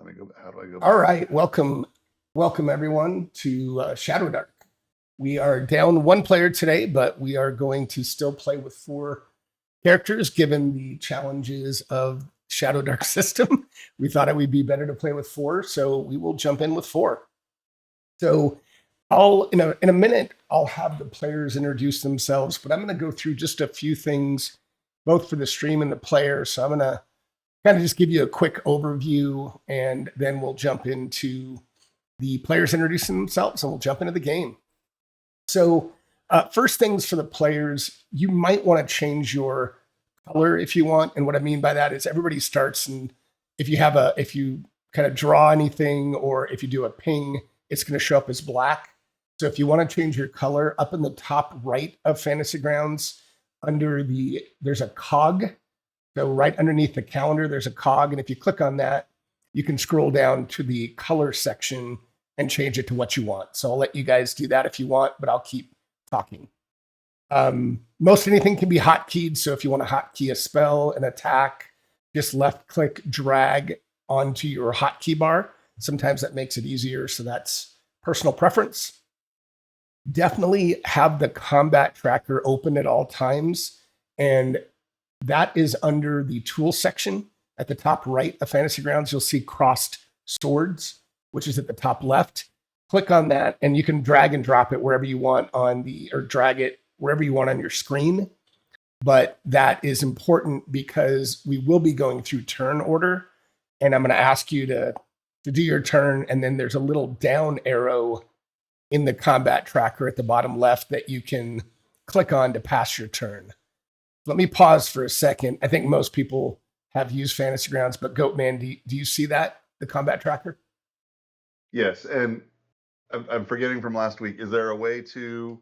How do I go All back? right, welcome everyone to ShadowDark. We are down one player today, but we are going to still play with 4 characters given the challenges of ShadowDark system. We thought it would be better to play with 4, so we will jump in with 4. So I'll in a minute I'll have the players introduce themselves, but I'm going to go through just a few things both for the stream and the player. So I'm going to kind of just give you a quick overview, and then we'll jump into the players introducing themselves, and we'll jump into the game. So first things for the players, you might want to change your color if you want. And what I mean by that is everybody starts, and if you kind of draw anything or if you do a ping, it's going to show up as black. So if you want to change your color, up in the top right of Fantasy Grounds, there's a cog. So right underneath the calendar, there's a cog. And if you click on that, you can scroll down to the color section and change it to what you want. So I'll let you guys do that if you want, but I'll keep talking. Most anything can be hotkeyed. So if you want to hotkey a spell, an attack, just left click, drag onto your hotkey bar. Sometimes that makes it easier. So that's personal preference. Definitely have the combat tracker open at all times. And that is under the tool section at the top right of Fantasy Grounds. You'll see crossed swords, which is at the top left. Click on that, and you can drag and drop it wherever you want or drag it wherever you want on your screen. But that is important because we will be going through turn order, and I'm going to ask you to do your turn, and then there's a little down arrow in the combat tracker at the bottom left that you can click on to pass your turn. Let me pause for a second. I think most people have used Fantasy Grounds, but Goatman, do you see that, the combat tracker? Yes, and I'm forgetting from last week. Is there a way to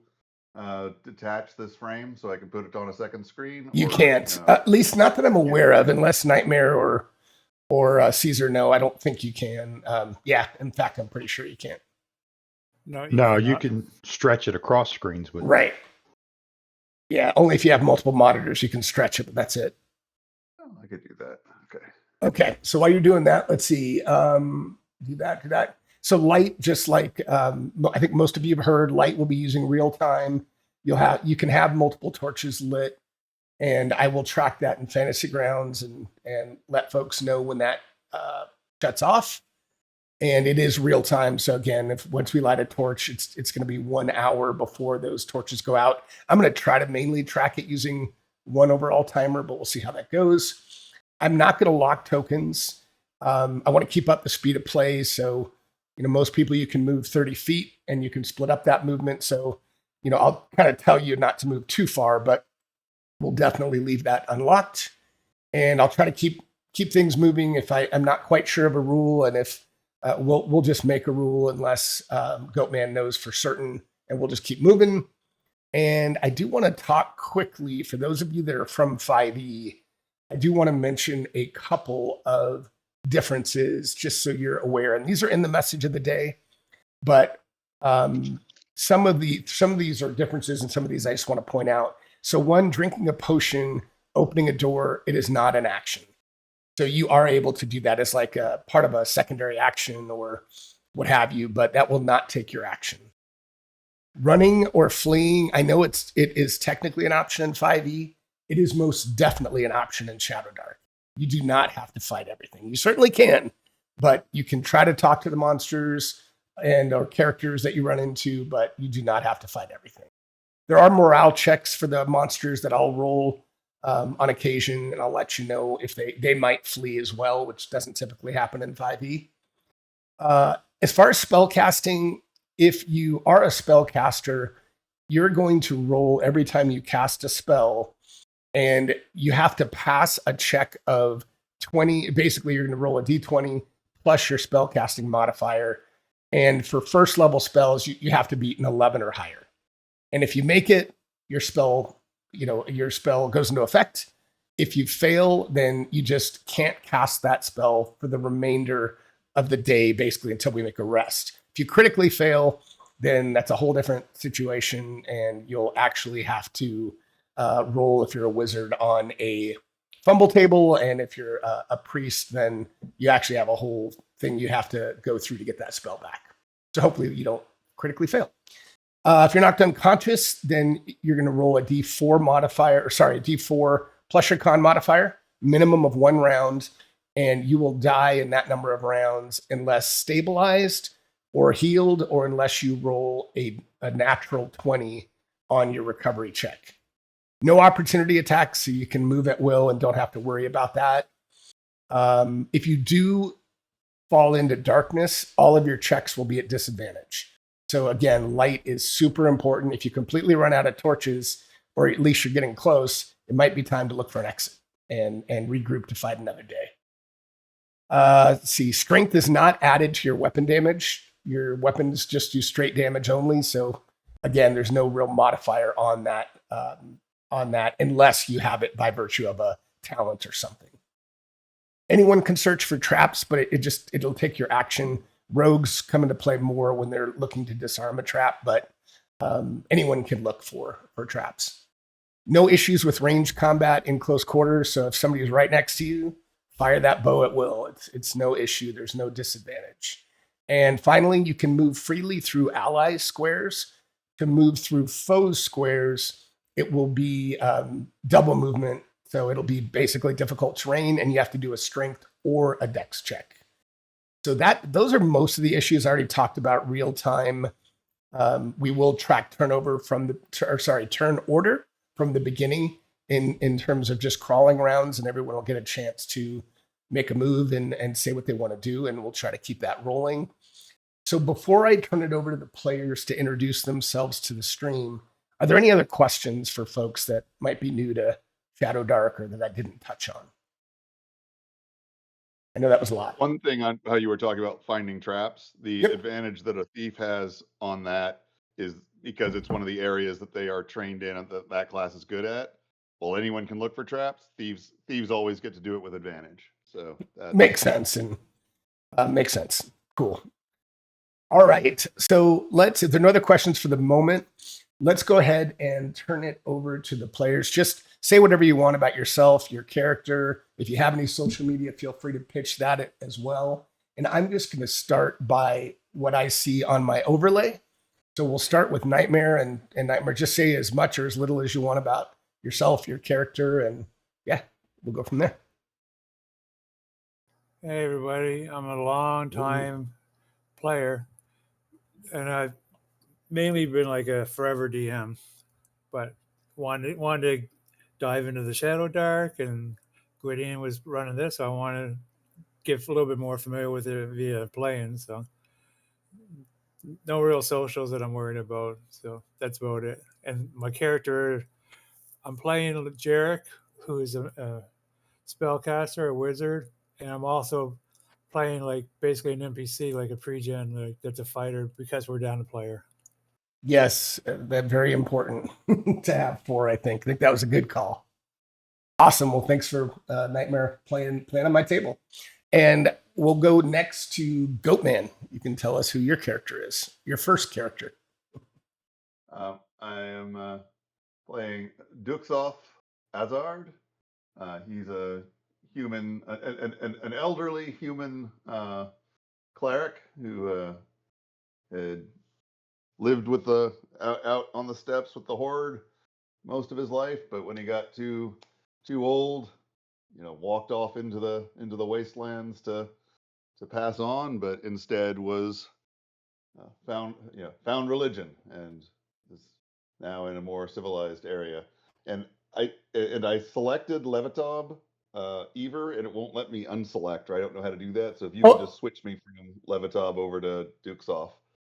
detach this frame so I can put it on a second screen? You can't, at least not that I'm aware of, unless Nightmare or Caesar know. I don't think you can. Yeah, in fact, I'm pretty sure you can't. No, you can stretch it across screens with right. Yeah, only if you have multiple monitors, you can stretch it, but that's it. Oh, I could do that. Okay. So while you're doing that, let's see. Do that. So light, just like I think most of you have heard, light will be using real time. You can have multiple torches lit, and I will track that in Fantasy Grounds and let folks know when that shuts off. And it is real time. So again, once we light a torch, it's going to be 1 hour before those torches go out. I'm going to try to mainly track it using 1 overall timer, but we'll see how that goes. I'm not going to lock tokens. I want to keep up the speed of play. So, most people, you can move 30 feet and you can split up that movement. So, I'll kind of tell you not to move too far, but we'll definitely leave that unlocked. And I'll try to keep things moving if I'm not quite sure of a rule, and if we'll just make a rule unless Goatman knows for certain, and we'll just keep moving. And I do want to talk quickly for those of you that are from 5e. I do want to mention a couple of differences just so you're aware. And these are in the message of the day, but some of these are differences, and some of these I just want to point out. So one, drinking a potion, opening a door, it is not an action. So you are able to do that as like a part of a secondary action or what have you, but that will not take your action. Running or fleeing, I know it is technically an option in 5e. It is most definitely an option in ShadowDark. You do not have to fight everything. You certainly can, but you can try to talk to the monsters or characters that you run into, but you do not have to fight everything. There are morale checks for the monsters that I'll roll on occasion, and I'll let you know if they might flee as well, which doesn't typically happen in 5e. As far as spell casting, if you are a spellcaster, you're going to roll every time you cast a spell, and you have to pass a check of 20. Basically, you're going to roll a d20 plus your spellcasting modifier. And for first level spells, you have to beat an 11 or higher. And if you make it, your spell goes into effect. If you fail, then you just can't cast that spell for the remainder of the day, basically until we make a rest. If you critically fail, then that's a whole different situation, and you'll actually have to roll, if you're a wizard, on a fumble table, and if you're a priest, then you actually have a whole thing you have to go through to get that spell back. So hopefully you don't critically fail. If you're knocked unconscious, then you're going to roll a D4 modifier, or sorry, a D4 plus your con modifier, minimum of 1 round, and you will die in that number of rounds unless stabilized or healed, or unless you roll a natural 20 on your recovery check. No opportunity attacks, so you can move at will and don't have to worry about that. If you do fall into darkness, all of your checks will be at disadvantage. So again, light is super important. If you completely run out of torches, or at least you're getting close, it might be time to look for an exit and regroup to fight another day. See, strength is not added to your weapon damage. Your weapons just do straight damage only. So again, there's no real modifier on that unless you have it by virtue of a talent or something. Anyone can search for traps, but it'll take your action. Rogues come into play more when they're looking to disarm a trap, but anyone can look for traps. No issues with ranged combat in close quarters. So if somebody is right next to you, fire that bow at will. It's no issue. There's no disadvantage. And finally, you can move freely through ally squares. To move through foes squares, it will be double movement. So it'll be basically difficult terrain, and you have to do a strength or a dex check. So those are most of the issues I already talked about. Real time. We will track turn order from the beginning in terms of just crawling rounds, and everyone will get a chance to make a move and say what they want to do, and we'll try to keep that rolling. So before I turn it over to the players to introduce themselves to the stream, are there any other questions for folks that might be new to ShadowDark or that I didn't touch on? I know that was a lot. One thing on how you were talking about finding traps, the advantage that a thief has on that is because it's one of the areas that they are trained in and that class is good at. Well, anyone can look for traps. Thieves always get to do it with advantage. So that makes sense. And makes sense. Cool. All right. So if there are no other questions for the moment, let's go ahead and turn it over to the players. Just say whatever you want about yourself, your character. If you have any social media, feel free to pitch that as well. And I'm just going to start by what I see on my overlay. So we'll start with Nightmare, and Nightmare, just say as much or as little as you want about yourself, your character, and yeah, we'll go from there. Hey everybody, I'm a long time player, and I've mainly been like a forever DM, but wanted to dive into the ShadowDark, and Gwydion was running this, so I wanted to get a little bit more familiar with it via playing. So no real socials that I'm worried about, so that's about it. And my character, I'm playing Jarek, who is a spellcaster, a wizard, and I'm also playing like basically an NPC, like a pre-gen, like that's a fighter, because we're down a player. Yes, that's very important to have for. I think that was a good call. Awesome. Well, thanks for Nightmare playing on my table, and we'll go next to Goatman. You can tell us who your character is. Your first character. I am playing Duxoff Azard. He's a human, an elderly human cleric who had lived with out on the steppes with the horde most of his life, but when he got too old, walked off into the wastelands to pass on, but instead was found religion and is now in a more civilized area. And I selected Levitob Ever, and it won't let me unselect, or I don't know how to do that. So if you could just switch me from Levitob over to Duxoff.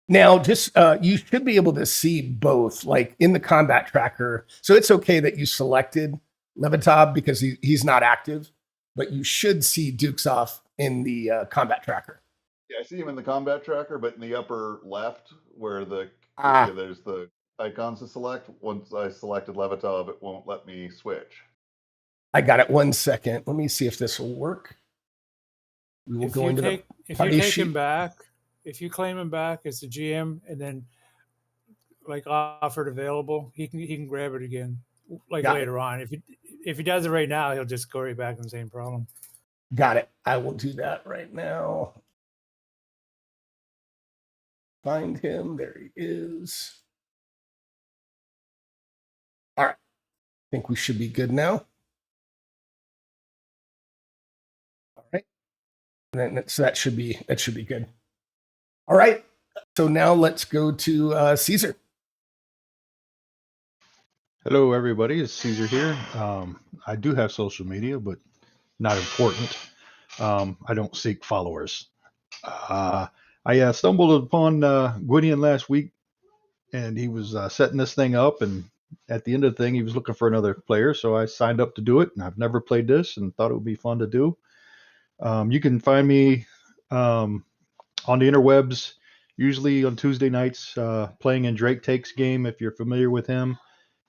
Now, just you should be able to see both, like in the combat tracker. So it's okay that you selected Levitob because he's not active, but you should see Duxoff in the combat tracker. Yeah, I see him in the combat tracker, but in the upper left where there's the icons to select. Once I selected Levitob, it won't let me switch. I got it. 1 second. Let me see if this will work. We will go into the party sheet. If you claim him back as a GM and then like offered available, he can grab it again, like later on. if he does it right now, he'll just go right back in the same problem. Got it. I will do that right now. Find him. There he is. All right. I think we should be good now. All right. And then so that should be good. All right. So now let's go to Caesar. Hello, everybody. It's Caesar here. I do have social media, but not important. I don't seek followers. I stumbled upon Gwydion last week, and he was setting this thing up. And at the end of the thing, he was looking for another player. So I signed up to do it. And I've never played this and thought it would be fun to do. You can find me on the interwebs, usually on Tuesday nights, playing in Drake Takes game, if you're familiar with him,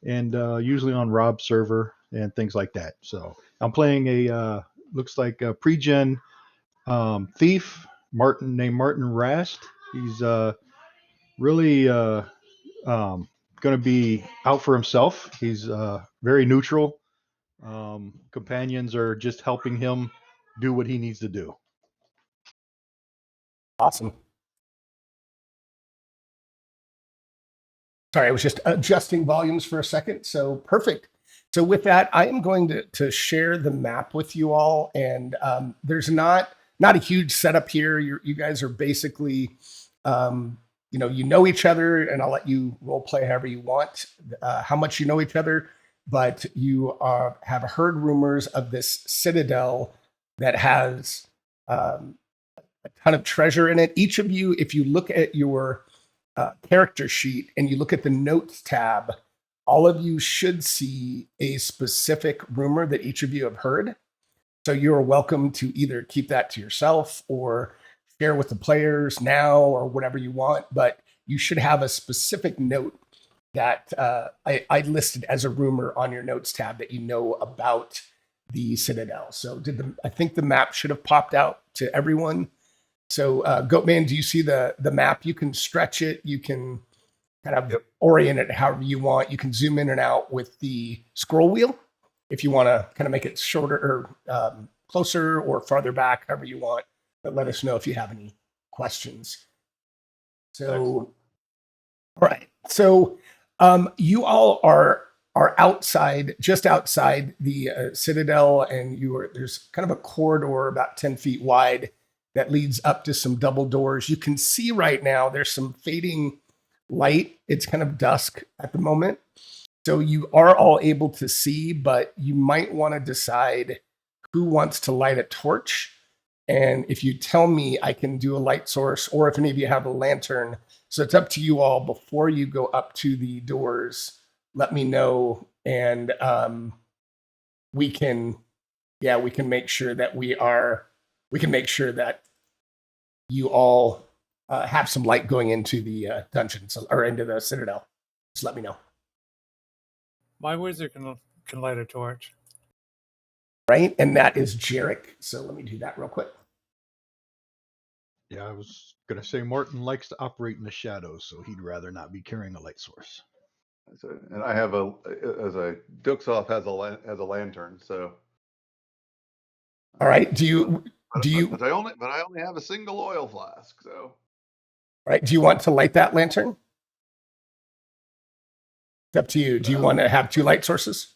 and usually on Rob's server and things like that. So I'm playing looks like a pre-gen thief, named Martin Rast. He's really going to be out for himself. He's very neutral. Companions are just helping him do what he needs to do. Awesome. Sorry, I was just adjusting volumes for a second. So perfect. So with that, I am going to share the map with you all. And there's not a huge setup here. You guys are basically, you know each other, and I'll let you role play however you want, how much you know each other. But you have heard rumors of this citadel that has a ton of treasure in it. Each of you, if you look at your character sheet and you look at the notes tab, all of you should see a specific rumor that each of you have heard. So you're welcome to either keep that to yourself or share with the players now or whatever you want. But you should have a specific note that I listed as a rumor on your notes tab that you know about the Citadel. So I think the map should have popped out to everyone. So Goatman, do you see the map? You can stretch it. You can kind of orient it however you want. You can zoom in and out with the scroll wheel if you want to kind of make it shorter or closer or farther back, however you want. But let us know if you have any questions. So, excellent. All right. So you all are outside, just outside the Citadel, and there's kind of a corridor about 10 feet wide that leads up to some double doors. You can see right now there's some fading light. It's kind of dusk at the moment. So you are all able to see, but you might want to decide who wants to light a torch. And if you tell me, I can do a light source, or if any of you have a lantern. So it's up to you all. Before you go up to the doors, let me know, and we can make sure that we can make sure that you all have some light going into the dungeons or into the Citadel. Just let me know. My wizard can light a torch. Right, and that is Jarek. So let me do that real quick. Yeah, I was going to say Martin likes to operate in the shadows, so he'd rather not be carrying a light source. And I have Duxoff has a lantern. So. All right. But I only have a single oil flask. So. All right. Do you want to light that lantern? It's up to you. Do you want to have 2 light sources?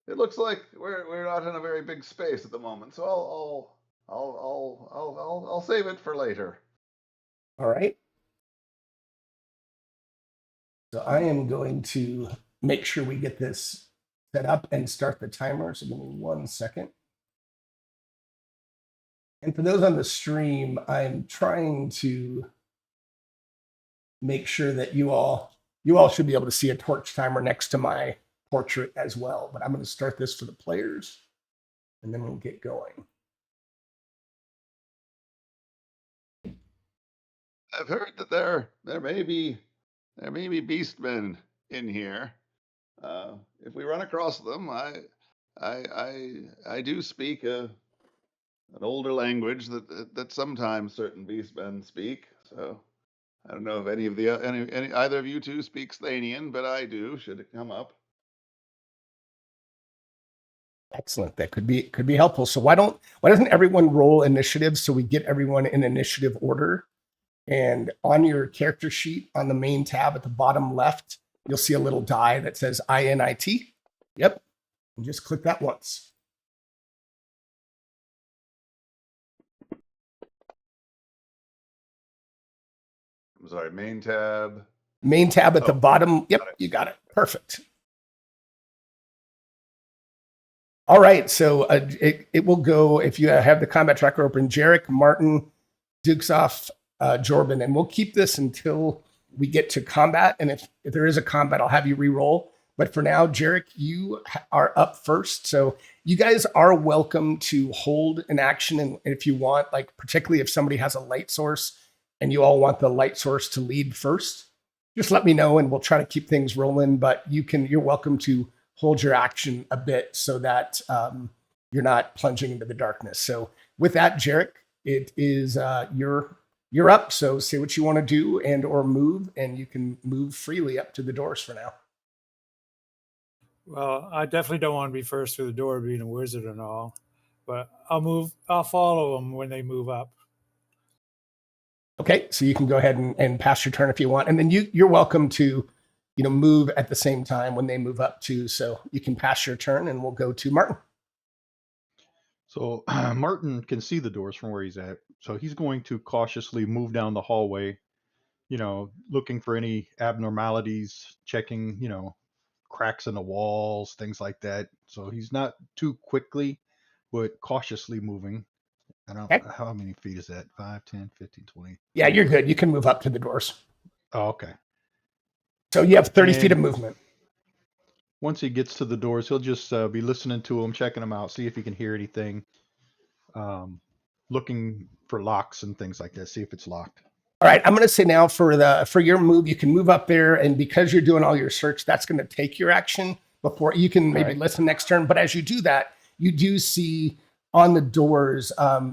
It looks like we're not in a very big space at the moment, so I'll save it for later. All right. So I am going to make sure we get this set up and start the timer. So give me 1 second. And for those on the stream, I'm trying to make sure that you all should be able to see a torch timer next to my portrait as well. But I'm going to start this for the players, and then we'll get going. I've heard that there may be beastmen in here. If we run across them, I do speak an older language that sometimes certain beastmen speak. So I don't know if either of you two speak Sthanian, but I do. Should it come up? Excellent. That could be helpful. So why doesn't everyone roll initiative so we get everyone in initiative order? And on your character sheet on the main tab at the bottom left, you'll see a little die that says INIT. Yep. And just click that once. I'm sorry, main tab. Main tab at the bottom. Yep, you got it. Perfect. All right, so it will go, if you have the combat tracker open, Jarek, Martin, Dukesoff, Jorban, and we'll keep this until we get to combat. And if there is a combat, I'll have you re-roll. But for now, Jarek, you are up first. So you guys are welcome to hold an action. And if you want, like particularly if somebody has a light source and you all want the light source to lead first, just let me know and we'll try to keep things rolling. But you're welcome to hold your action a bit so that you're not plunging into the darkness. So with that, Jarek, it is you're up. So say what you want to do and or move, and you can move freely up to the doors for now. Well, I definitely don't want to be first through the door, being a wizard and all, but I'll follow them when they move up. Okay, so you can go ahead and pass your turn if you want, and then you're welcome to move at the same time when they move up too. So you can pass your turn, and we'll go to Martin. So Martin can see the doors from where he's at. So he's going to cautiously move down the hallway, looking for any abnormalities, checking, cracks in the walls, things like that. So he's not too quickly, but cautiously moving. I don't know how many feet is that? 5, 10, 15, 20. Yeah, you're good. You can move up to the doors. Oh, okay. So you have 30 feet of movement. Once he gets to the doors, he'll just be listening to them, checking them out, see if he can hear anything, looking for locks and things like that, see if it's locked. All right, I'm going to say now for your move, you can move up there, and because you're doing all your search, that's going to take your action before you can maybe listen next turn. But as you do that, you do see on the doors,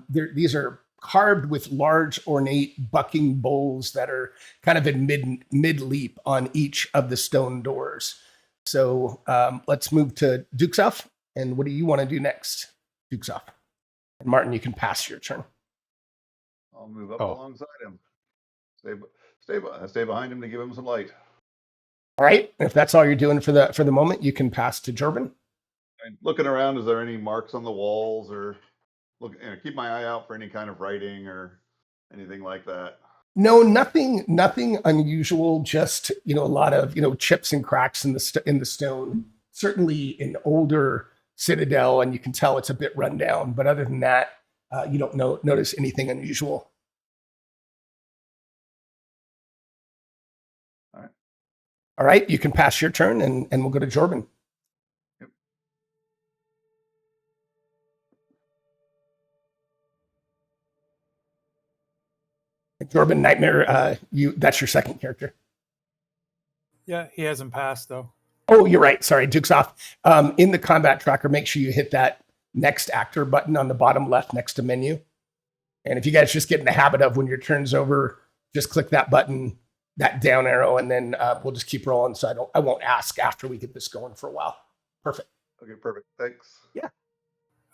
these are carved with large ornate bucking bowls that are kind of in mid leap on each of the stone doors. So let's move to Dukesoff. And what do you want to do next, Dukesoff? And Martin, you can pass your turn. I'll move up alongside him. Stay behind him to give him some light. All right. If that's all you're doing for the moment, you can pass to Jorban. Looking around, is there any marks on the walls, or keep my eye out for any kind of writing or anything like that? No, nothing unusual. Just a lot of chips and cracks in the stone. Certainly an older citadel, and you can tell it's a bit run down. But other than that, you don't notice anything unusual. All right, you can pass your turn, and we'll go to Jorban. Yep. Jorban, Nightmare, that's your second character. Yeah, he hasn't passed though. Oh, you're right. Sorry, Dukesoff. In the combat tracker, make sure you hit that next actor button on the bottom left next to menu. And if you guys just get in the habit of when your turn's over, just click that button, that down arrow, and then we'll just keep rolling. So I won't ask after we get this going for a while. Perfect. Okay, perfect. Thanks. Yeah.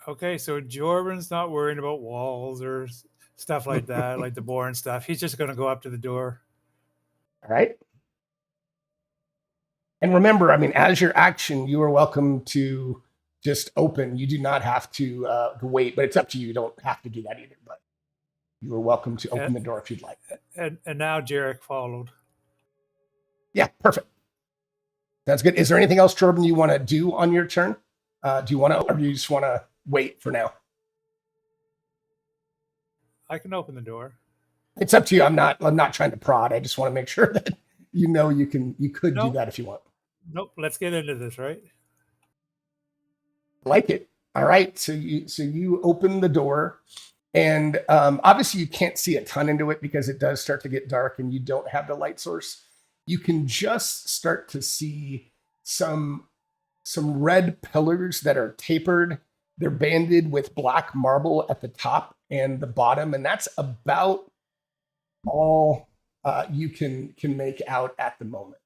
Okay, so Jordan's not worrying about walls or stuff like that, like the boring stuff. He's just going to go up to the door. All right. And remember, as your action, you are welcome to just open. You do not have to wait, but it's up to you. You don't have to do that either, but you are welcome to open the door if you'd like. And now Jarek followed. Yeah, perfect. That's good. Is there anything else, Jordan, you want to do on your turn? Do you want to, or do you just want to wait for now? I can open the door. It's up to you. I'm not trying to prod. I just want to make sure that you could do that if you want. Nope. Let's get into this, right? Like it. All right. So you open the door, and obviously you can't see a ton into it because it does start to get dark, and you don't have the light source. You can just start to see some red pillars that are tapered. They're banded with black marble at the top and the bottom, and that's about all you can make out at the moment.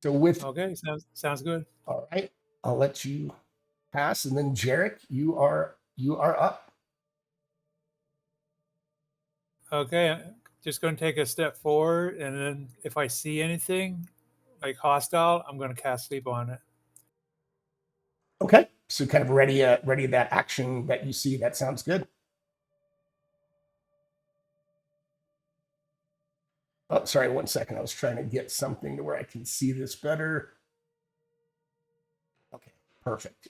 So with Okay, sounds good. all right, I'll let you pass, and then Jarek, you are up. Okay, I'm just going to take a step forward, and then if I see anything like hostile, I'm going to cast sleep on it. Okay, so kind of ready that action that you see. That sounds good. Oh, sorry, 1 second. I was trying to get something to where I can see this better. Okay, perfect.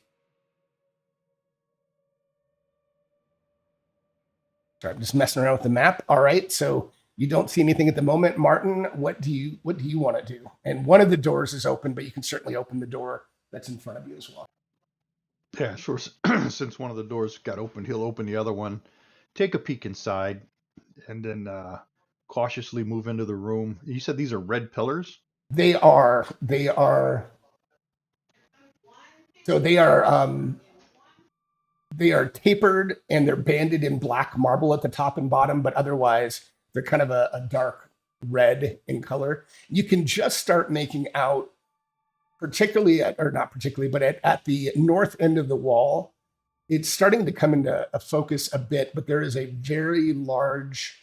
Sorry, I'm just messing around with the map. All right, so you don't see anything at the moment. Martin, what do you want to do? And one of the doors is open, but you can certainly open the door that's in front of you as well. Yeah, sure. Since one of the doors got opened, he'll open the other one, take a peek inside, and then cautiously move into the room. You said these are red pillars? They are. So they are tapered and they're banded in black marble at the top and bottom, but otherwise they're kind of a dark red in color. You can just start making out, particularly or not particularly, but at the north end of the wall, it's starting to come into a focus a bit, but there is a very large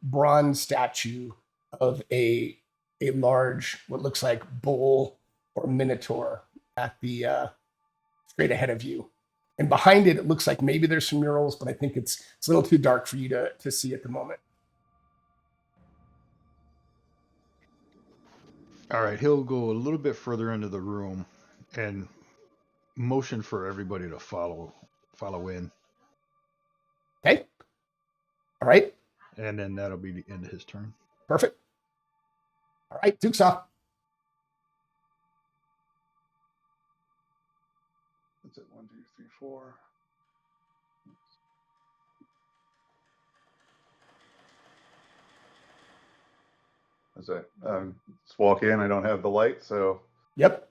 bronze statue of a large, what looks like bull or minotaur at the straight ahead of you. And behind it, it looks like maybe there's some murals, but I think it's a little too dark for you to see at the moment. All right, he'll go a little bit further into the room and motion for everybody to follow in. Okay. All right. And then that'll be the end of his turn. Perfect. All right, Duke's off. That's it. 1, 2, 3, 4. As I just walk in, I don't have the light, so Yep.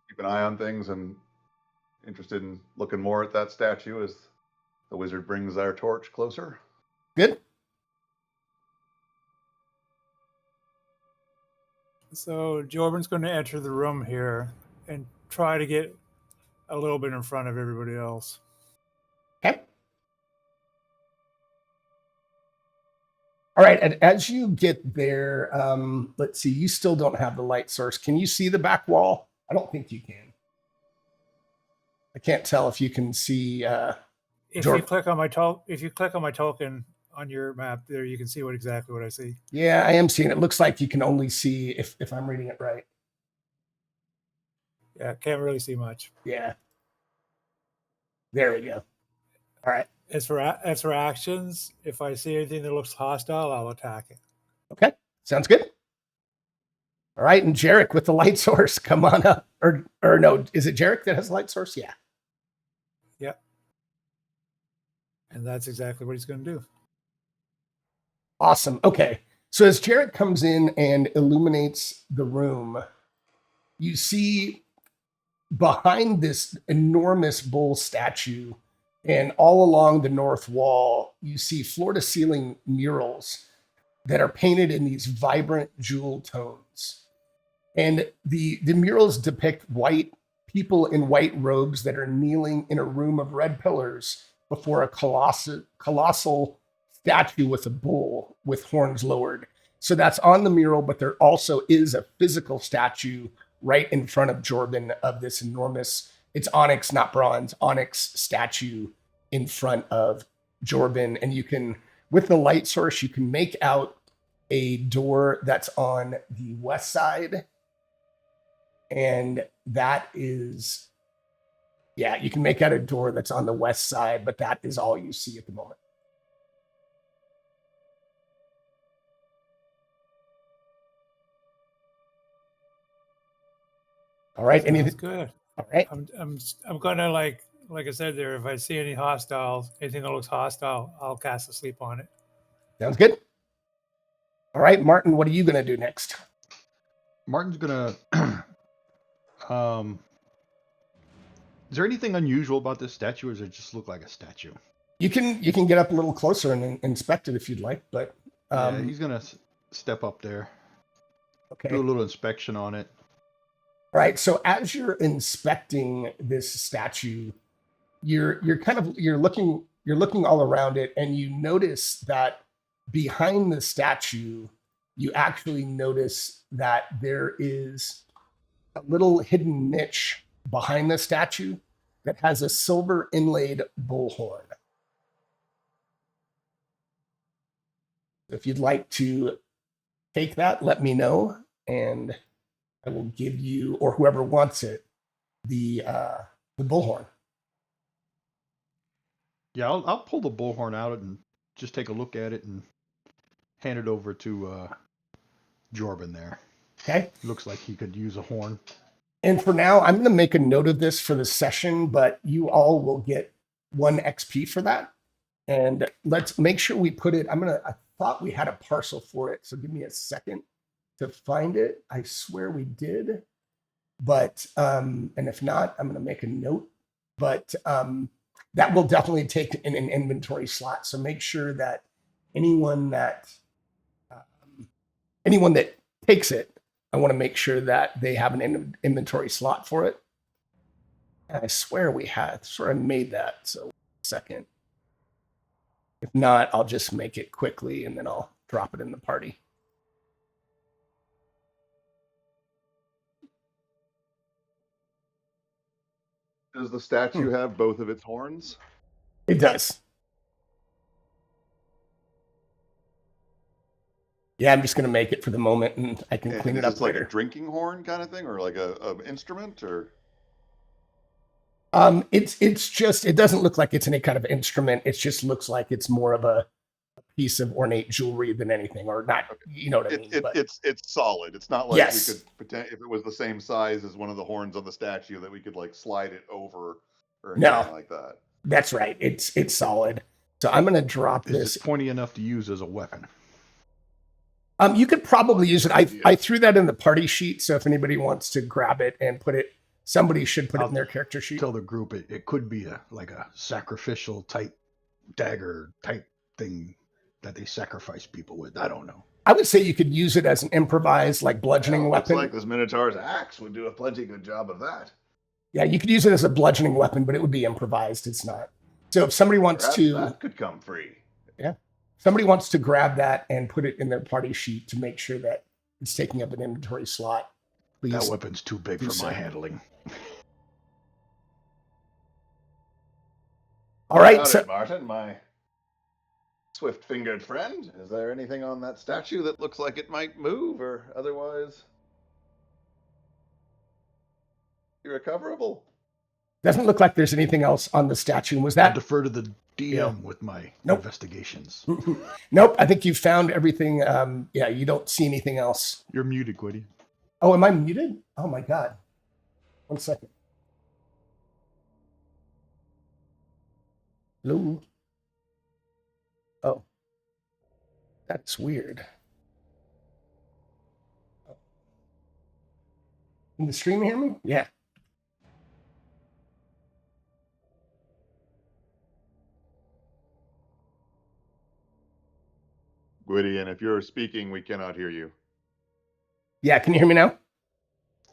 keep an eye on things and interested in looking more at that statue as the wizard brings our torch closer. Good. So Jordan's going to enter the room here and try to get a little bit in front of everybody else. Okay. All right, and as you get there, let's see, you still don't have the light source. Can you see the back wall? I don't think you can. I can't tell if you can see. If you click on my token on your map there, you can see exactly what I see. Yeah, I am seeing it. It looks like you can only see if I'm reading it right. Yeah, can't really see much. Yeah. There we go. All right. As for actions, if I see anything that looks hostile, I'll attack it. Okay, sounds good. All right, and Jarek with the light source, come on up. Or no, is it Jarek that has the light source? Yeah. Yep. And that's exactly what he's going to do. Awesome. Okay, so as Jarek comes in and illuminates the room, you see behind this enormous bull statue and all along the north wall, you see floor-to-ceiling murals that are painted in these vibrant jewel tones. And the murals depict people in white robes that are kneeling in a room of red pillars before a colossal statue with a bull with horns lowered. So that's on the mural, but there also is a physical statue right in front of Jordan of this enormous, it's onyx, not bronze, onyx statue in front of Jordan. And you can, with the light source, you can make out a door that's on the west side. And that is, yeah, you can make out a door that's on the west side, but that is all you see at the moment. All right. Sounds good. All right. I'm gonna like I said there. If I see anything that looks hostile, I'll cast a sleep on it. Sounds good. All right, Martin. What are you gonna do next? Martin's gonna. Is there anything unusual about this statue, or does it just look like a statue? You can get up a little closer and inspect it if you'd like, but yeah, he's gonna step up there. Okay. Do a little inspection on it. All right. So as you're inspecting this statue, you're looking all around it, and you notice that behind the statue, you actually notice that there is a little hidden niche behind the statue that has a silver inlaid bullhorn. If you'd like to take that, let me know, and I will give you, or whoever wants it, the bullhorn. Yeah, I'll pull the bullhorn out and just take a look at it and hand it over to Jorben there. Okay. Looks like he could use a horn. And for now, I'm going to make a note of this for the session, but you all will get 1 XP for that. And let's make sure we put it. I thought we had a parcel for it, so give me a second to find it. I swear we did, but and if not, I'm going to make a note. But that will definitely take in an inventory slot. So make sure that anyone that takes it, I want to make sure that they have an inventory slot for it. And I swear we had sort of made that. So second. If not, I'll just make it quickly and then I'll drop it in the party. Does the statue have both of its horns? It does. Yeah, I'm just going to make it for the moment, and I can clean it up later. Like a drinking horn kind of thing, or like a instrument, or? It's just, it doesn't look like it's any kind of instrument. It just looks like it's more of a piece of ornate jewelry than anything, or not. Okay. You know what I mean? It's solid. It's not like yes. We could pretend if it was the same size as one of the horns on the statue that we could like slide it over or anything like that. That's right. It's solid. So I'm going to drop this. Is it pointy enough to use as a weapon? You could probably use it. I threw that in the party sheet, so if anybody wants to grab it and put it, somebody should put it in their character sheet. Tell the group it could be a sacrificial type dagger type thing that they sacrifice people with. I don't know. I would say you could use it as an improvised bludgeoning weapon. Looks like this Minotaur's axe would do a plenty good job of that. Yeah, you could use it as a bludgeoning weapon, but it would be improvised. It's not. So if somebody wants that could come free. Yeah. Somebody wants to grab that and put it in their party sheet to make sure that it's taking up an inventory slot. Please. That weapon's too big for my handling. All right, so Martin, my swift-fingered friend, is there anything on that statue that looks like it might move or otherwise irrecoverable? Doesn't look like there's anything else on the statue. Was that? I defer to the DM with my investigations. Nope. I think you found everything. You don't see anything else. You're muted, Quiddy. Oh, am I muted? Oh my God. 1 second. Hello. Oh, that's weird. Can the stream hear me? Yeah. Gwydion, if you're speaking, we cannot hear you. Yeah, can you hear me now?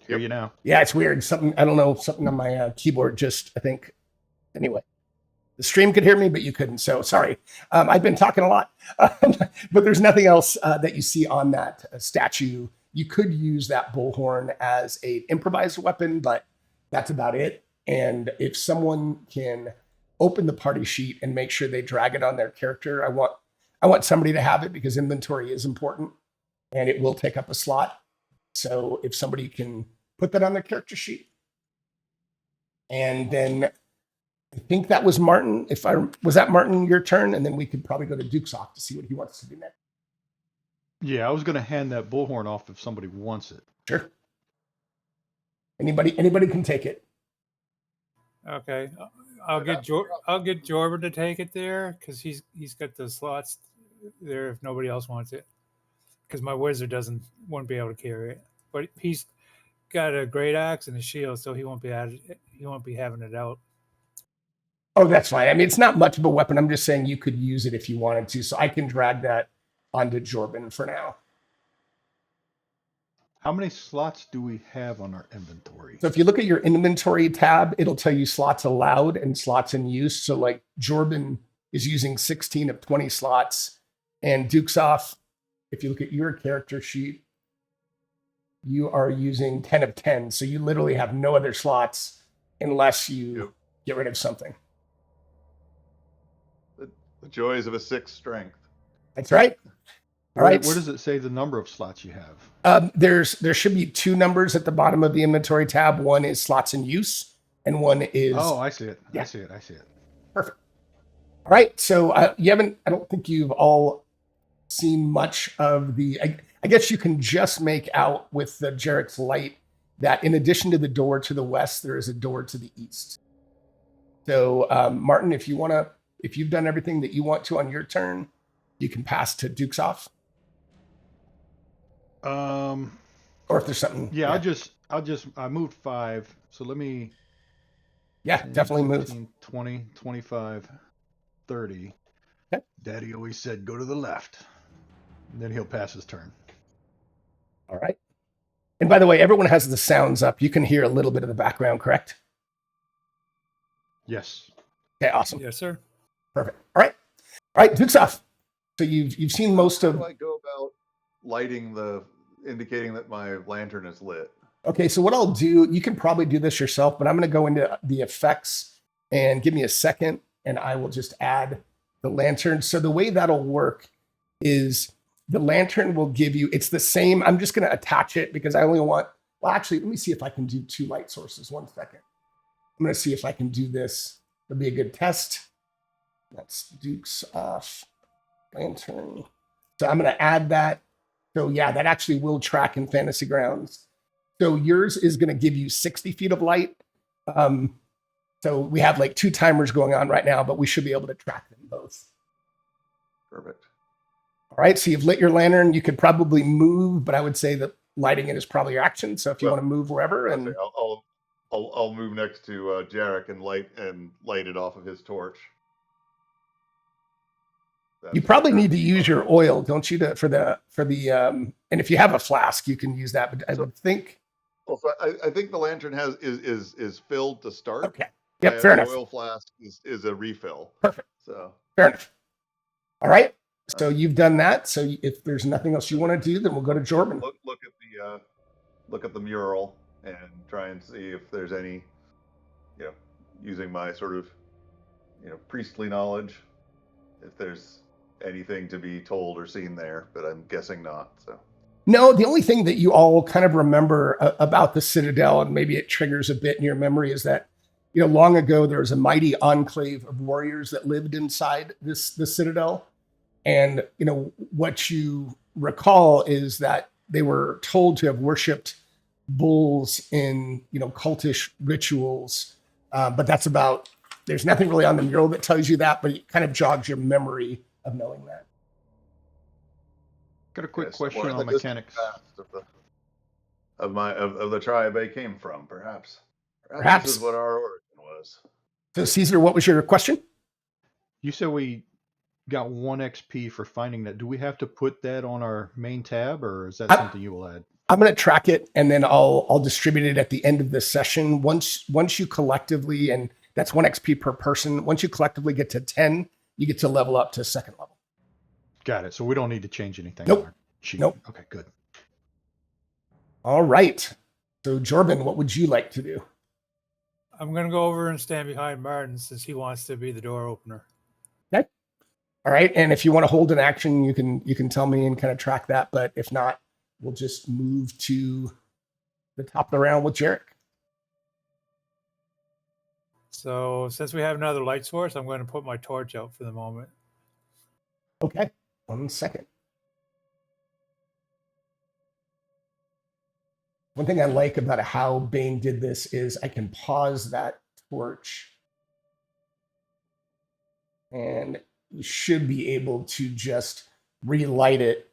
Hear you now. Yeah, it's weird. Something, I don't know, something on my keyboard just, I think. Anyway, the stream could hear me, but you couldn't. So sorry. I've been talking a lot. But there's nothing else that you see on that statue. You could use that bullhorn as an improvised weapon, but that's about it. And if someone can open the party sheet and make sure they drag it on their character, I want somebody to have it because inventory is important and it will take up a slot. So if somebody can put that on their character sheet. And then I think that was Martin. Was that Martin, your turn? And then we could probably go to Duke's off to see what he wants to do next. Yeah, I was going to hand that bullhorn off if somebody wants it. Sure. Anybody can take it. Okay. I'll get Jorben to take it there because he's got the slots there if nobody else wants it. Because my wizard won't be able to carry it, but he's got a great axe and a shield, so he won't be having it out. Oh, that's fine. I mean, it's not much of a weapon. I'm just saying you could use it if you wanted to, so I can drag that onto Jorben for now. How many slots do we have on our inventory? So if you look at your inventory tab, it'll tell you slots allowed and slots in use. So like Jordan is using 16 of 20 slots, and Duke's off. If you look at your character sheet, you are using 10 of 10. So you literally have no other slots unless you get rid of something. The joys of a 6 strength. That's right. All Where right. does it say the number of slots you have? There should be 2 numbers at the bottom of the inventory tab. One is slots in use, and one is. Oh, I see it. Yeah. I see it. Perfect. All right. So I don't think you've all seen much of the. I guess you can just make out with the Jarek's light that in addition to the door to the west, there is a door to the east. So Martin, if you've done everything that you want to on your turn, you can pass to Duke's off. Or if there's something. Yeah, I moved 5. So let me. Yeah, 10, definitely 15, move. 20, 25, 30. Okay. Daddy always said go to the left. And then he'll pass his turn. All right. And by the way, everyone has the sounds up. You can hear a little bit of the background, correct? Yes. Okay, awesome. Yes, sir. Perfect. All right, Duke's off. So you've seen most of. How do I go about indicating that my lantern is lit? Okay, so what I'll do, you can probably do this yourself, but I'm going to go into the effects and give me a second, and I will just add the lantern. So the way that'll work is the lantern will give you, it's the same. I'm just going to attach it because I only want, well, actually, let me see if I can do 2 light sources. 1 second. I'm going to see if I can do this. It'll be a good test. That's Duke's off lantern. So I'm going to add that. So yeah, that actually will track in Fantasy Grounds. So yours is going to give you 60 feet of light. So we have like 2 timers going on right now, but we should be able to track them both. Perfect. All right, so you've lit your lantern. You could probably move, but I would say that lighting it is probably your action. So if you want to move wherever, and I'll move next to Jarek and light it off of his torch. You probably need to use your oil, don't you, for the and if you have a flask, you can use that. But I would think. Well, so I think the lantern is filled to start. Okay. Yep. Fair enough. The oil flask is a refill. Perfect. So fair enough. All right. So you've done that. So if there's nothing else you want to do, then we'll go to Jordan. Look at the mural and try and see if there's any, using my sort of, priestly knowledge, if there's anything to be told or seen there, but I'm guessing not. So no, the only thing that you all kind of remember about the Citadel, and maybe it triggers a bit in your memory, is that long ago there was a mighty enclave of warriors that lived inside the Citadel, and what you recall is that they were told to have worshipped bulls in cultish rituals, but that's about. There's nothing really on the mural that tells you that, but it kind of jogs your memory of knowing that. Got a quick question on mechanics of the tribe they came from, perhaps. Perhaps this is what our origin was. So Caesar, what was your question? You said we got 1 XP for finding that. Do we have to put that on our main tab, or is that something you will add? I'm going to track it, and then I'll distribute it at the end of this session. Once you collectively, and that's 1 XP per person. Once you collectively get to 10, you get to level up to 2nd level. Got it. So we don't need to change anything. Nope. Nope. Okay, good. All right. So Jordan, what would you like to do? I'm going to go over and stand behind Martin since he wants to be the door opener. Okay. All right. And if you want to hold an action, you can tell me and kind of track that. But if not, we'll just move to the top of the round with Jarek. So since we have another light source, I'm going to put my torch out for the moment. Okay. 1 second. One thing I like about how Bane did this is I can pause that torch and you should be able to just relight it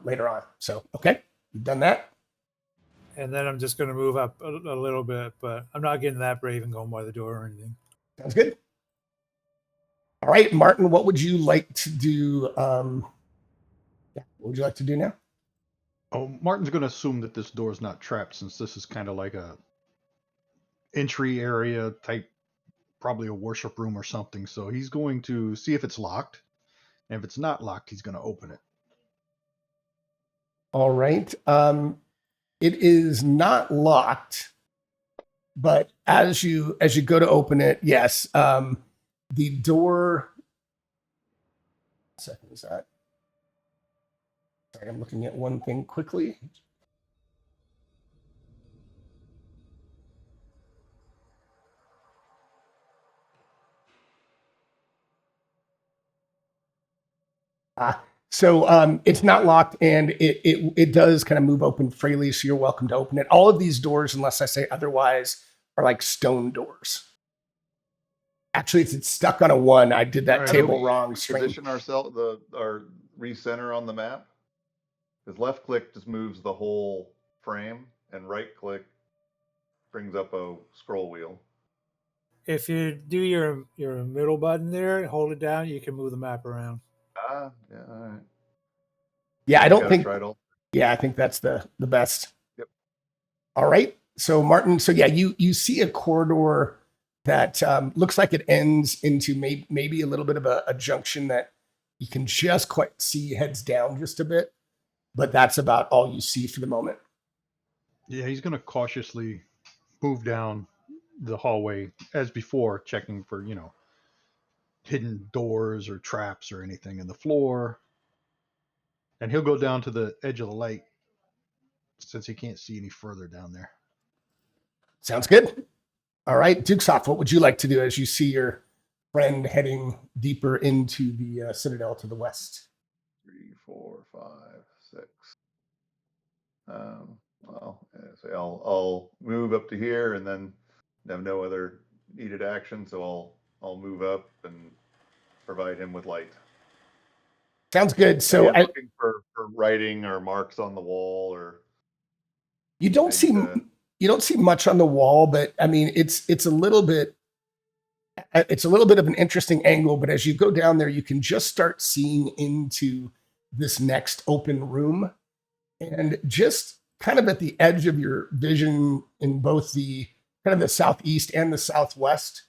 later on. So, okay, you've done that. And then I'm just going to move up a little bit, but I'm not getting that brave and going by the door or anything. Sounds good. All right, Martin, what would you like to do? What would you like to do now? Oh, Martin's going to assume that this door is not trapped, since this is kind of like a entry area type, probably a worship room or something. So he's going to see if it's locked. And if it's not locked, he's going to open it. All right. It is not locked, but as you go to open it, yes, the door. Second is that. Sorry, I'm looking at one thing quickly. So it's not locked, and it does kind of move open freely, so you're welcome to open it. All of these doors, unless I say otherwise, are like stone doors. Actually, it's stuck on a 1. I did that All right, table we wrong. Position ourselves, our recenter on the map. Because left click just moves the whole frame, and right click brings up a scroll wheel. If you do your middle button there, hold it down, you can move the map around. Ah, yeah, all right. Yeah, I don't Gotta think. try it all. Yeah, I think that's the best. Yep. All right. So Martin, so yeah, you see a corridor that looks like it ends into maybe a little bit of a junction that you can just quite see heads down just a bit, but that's about all you see for the moment. Yeah, he's going to cautiously move down the hallway as before, checking for, hidden doors or traps or anything in the floor. And he'll go down to the edge of the light since he can't see any further down there. Sounds good. All right, Dukesoft, what would you like to do as you see your friend heading deeper into the Citadel to the west? 3, 4, 5, 6. Well, so I'll move up to here, and then have no other needed action, so I'll move up and provide him with light. Sounds good. So I'm looking for writing or marks on the wall, or you don't see much on the wall, but I mean it's a little bit of an interesting angle. But as you go down there, you can just start seeing into this next open room, and just kind of at the edge of your vision in both the kind of the southeast and the southwest,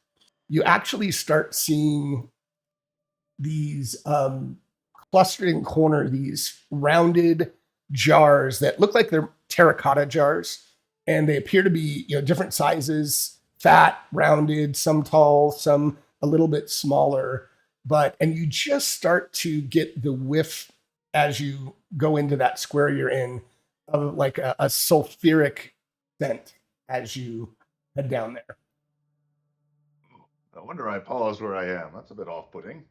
you actually start seeing these clustered in corner, these rounded jars that look like they're terracotta jars, and they appear to be different sizes, fat, rounded, some tall, some a little bit smaller. And you just start to get the whiff as you go into that square you're in of like a sulfuric scent as you head down there. I wonder I paused where I am. That's a bit off-putting.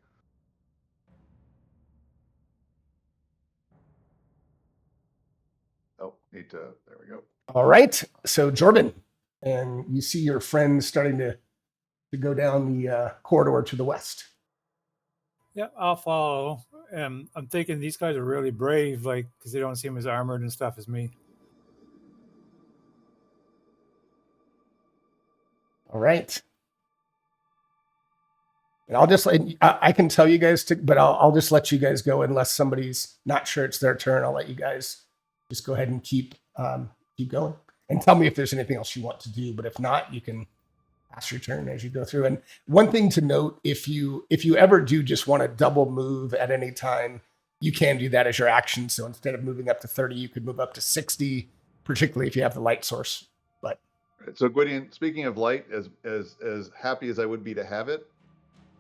Oh, there we go. All right. So Jordan, and you see your friend starting to go down the corridor to the west. Yeah, I'll follow. I'm thinking these guys are really brave, because they don't seem as armored and stuff as me. All right. And I'll just I can tell you guys but I'll just let you guys go unless somebody's not sure it's their turn. I'll let you guys just go ahead and keep going and tell me if there's anything else you want to do. But if not, you can pass your turn as you go through. And one thing to note, if you ever do just want to double move at any time, you can do that as your action. So instead of moving up to 30, you could move up to 60, particularly if you have the light source. But so Gwydion, speaking of light, as happy as I would be to have it,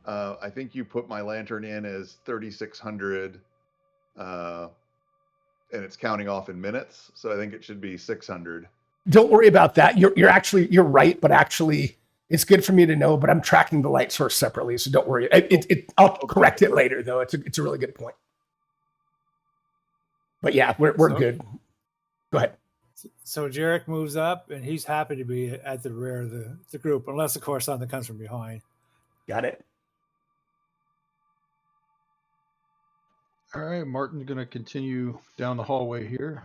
I think you put my lantern in as 3,600, and it's counting off in minutes. So I think it should be 600. Don't worry about that. You're right, but actually it's good for me to know, but I'm tracking the light source separately. So don't worry. I'll correct it later though. It's a really good point. But yeah, we're good. Go ahead. So Jarek moves up, and he's happy to be at the rear of the group, unless of course something comes from behind. Got it. All right, Martin's going to continue down the hallway here.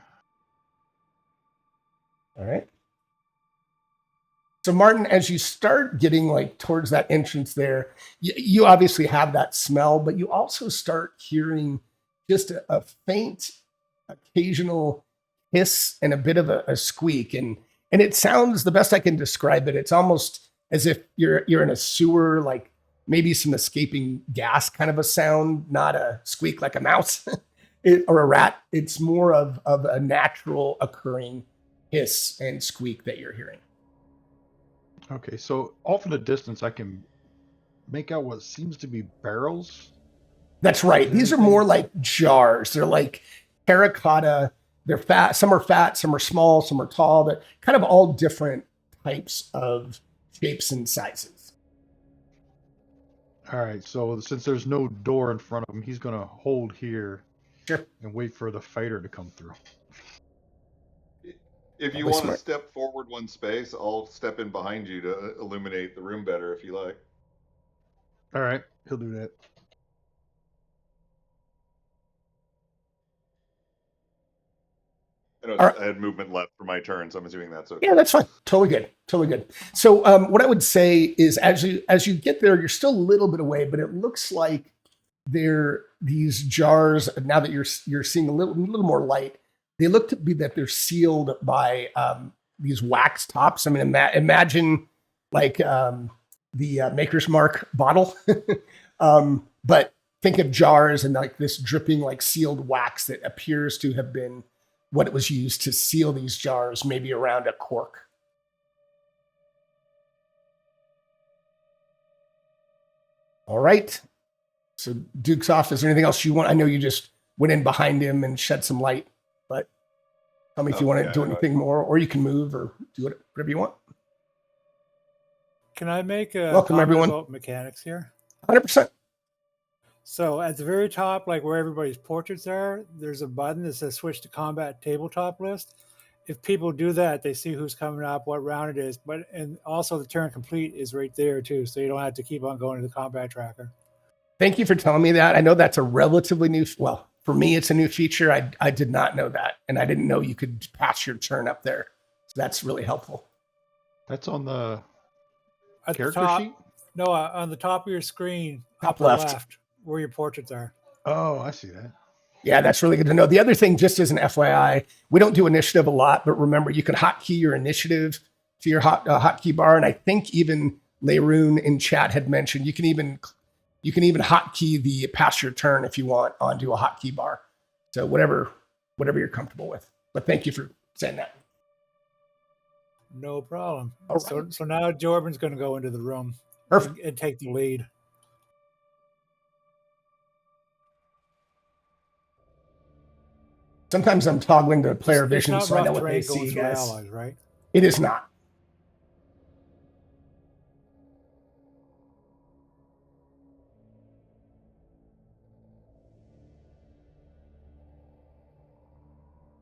All right. So Martin, as you start getting towards that entrance there, you obviously have that smell, but you also start hearing just a faint, occasional hiss and a bit of a squeak, and it sounds, the best I can describe it, it's almost as if you're in a sewer, like maybe some escaping gas kind of a sound, not a squeak like a mouse or a rat. It's more of a natural occurring hiss and squeak that you're hearing. Okay, so off in the distance, I can make out what seems to be barrels. That's right. These are more like jars. They're like terracotta. They're fat. Some are fat, some are small, some are tall. They're kind of all different types of shapes and sizes. All right, so since there's no door in front of him, he's going to hold here Sure. and wait for the fighter to come through. If you want to step forward one space, I'll step in behind you to illuminate the room better if you like. All right, he'll do that. I had movement left for my turn, so I'm assuming that's okay. Yeah, that's fine. Totally good. Totally good. So what I would say is as you get there, you're still a little bit away, but it looks like these jars, now that you're seeing a little more light, they look to be that they're sealed by these wax tops. I mean, imagine like the Maker's Mark bottle, but think of jars and like this dripping like sealed wax that appears to have been what it was used to seal these jars, maybe around a cork. All right. So Duke's off. Is there anything else you want? I know you just went in behind him and shed some light, but tell me if you want to do anything more, or you can move or do whatever you want. Can I make a welcome everyone about mechanics here? 100%. So at the very top, like where everybody's portraits are, there's a button that says switch to combat tabletop list. If people do that, they see who's coming up, what round it is, and also the turn complete is right there too, so you don't have to keep on going to the combat tracker. Thank you for telling me that. I know that's a relatively new, well, for me, it's a new feature. I did not know that, and I didn't know you could pass your turn up there. So that's really helpful. That's on the character sheet? No, on the top of your screen, top upper left, where your portraits are. Oh, I see that. Yeah, that's really good to know. The other thing, just as an FYI, we don't do initiative a lot, but remember, you can hotkey your initiative to your hotkey bar, and I think even Leyrune in chat had mentioned you can even hotkey the pass your turn if you want onto a hotkey bar. So whatever you're comfortable with. But thank you for saying that. No problem. Right. So now Jordan's going to go into the room and take the lead. Sometimes I'm toggling the player vision so I know what they see, guys. Allies, right? It is not.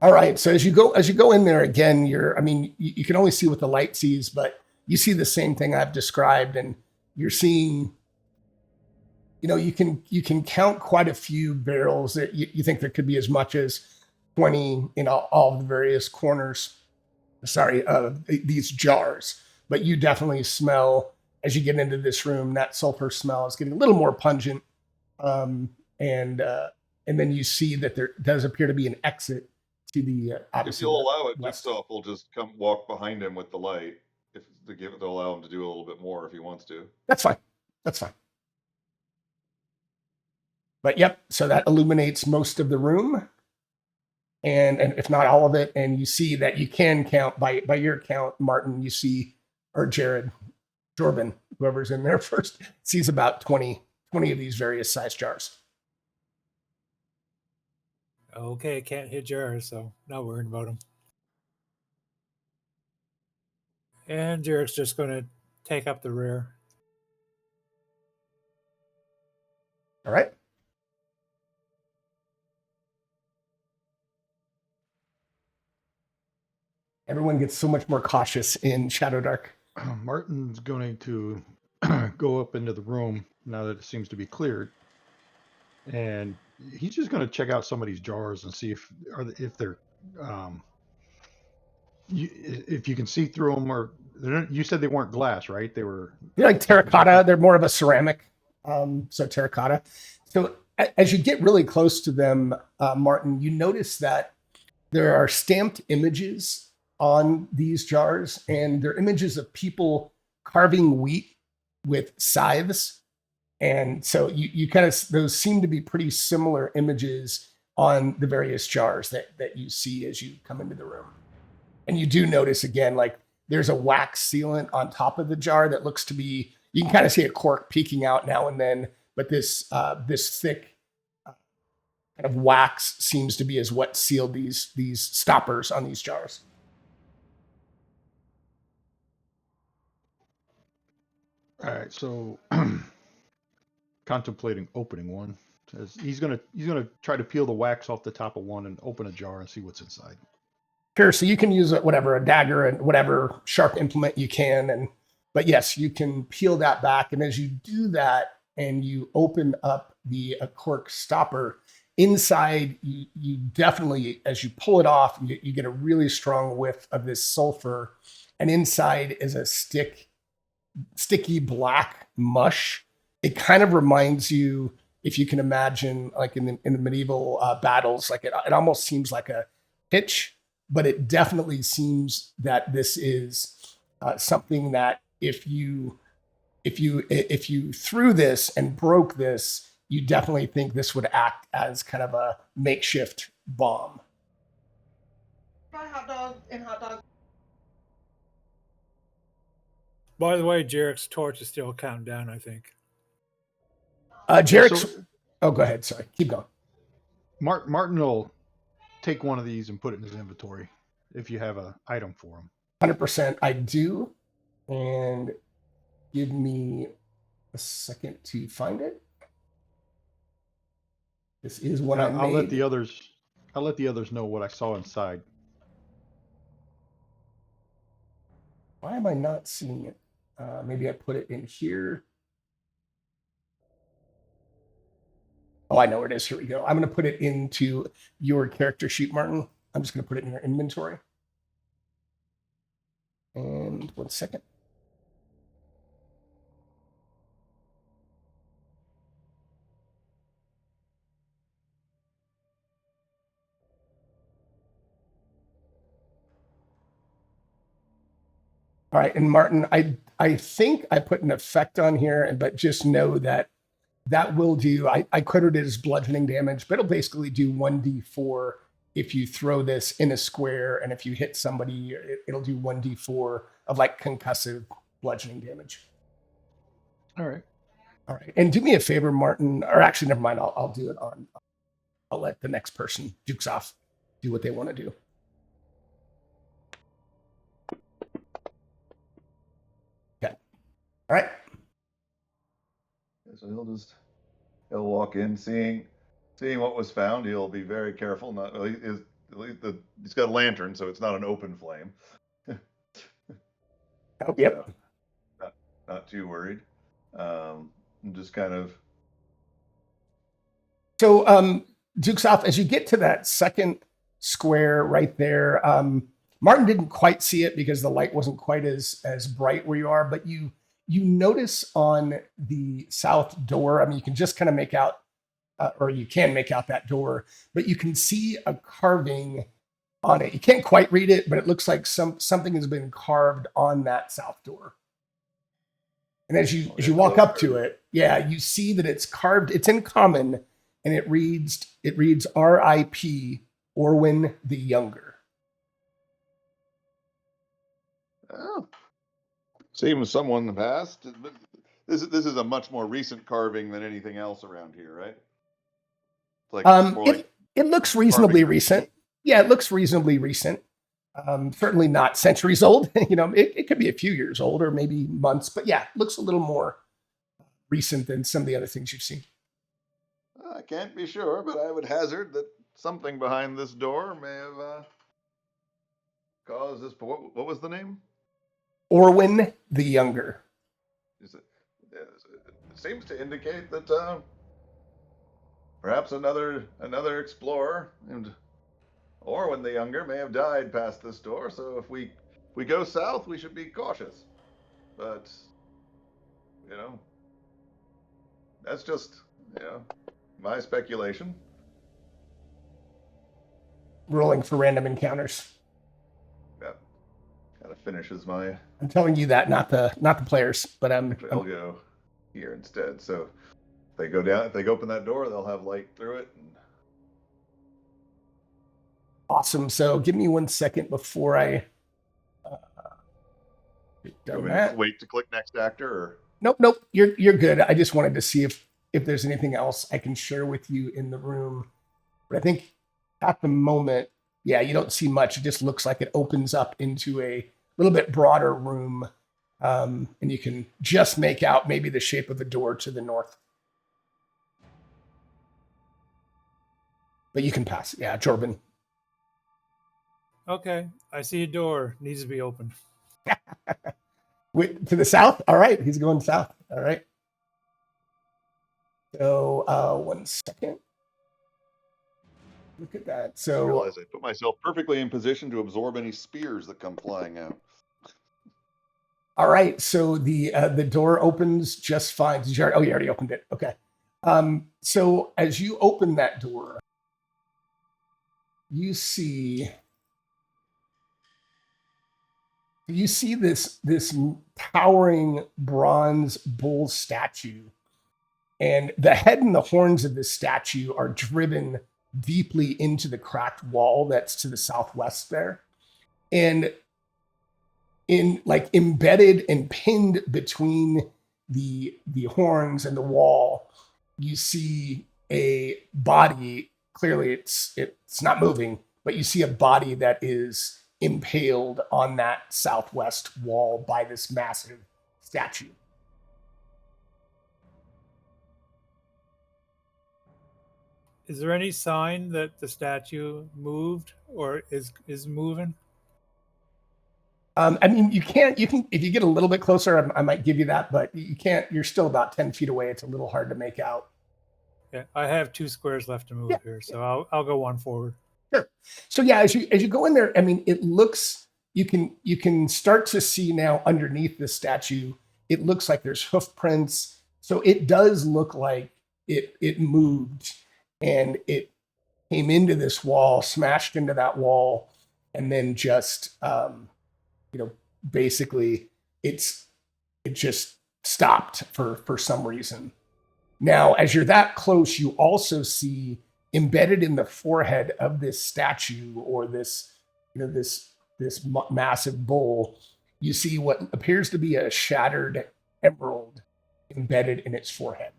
All right. So as you go in there again, you can only see what the light sees, but you see the same thing I've described, and you're seeing, you can count quite a few barrels that you think there could be as much as 20 in all of the various corners. Sorry, these jars. But you definitely smell as you get into this room, that sulfur smell is getting a little more pungent, and then you see that there does appear to be an exit to the. If you'll allow it, Dukesoff will just come walk behind him with the light. If they'll allow him to do a little bit more if he wants to. That's fine. That's fine. But yep, so that illuminates most of the room, and if not all of it, and you see that you can count by your count, Martin. You see, or Jared, Jordan, whoever's in there first, sees about 20 of these various size jars. Okay, can't hit jars, so not worried about them. And Jared's just going to take up the rear. All right. Everyone gets so much more cautious in ShadowDark. Martin's going to go up into the room now that it seems to be cleared, and he's just going to check out some of these jars and see if they're if you can see through them, or you said they weren't glass, right? They're like terracotta. They're more of a ceramic, so terracotta. So as you get really close to them, Martin, you notice that there are stamped images on these jars, and they're images of people carving wheat with scythes. And so you kind of, those seem to be pretty similar images on the various jars that you see as you come into the room. And you do notice again, like there's a wax sealant on top of the jar that looks to be, you can kind of see a cork peeking out now and then, but this thick kind of wax seems to be is what sealed these stoppers on these jars. All right, so contemplating opening one. Says he's gonna try to peel the wax off the top of one and open a jar and see what's inside. Sure. So you can use whatever, a dagger and whatever sharp implement you can. But yes, you can peel that back. And as you do that and you open up the cork stopper, inside you definitely, as you pull it off, you get a really strong whiff of this sulfur. And inside is a sticky black mush. It kind of reminds you, if you can imagine, like in the medieval battles, like it almost seems like a pitch, but it definitely seems that this is something that if you threw this and broke this, you definitely think this would act as kind of a makeshift bomb. Hot dog and hot dog. By the way, Jarek's torch is still counting down, I think. Jarek's. Oh, go ahead. Sorry. Keep going. Martin will take one of these and put it in his inventory if you have an item for him. 100% I do. And give me a second to find it. This is what I made. I'll let the others know what I saw inside. Why am I not seeing it? Maybe I put it in here. Oh, I know where it is. Here we go. I'm going to put it into your character sheet, Martin. I'm just going to put it in your inventory. And 1 second. All right, and Martin, I think I put an effect on here, but just know that will do, I coded it as bludgeoning damage, but it'll basically do 1d4 if you throw this in a square, and if you hit somebody, it'll do 1d4 of like concussive bludgeoning damage. All right. And do me a favor, Martin, or actually, never mind, I'll do it on, I'll let the next person, Dukes off, do what they want to do. Okay. All right. So he'll walk in, seeing what was found. He'll be very careful. He's got a lantern, so it's not an open flame. Oh, yep. Not too worried. Just kind of. So, Dukes off, as you get to that second square right there, Martin didn't quite see it because the light wasn't quite as bright where you are, but you notice on the south door, I mean, you can just kind of make out, or you can make out that door, but you can see a carving on it. You can't quite read it, but it looks like something has been carved on that south door. And as you walk up to it, yeah, you see that it's carved, it's in common, and it reads R.I.P. Orwin the Younger. Oh. Seems someone passed. This is a much more recent carving than anything else around here, right? It's like it looks reasonably recent. Yeah, it looks reasonably recent. Certainly not centuries old. It could be a few years old or maybe months, but yeah, it looks a little more recent than some of the other things you've seen. I can't be sure, but I would hazard that something behind this door may have caused this. What was the name? Orwin the Younger. It seems to indicate that perhaps another explorer named Orwin the Younger may have died past this door. So if we go south, we should be cautious. But that's just my speculation. rolling for random encounters. Yeah. Kind of finishes my. I'm telling you that, not the players, but Actually, I'll go here instead. So if they go down, if they open that door, they'll have light through it. And awesome. So give me 1 second before I you want me to wait to click next actor, or Nope. You're good. I just wanted to see if there's anything else I can share with you in the room. But I think at the moment, yeah, you don't see much. It just looks like it opens up into a little bit broader room, and you can just make out maybe the shape of a door to the north. But you can pass. Yeah, Jordan. Okay, I see a door. Needs to be opened. To the south? All right, he's going south. All right. So 1 second. Look at that. I So realize I put myself perfectly in position to absorb any spears that come flying out. all right, so the door opens just fine. You already opened it. Okay. So as you open that door, you see this towering bronze bull statue, and the head and the horns of this statue are driven deeply into the cracked wall that's to the southwest there, and in like embedded and pinned between the horns and the wall, you see a body. Clearly it's not moving, but you see a body that is impaled on that southwest wall by this massive statue. Is there any sign that the statue moved or is moving? I mean, you can, if you get a little bit closer, I might give you that, but you can't, you're still about 10 feet away. It's a little hard to make out. Yeah, I have 2 squares left to move here, so I'll go 1 forward. Sure. So yeah, as you go in there, I mean, it looks, you can start to see now underneath the statue, it looks like there's hoof prints. So it does look like it moved, and it came into this wall, smashed into that wall, and then just, basically it just stopped for some reason. Now, as you're that close, you also see embedded in the forehead of this statue, or this massive bull, you see what appears to be a shattered emerald embedded in its forehead.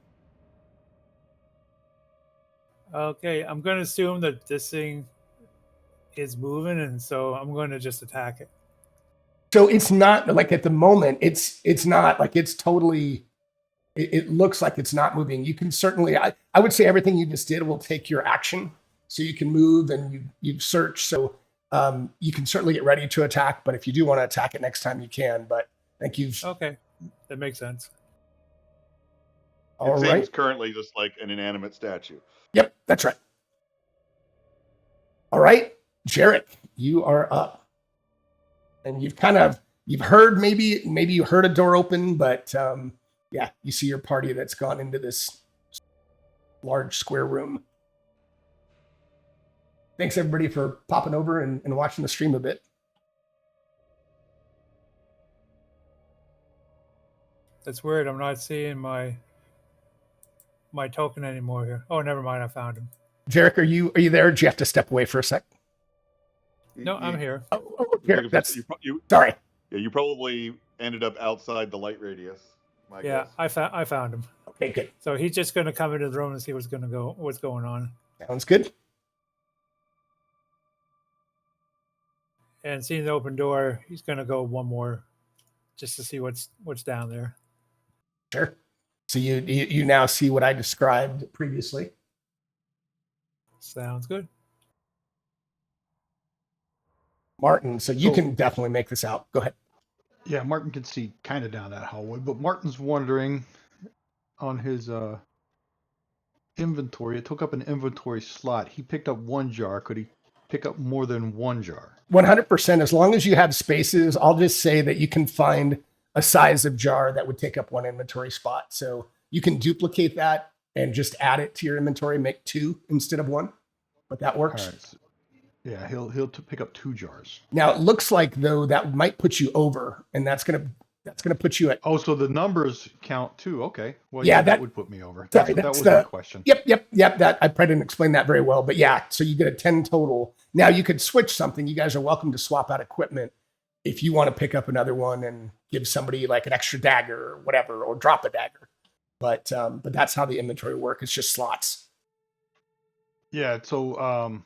Okay, I'm going to assume that this thing is moving, and so I'm going to just attack it. So it's not like at the moment, it's not like it's totally, it looks like it's not moving. You can certainly, I would say everything you just did will take your action. So you can move and you search. So you can certainly get ready to attack, but if you do want to attack it next time, you can. But I think you've... Okay, that makes sense. All it right. seems currently just like an inanimate statue. Yep, that's right. All right, Jarek, you are up. And you've heard, maybe you heard a door open, but yeah, you see your party that's gone into this large square room. Thanks everybody for popping over and watching the stream a bit. That's weird. I'm not seeing my token anymore here. Oh, never mind. I found him. Jarek, are you there? Do you have to step away for a sec? No, I'm here. Jarek, that's... You, sorry. Yeah, you probably ended up outside the light radius. Yeah, guess. I found him. Okay, good. So he's just going to come into the room and see what's going on. Sounds good. And seeing the open door, he's going to go 1 more, just to see what's down there. Sure. So you now see what I described previously. Sounds good. Martin, so you can definitely make this out. Go ahead. Yeah, Martin can see kind of down that hallway, but Martin's wondering on his inventory. It took up an inventory slot. He picked up 1 jar. Could he pick up more than 1 jar? 100%. As long as you have spaces, I'll just say that you can find a size of jar that would take up 1 inventory spot. So you can duplicate that and just add it to your inventory, make 2 instead of 1. But that works. All right. Yeah, he'll pick up 2 jars. Now it looks like though that might put you over, and that's gonna put you at. Oh, so the numbers count too. Okay. Well, Yeah, yeah, that that would put me over. sorry, That that's was my the. question. Yep. That I probably didn't explain that very well, but yeah. So you get a 10 total. Now you could switch something. You guys are welcome to swap out equipment if you want to pick up another one and give somebody like an extra dagger or whatever, or drop a dagger. But that's how the inventory work. It's just slots. Yeah. So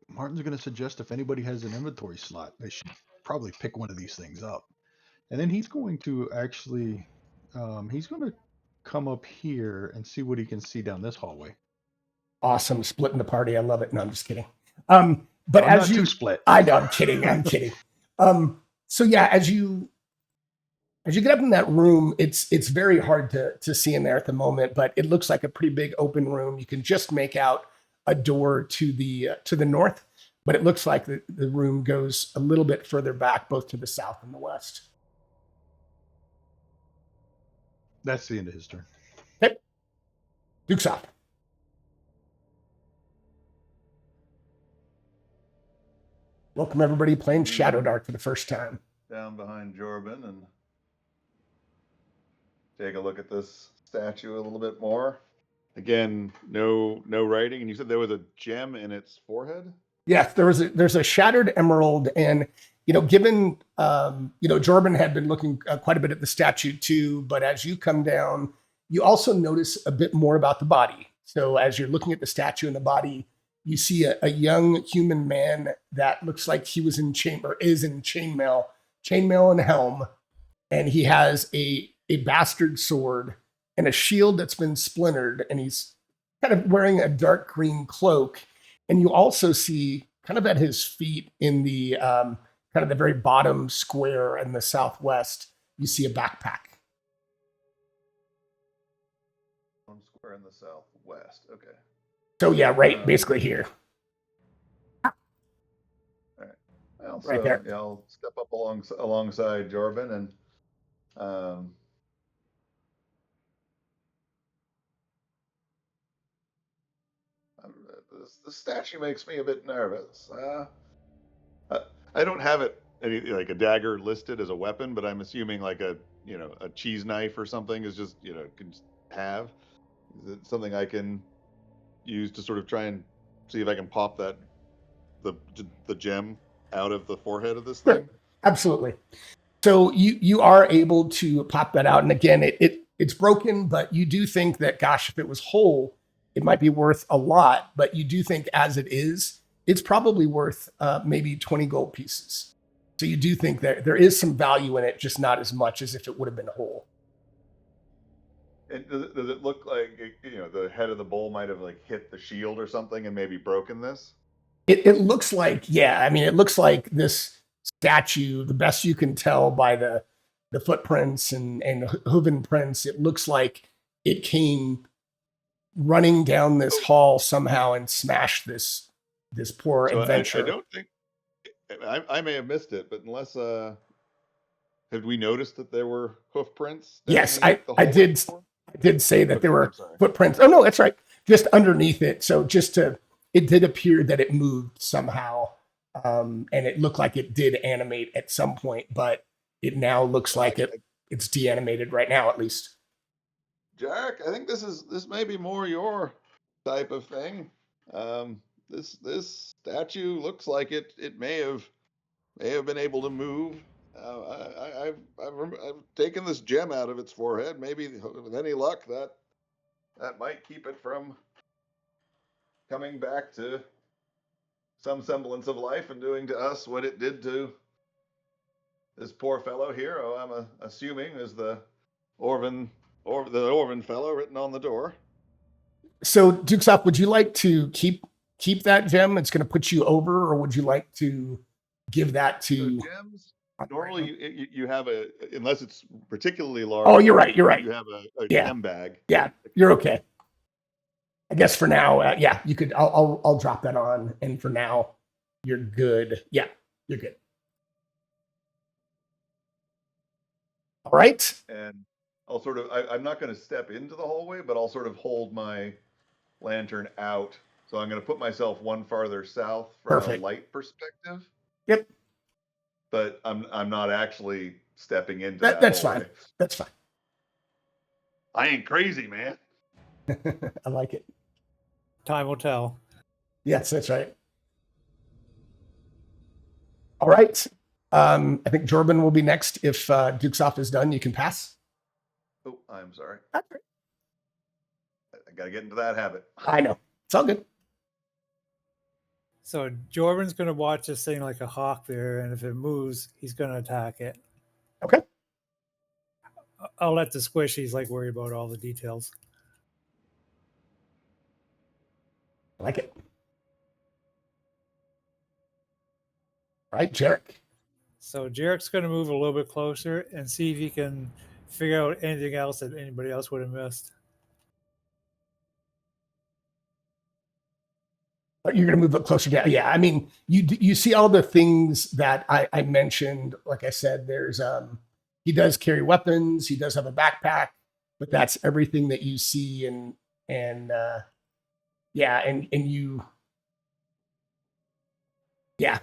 Martin's going to suggest if anybody has an inventory slot, they should probably pick one of these things up. And then he's going to actually, he's going to come up here and see what he can see down this hallway. Awesome, splitting the party. I love it. No, I'm just kidding. But I'm as not you, too split. I know, I'm kidding. So yeah, as you get up in that room, it's very hard to see in there at the moment, but it looks like a pretty big open room. You can just make out a door to the north, but it looks like the room goes a little bit further back, both to the south and the west. That's the end of his turn. Okay, Duke's off. Welcome everybody playing ShadowDark for the first time. Down behind Jorben and take a look at this statue a little bit more. Again, no writing, and you said there was a gem in its forehead? Yes, there's a shattered emerald, and given Jorben had been looking quite a bit at the statue too, but as you come down, you also notice a bit more about the body. So as you're looking at the statue and the body, you see a young human man that looks like he was in chainmail and helm, and he has a bastard sword and a shield that's been splintered, and he's kind of wearing a dark green cloak. And you also see kind of at his feet in the kind of the very bottom square in the southwest, you see a backpack. One square in the southwest. Okay. So yeah, right, basically here. All right. Well, Right so there. yeah, I'll step up alongside Jorben and the statue makes me a bit nervous. I don't have it like a dagger listed as a weapon, but I'm assuming like a cheese knife or something is just can just have. Is it something I can use to sort of try and see if I can pop the gem out of the forehead of this thing? Sure. Absolutely. So you are able to pop that out, and again, it's broken, but you do think that, gosh, if it was whole, it might be worth a lot. But you do think, as it is, it's probably worth maybe 20 gold pieces. So you do think that there is some value in it, just not as much as if it would have been whole. And does it look like the head of the bull might have like hit the shield or something and maybe broken this? It looks like, yeah. I mean, it looks like this statue, the best you can tell by the footprints and hooven prints, it looks like it came running down this hall somehow and smashed this poor adventure. I don't think I may have missed it, but unless have we noticed that there were hoof prints? Yes, I did say that there were footprints. Oh no, that's right. Just underneath it. So it did appear that it moved somehow. And it looked like it did animate at some point, but it now looks like it's de-animated right now, at least. Jack, I think this may be more your type of thing. This statue looks like it may have been able to move. I've taken this gem out of its forehead. Maybe with any luck that might keep it from coming back to some semblance of life and doing to us what it did to this poor fellow here. Oh, I'm assuming is the Orvin fellow written on the door. So, Duke's up. Would you like to keep that gem? It's going to put you over, or would you like to give that to? So gems normally you have unless it's particularly large. Oh, you're right. You have a gem bag. Yeah, you're okay. I guess for now, yeah, you could. I'll drop that on, and for now, you're good. Yeah, you're good. All right. And I'll I'm not going to step into the hallway, but I'll sort of hold my lantern out So I'm going to put myself one farther south from Perfect. a light perspective. Yep. But I'm not actually stepping into That's hallway. fine. That's fine. I ain't crazy, man. I like it. Time will tell. Yes, that's right. All right. I think Jordan will be next. If Dukesoft is done, you can pass. Oh, I'm sorry. That's right. I got to get into that habit. I know. It's all good. So Jordan's going to watch this thing like a hawk there, and if it moves, he's going to attack it. Okay. I'll let the squishies like worry about all the details. I like it. All right, Jarek. So Jarek's going to move a little bit closer and see if he can figure out anything else that anybody else would have missed. You're going to move up closer down. Yeah, I mean, you see all the things that I mentioned. Like I said, there's he does carry weapons. He does have a backpack, but that's everything that you see. And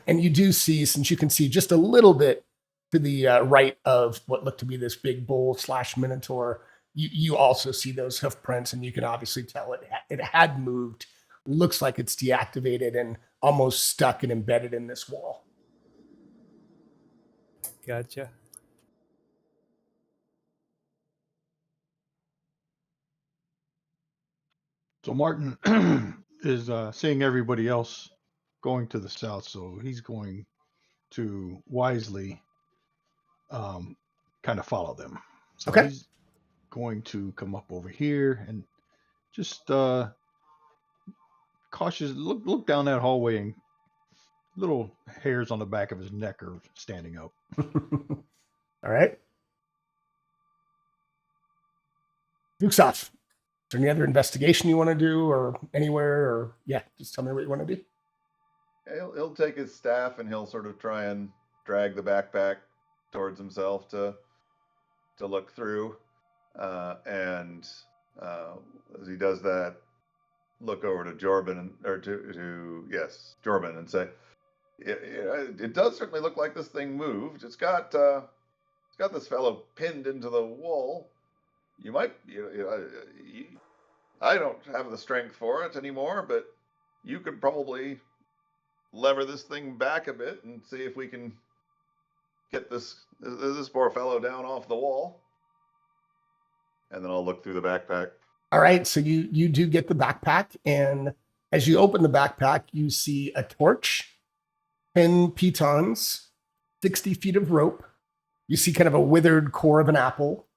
you do see, since you can see just a little bit to the right of what looked to be this big bull / Minotaur. You also see those hoof prints, and you can obviously tell it had moved. Looks like it's deactivated and almost stuck and embedded in this wall. Gotcha. So Martin is seeing everybody else going to the south, so he's going to wisely kind of follow them. So Okay. he's going to come up over here and just cautious look down that hallway, and little hairs on the back of his neck are standing up. All right. Dukesoft, is there any other investigation you want to do, or anywhere, or just tell me what you want to do. He'll take his staff and he'll sort of try and drag the backpack towards himself to look through, and as he does that, look over to Jordan Jordan and say, "It does certainly look like this thing moved. It's got this fellow pinned into the wall. You might, I don't have the strength for it anymore, but you could probably lever this thing back a bit and see if we can get this poor fellow down off the wall." And then I'll look through the backpack. All right, so you do get the backpack, and as you open the backpack, you see a torch, 10 pitons, 60 feet of rope. You see kind of a withered core of an apple,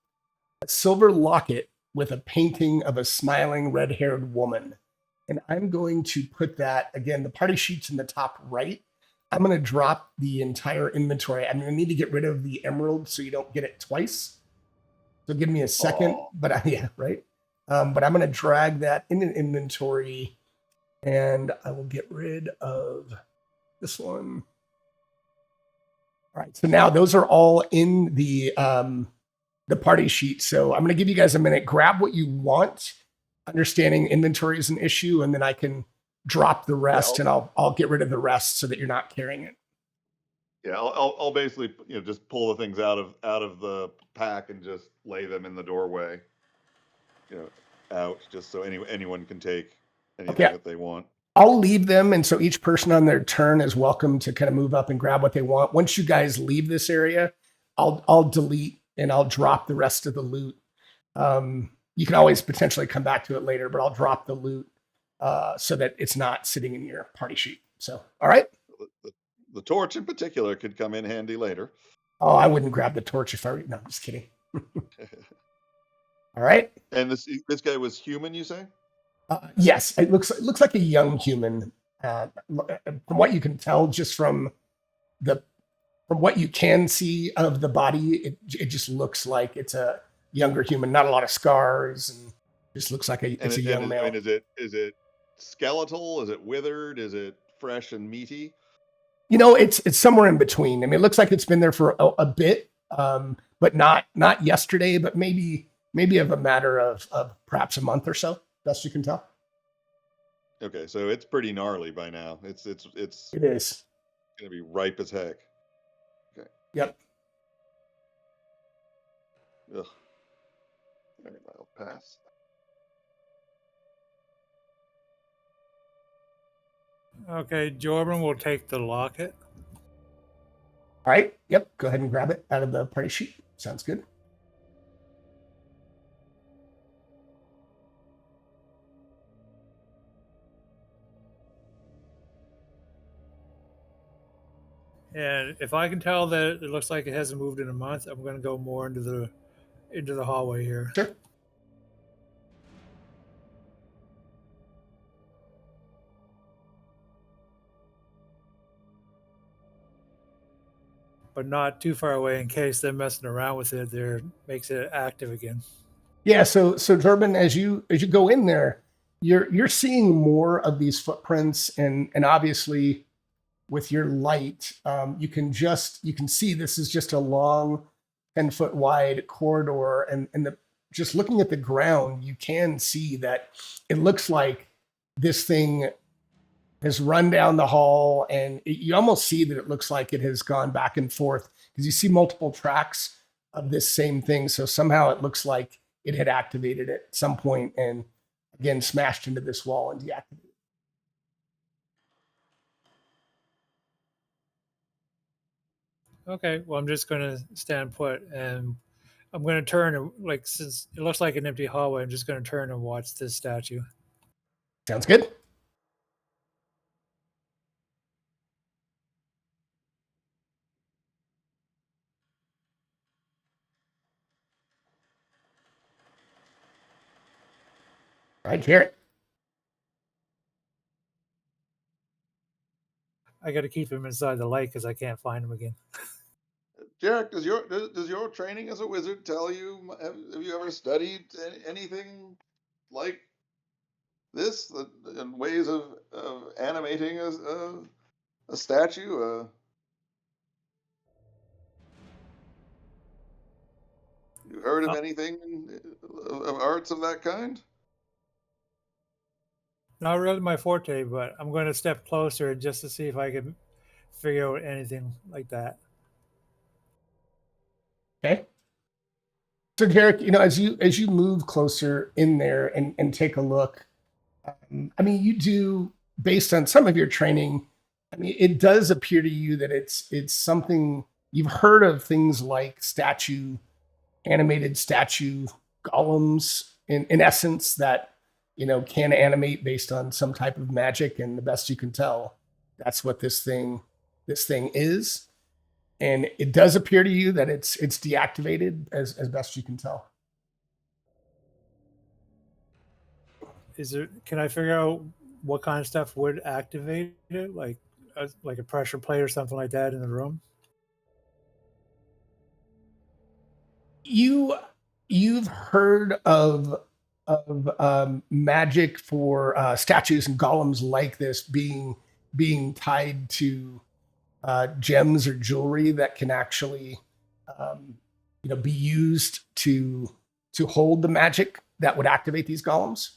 a silver locket with a painting of a smiling red-haired woman. And I'm going to put that, again, the party sheet's in the top right. I'm going to drop the entire inventory. I'm going to need to get rid of the emerald so you don't get it twice. So give me a second. But right. But I'm going to drag that in an inventory, and I will get rid of this one. All right. So now those are all in the party sheet. So I'm going to give you guys a minute. Grab what you want. Understanding inventory is an issue, and then I can drop the rest, and I'll get rid of the rest so that you're not carrying it. Yeah, I'll basically just pull the things out of the pack and just lay them in the doorway, out, just so anyone can take anything that they want. I'll leave them, and so each person on their turn is welcome to kind of move up and grab what they want. Once you guys leave this area, I'll delete and I'll drop the rest of the loot. You can always potentially come back to it later, but I'll drop the loot so that it's not sitting in your party sheet. So, all right. The torch in particular could come in handy later. Oh, I wouldn't grab the torch if no, I'm just kidding. All right. And this guy was human, you say? Yes, it looks like a young human. From what you can tell, just from what you can see of the body, it just looks like it's a younger human. Not a lot of scars, and just looks like it's a young male. I mean, is it skeletal? Is it withered? Is it fresh and meaty? It's somewhere in between. I mean, it looks like it's been there for a bit, but not yesterday, but maybe of a matter of perhaps a month or so, best you can tell. Okay, so it's pretty gnarly by now. It's It is. gonna be ripe as heck. Okay. Yep. Ugh. All right, I'll pass. Okay, Jordan will take the locket. All right. Yep. Go ahead and grab it out of the party sheet. Sounds good. And if I can tell that it looks like it hasn't moved in a month, I'm going to go more into the hallway here. Sure. But not too far away in case they're messing around with it. There makes it active again. Yeah. So Durbin, as you go in there, you're seeing more of these footprints, and obviously with your light, you can see this is just a long 10-foot wide corridor, and just looking at the ground, you can see that it looks like this thing has run down the hall, and you almost see that it looks like it has gone back and forth because you see multiple tracks of this same thing. So somehow it looks like it had activated at some point and again smashed into this wall and deactivated. Okay, well, I'm just going to stand put and I'm going to turn and, like, since it looks like an empty hallway, I'm just going to turn and watch this statue. Sounds good. All right, Jarrett. I got to keep him inside the light because I can't find him again. Jarek, does your training as a wizard tell you? Have you ever studied anything like this? And ways of animating a statue? You heard of anything of arts of that kind? Not really my forte, but I'm going to step closer just to see if I can figure out anything like that. Okay. So Derek, as you move closer in there and take a look, I mean, you do, based on some of your training, I mean, it does appear to you that it's something you've heard of, things like animated statue golems in essence that can animate based on some type of magic, and the best you can tell, that's what this thing is. And it does appear to you that it's deactivated as best you can tell. Can I figure out what kind of stuff would activate it, like a pressure plate or something like that in the room? You've heard of magic for statues and golems like this being tied to gems or jewelry that can actually be used to hold the magic that would activate these golems.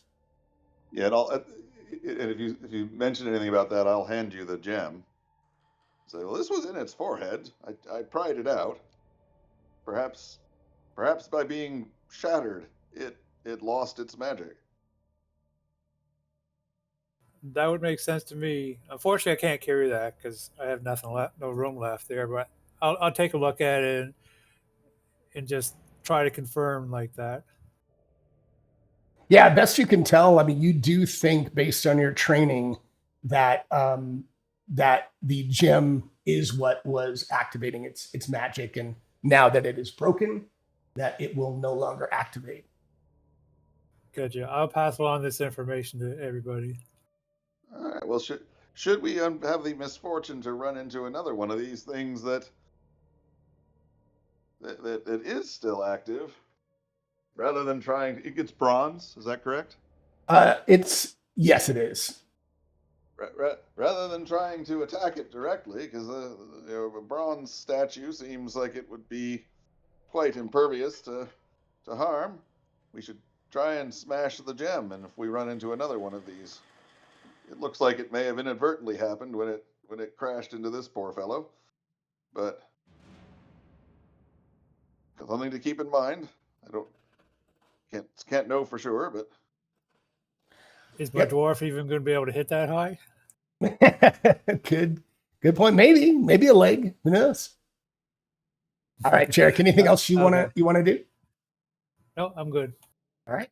Yeah, and if you mention anything about that, I'll hand you the gem. Say, well, this was in its forehead. I pried it out. Perhaps by being shattered, it lost its magic. That would make sense to me. Unfortunately, I can't carry that because I have nothing left, no room left there. But I'll take a look at it and just try to confirm like that. Yeah, best you can tell. I mean, you do think, based on your training, that that the gem is what was activating its magic, and now that it is broken, that it will no longer activate. Gotcha. I'll pass along this information to everybody. All right. Well, should we have the misfortune to run into another one of these things that is still active, rather than trying, it's bronze. Is that correct? Yes, it is. Rather than trying to attack it directly, because a bronze statue seems like it would be quite impervious to harm, we should try and smash the gem. And if we run into another one of these it looks like it may have inadvertently happened when it crashed into this poor fellow, but something to keep in mind. Can't know for sure, but Is my Yep. dwarf even going to be able to hit that high? Good point. Maybe a leg. Who knows? All right, Jarek. Anything else you Okay. wanna do? No, I'm good. All right.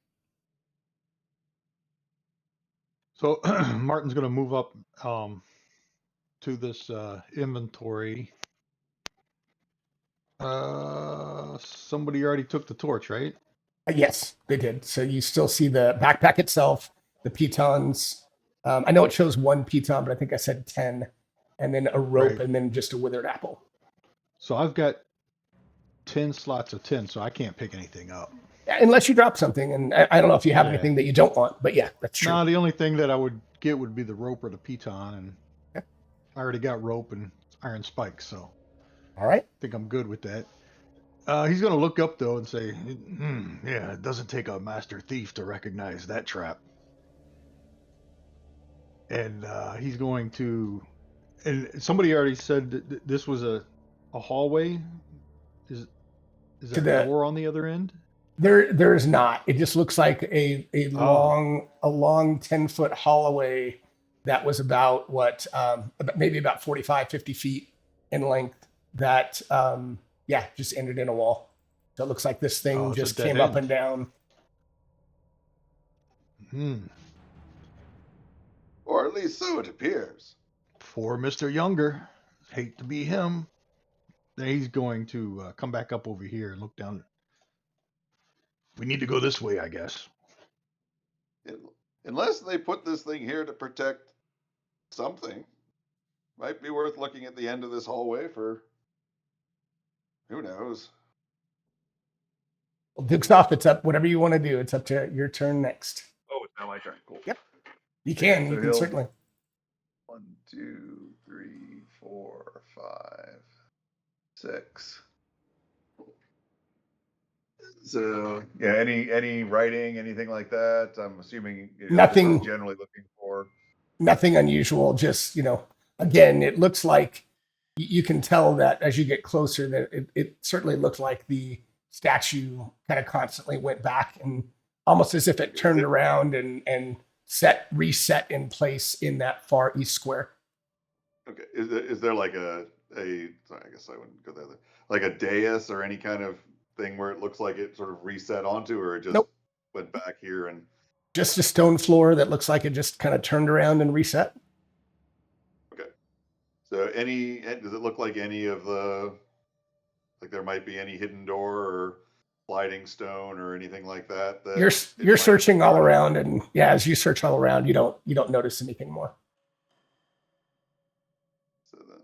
So Martin's going to move up to this inventory. Somebody already took the torch, right? Yes, they did. So you still see the backpack itself, the pitons. I know it shows 1 piton, but I think I said 10, and then a rope, Right. and then just a withered apple. So I've got 10 slots of 10, so I can't pick anything up. Yeah, unless you drop something, and I don't know if you have Yeah. anything that you don't want, but yeah, that's true. No, the only thing that I would get would be the rope or the piton, and Yeah. I already got rope and iron spikes, so All right. I think I'm good with that. He's going to look up, though, and say, yeah, it doesn't take a master thief to recognize that trap. And he's going to... And somebody already said that this was a hallway. Is To that the door on the other end? there is not. It just looks like a Oh. long 10-foot hallway that was about maybe about 45, 50 feet in length. That just ended in a wall. So it looks like this thing Oh, it's a just dead came up end. and down. or at least so it appears. Poor Mr. Younger. Hate to be him. Then he's going to come back up over here and look down. We need to go this way, I guess. Unless they put this thing here to protect something, might be worth looking at the end of this hallway for who knows. Well, Duke's off. It's up. Whatever you want to do. It's up to your turn next. Oh, it's now my turn. Cool. Yep. You can. So You can he'll- certainly. 1, 2, 3, 4, 5, 6. So yeah, any writing, anything like that? I'm assuming Nothing. Generally looking for. Nothing unusual. Just again, it looks like you can tell that as you get closer that it certainly looked like the statue kind of constantly went back and almost as if it turned around and reset in place in that far east square. Okay, is there like sorry, I guess I wouldn't go there. Like a dais or any kind of thing where it looks like it sort of reset onto, or it just Nope. went back here and Just a stone floor that looks like it just kind of turned around and reset. okay. So does it look like any of like there might be any hidden door or sliding stone or anything like that? You're searching all around, and as you search all around, you don't notice anything more. So then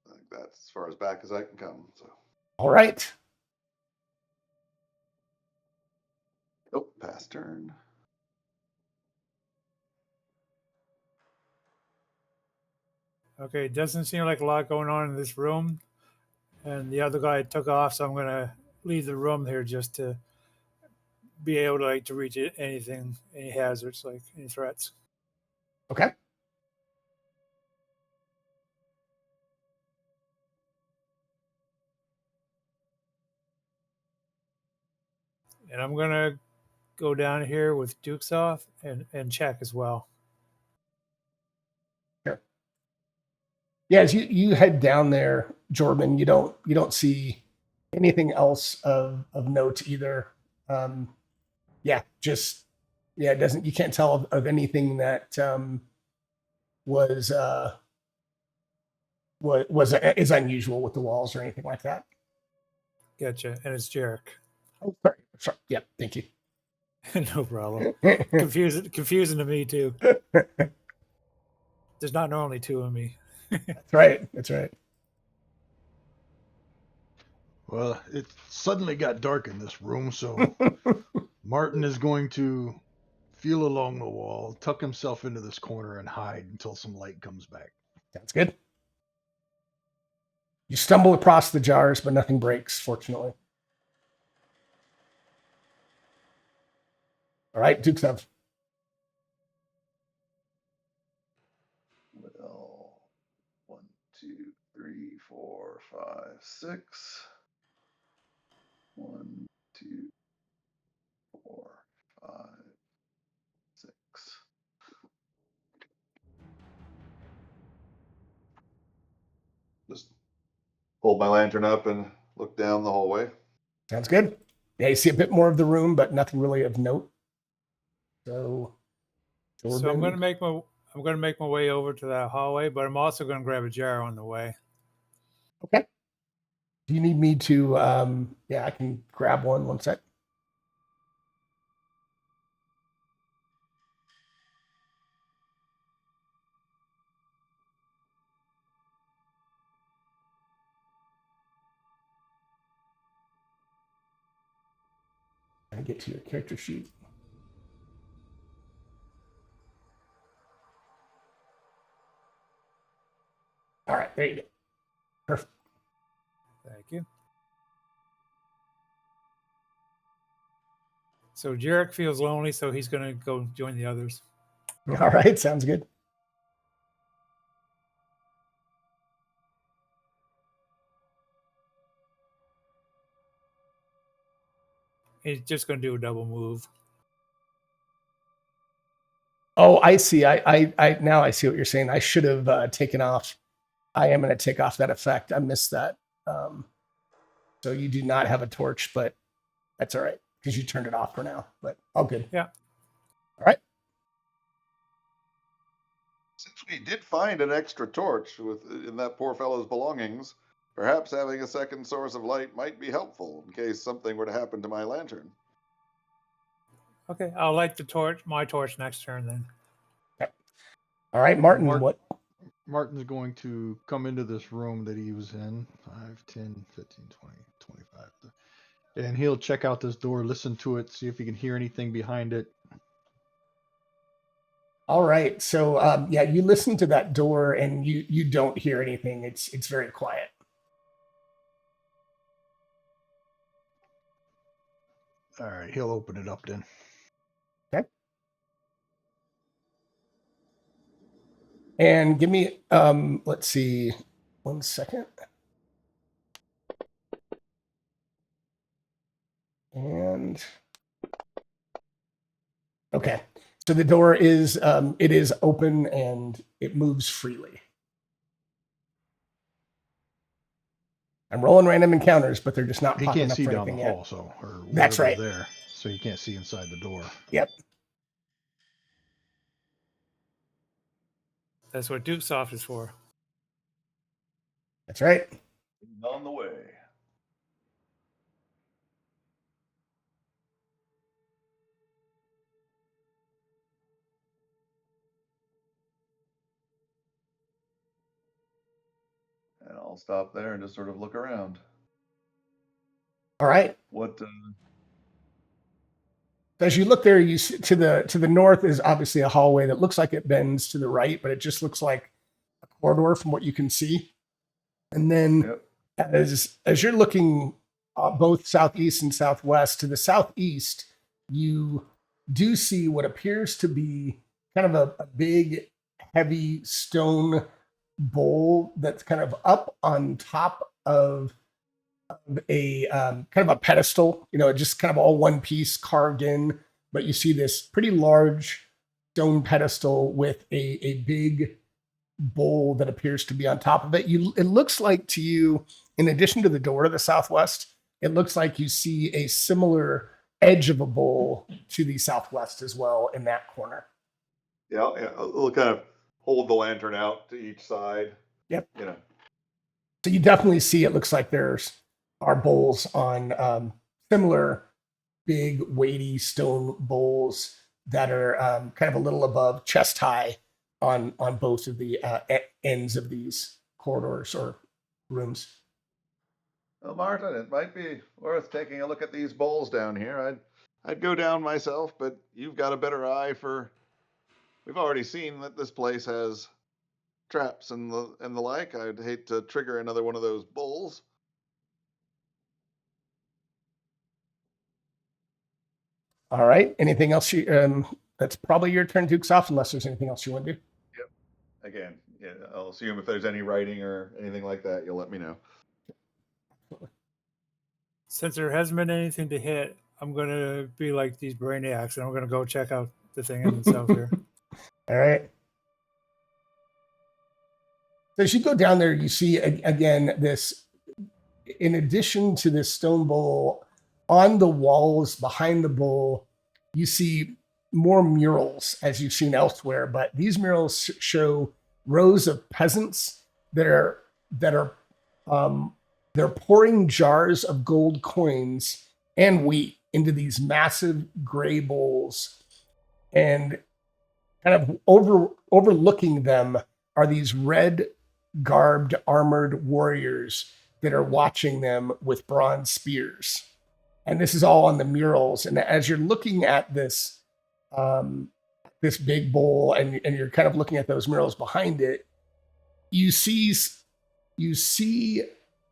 I think that's as far as back as I can come. So All right. oh, pass turn. Okay, it doesn't seem like a lot going on in this room. And the other guy took off, so I'm going to leave the room here just to be able to reach anything, any hazards, like any threats. Okay. And I'm going to go down here with Dukes off and check as well. Sure. Yeah, as you head down there, Jordan, you don't see anything else of note either. It doesn't. You can't tell of anything that is unusual with the walls or anything like that. Gotcha. And it's Jarek. Oh, sorry. Yeah, thank you. No problem. Confusing to me too. There's not normally 2 of me. That's right. That's right. Well, it suddenly got dark in this room, so Martin is going to feel along the wall, tuck himself into this corner, and hide until some light comes back. Sounds good. You stumble across the jars, but nothing breaks, fortunately. All right, Duke's up. 5, 6. 1, 2, 4, 5, 6. Just hold my lantern up and look down the hallway. Sounds good. Yeah, you see a bit more of the room, but nothing really of note. So I'm gonna make my way over to that hallway, but I'm also gonna grab a jar on the way. Okay. Do you need me to yeah, I can grab one sec. Trying to get to your character sheet. All right, there you go. Perfect. Thank you. So Jarek feels lonely, so he's gonna go join the others. All right, sounds good. He's just gonna do a double move. Oh, I see. I now I see what you're saying. I should have taken off. I am going to take off that effect. I missed that. So you do not have a torch, but that's all right because you turned it off for now. But all good. Yeah. All right. Since we did find an extra torch in that poor fellow's belongings, perhaps having a second source of light might be helpful in case something were to happen to my lantern. Okay, I'll light my torch next turn then. Okay. All right, Martin, what? Martin's going to come into this room that he was in, 5, 10, 15, 20, 25. And he'll check out this door, listen to it, see if he can hear anything behind it. All right. So yeah, you listen to that door and you don't hear anything. It's very quiet. All right, he'll open it up then. Okay. And give me let's see, 1 second. And okay. So the door is it is open and it moves freely. I'm rolling random encounters, but they're just not He popping can't up see for down the anything hall, yet. so or That's right. there, so you can't see inside the door. Yep. That's what Duke's off is for. That's right. On the way. And I'll stop there and just sort of look around. All right. What? As you look there, you see to the north is obviously a hallway that looks like it bends to the right, but it just looks like a corridor from what you can see. And then Yep. as you're looking both southeast and southwest, to the southeast, you do see what appears to be kind of a big, heavy stone bowl that's kind of up on top of a kind of a pedestal, just kind of all one piece carved in, but you see this pretty large stone pedestal with a big bowl that appears to be on top of it. It looks like to you, in addition to the door to the southwest, it looks like you see a similar edge of a bowl to the southwest as well in that corner. Yeah, we'll kind of hold the lantern out to each side. Yep. So you definitely see it looks like there's are bowls on similar big weighty stone bowls that are kind of a little above chest high on both of the ends of these corridors or rooms. Well, Martin, it might be worth taking a look at these bowls down here. I'd go down myself, but you've got a better eye for. We've already seen that this place has traps and the like. I'd hate to trigger another one of those bowls. All right. Anything else? That's probably your turn, Duke's off, unless there's anything else you want to do. Yep. Again, yeah, I'll assume if there's any writing or anything like that, you'll let me know. Since there hasn't been anything to hit, I'm going to be like these brainiacs, and I'm going to go check out the thing in itself here. All right. So as you go down there, you see again this. In addition to this stone bowl, on the walls behind the bowl, you see more murals as you've seen elsewhere. But these murals show rows of peasants that are they're pouring jars of gold coins and wheat into these massive gray bowls, and kind of overlooking them are these red garbed armored warriors that are watching them with bronze spears. And this is all on the murals. And as you're looking at this this big bowl, and you're kind of looking at those murals behind it, you see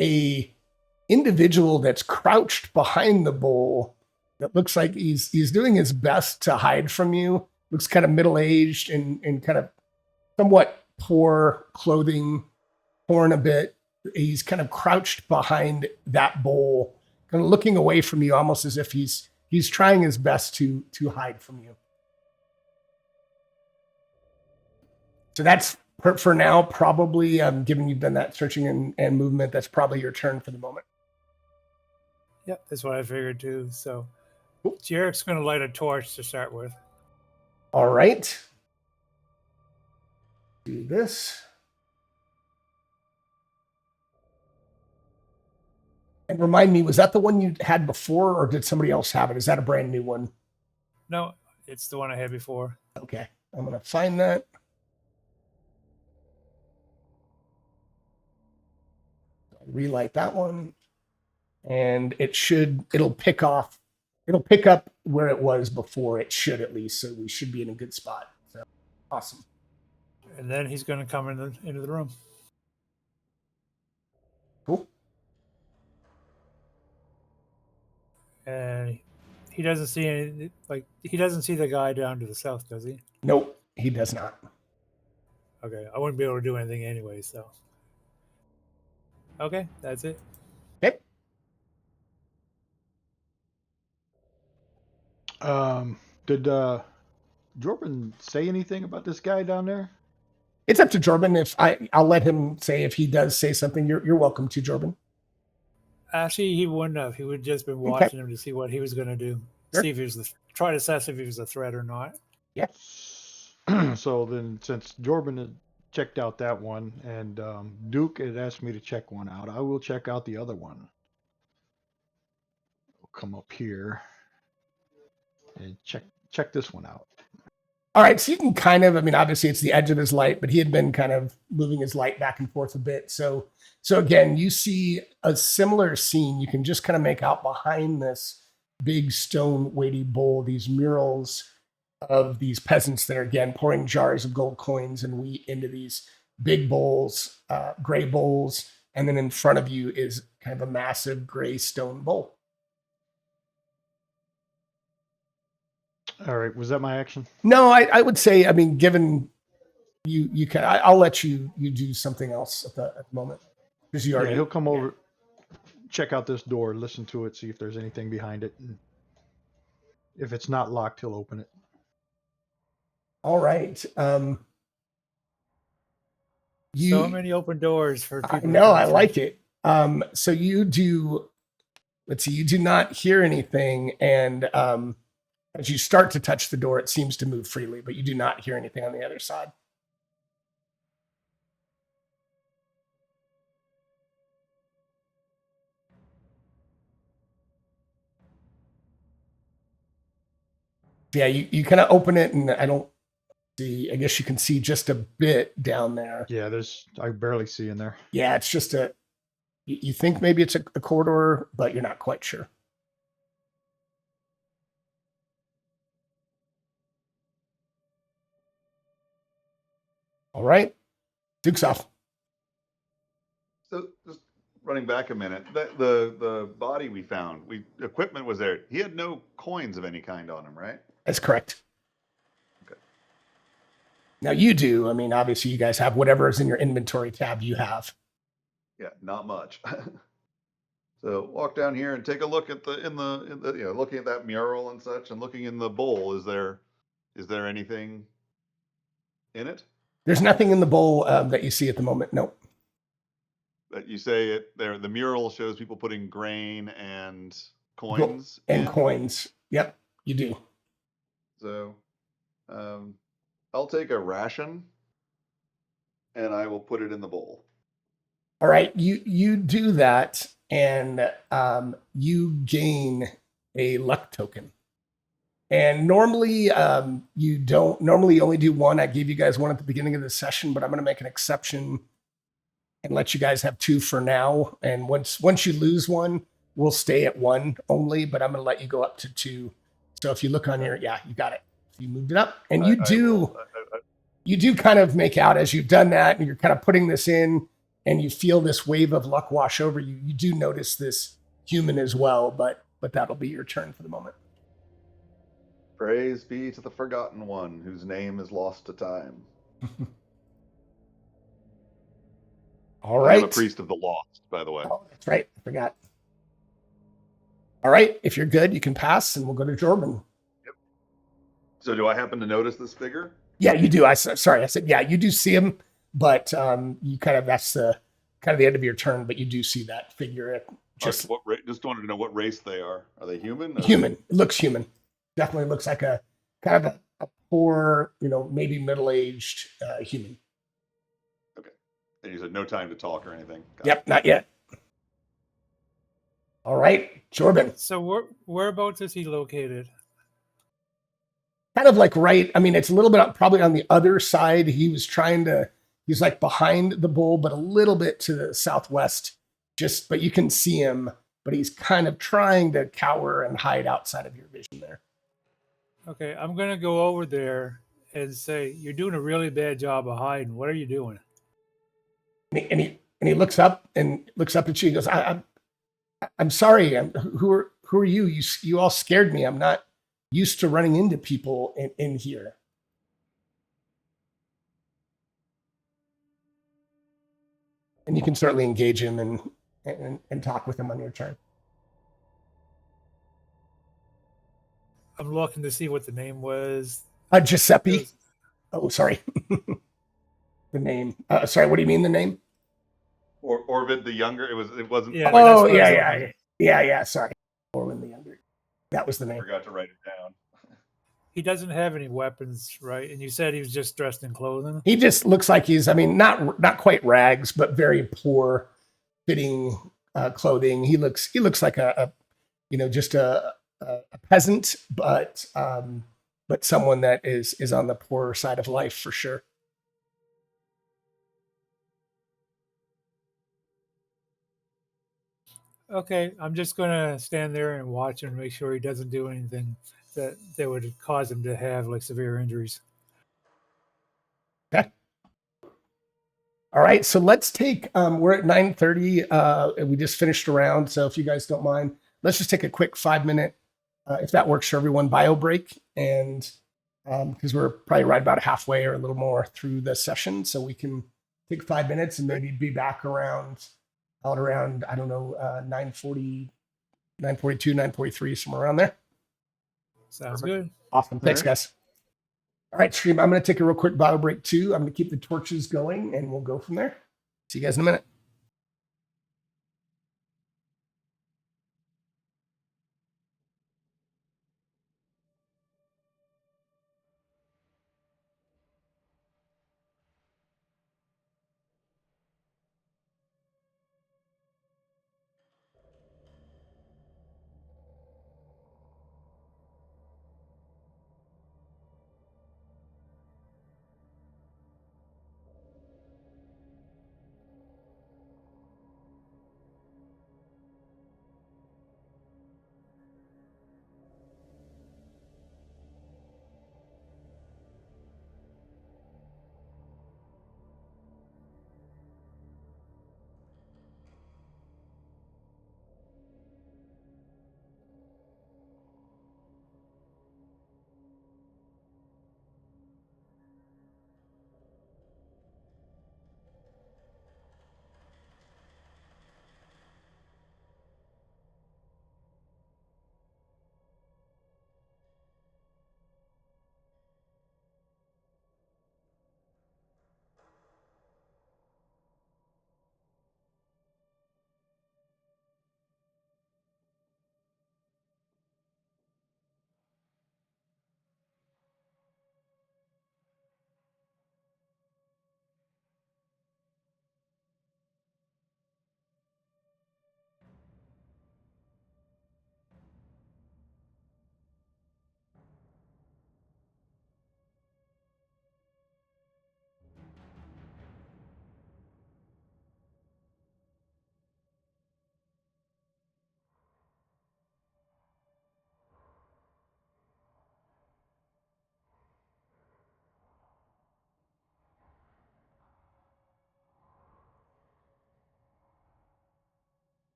a individual that's crouched behind the bowl that looks like he's doing his best to hide from you. Looks kind of middle-aged and kind of somewhat poor clothing, torn a bit. He's kind of crouched behind that bowl, kind of looking away from you, almost as if he's trying his best to hide from you. So that's for now, probably, given you've done that searching and movement, that's probably your turn for the moment. Yep, that's what I figured too. So Jarek's going to light a torch to start with. All right. Do this. And remind me, was that the one you had before, or did somebody else have it? Is that a brand new one? No, it's the one I had before. Okay, I'm going to find that. Relight that one. And it'll pick up where it was before. It should, at least. So we should be in a good spot. So awesome. And then he's going to come into the room. Cool. And he doesn't see he doesn't see the guy down to the south, does he? Nope, he does not. Okay, I wouldn't be able to do anything anyway, so. Okay, that's it. Okay. Did Jordan say anything about this guy down there? It's up to Jordan. I'll let him say if he does say something. You're welcome to, Jordan. Actually, he wouldn't have. He would have just been watching him to see what he was going to do. Sure. See if he was try to assess if he was a threat or not. Yes. So then, since Jordan had checked out that one, and Duke had asked me to check one out, I will check out the other one. We'll come up here and check this one out. All right, so you can kind of, obviously it's the edge of his light, but he had been kind of moving his light back and forth a bit. So again, you see a similar scene. You can just kind of make out behind this big stone weighty bowl, these murals of these peasants that are, again, pouring jars of gold coins and wheat into these big bowls, gray bowls. And then in front of you is kind of a massive gray stone bowl. All right, was that my action? No, I would say, given you can, I'll let you do something else at the moment. Because you already, he'll come over, check out this door, listen to it, see if there's anything behind it. And if it's not locked, he'll open it. All right. So many open doors for people. No, I like it. So you do, let's see, you do not hear anything. And as you start to touch the door, it seems to move freely, but you do not hear anything on the other side. Yeah, you kind of open it, and I don't see, I guess you can see just a bit down there. Yeah, I barely see in there. Yeah, it's just you think maybe it's a corridor, but you're not quite sure. All right, Duke's off. So just running back a minute, the body we found, equipment was there. He had no coins of any kind on him, right? That's correct. Okay. Now you do. Obviously you guys have whatever is in your inventory tab you have. Yeah, not much. So walk down here and take a look at looking at that mural and such, and looking in the bowl. Is there anything in it There's nothing in the bowl that you see at the moment. Nope. that you say it there? The mural shows people putting grain and Go- coins and in. coins. Yep, you do. So I'll take a ration and I will put it in the bowl. All right, you do that, and you gain a luck token. And normally, you don't. Normally, you only do one. I gave you guys one at the beginning of the session, but I'm going to make an exception and let you guys have two for now. And once you lose one, we'll stay at one only. But I'm going to let you go up to two. So if you look on here, yeah, you got it. So you moved it up, and you do kind of make out as you've done that, and you're kind of putting this in, and you feel this wave of luck wash over you. You do notice this human as well, but that'll be your turn for the moment. Praise be to the Forgotten One, whose name is lost to time. All right. I'm a priest of the lost, by the way. Oh, that's right. I forgot. All right. If you're good, you can pass, and we'll go to Jordan. Yep. So do I happen to notice this figure? Yeah, you do. Sorry, I said, yeah, you do see him, but you kind of, that's the kind of the end of your turn, but you do see that figure. Just wanted to know what race they are. Are they human? Human. It looks human. Definitely looks like a kind of a poor, maybe middle-aged human. Okay. And you said no time to talk or anything. Yep, not yet. All right, Jordan. So whereabouts is he located? Kind of like right. I mean, it's a little bit probably on the other side. He's like behind the bull, but a little bit to the southwest. But you can see him, but he's kind of trying to cower and hide outside of your vision there. Okay, I'm gonna go over there and say, "You're doing a really bad job of hiding. What are you doing?" And he looks up at you. He goes, I'm sorry. Who are you? You all scared me. I'm not used to running into people in here. And you can certainly engage him and talk with him on your turn. I'm looking to see what the name was. Giuseppe. Oh, sorry. The name. Sorry, what do you mean the name? Or Orvid the Younger. It wasn't. Yeah, Oh, yeah. Sorry. Orvid the Younger. That was the I name. forgot to write it down. He doesn't have any weapons, right? And you said he was just dressed in clothing. He just looks like he's, not quite rags, but very poor fitting clothing. He looks like just a peasant, but someone that is on the poorer side of life for sure. Okay, I'm just gonna stand there and watch and make sure he doesn't do anything that would cause him to have like severe injuries. Okay. All right, so let's take. We're at 9:30. And we just finished a round, so if you guys don't mind, let's just take a quick 5-minute, if that works for everyone, bio break, and because we're probably right about halfway or a little more through the session, so we can take 5 minutes and maybe be back around I don't know, 9:40, 9:42, 9:43, somewhere around there. Sounds good. Awesome. Thanks, guys. All right, stream. I'm going to take a real quick bio break too. I'm going to keep the torches going, and we'll go from there. See you guys in a minute.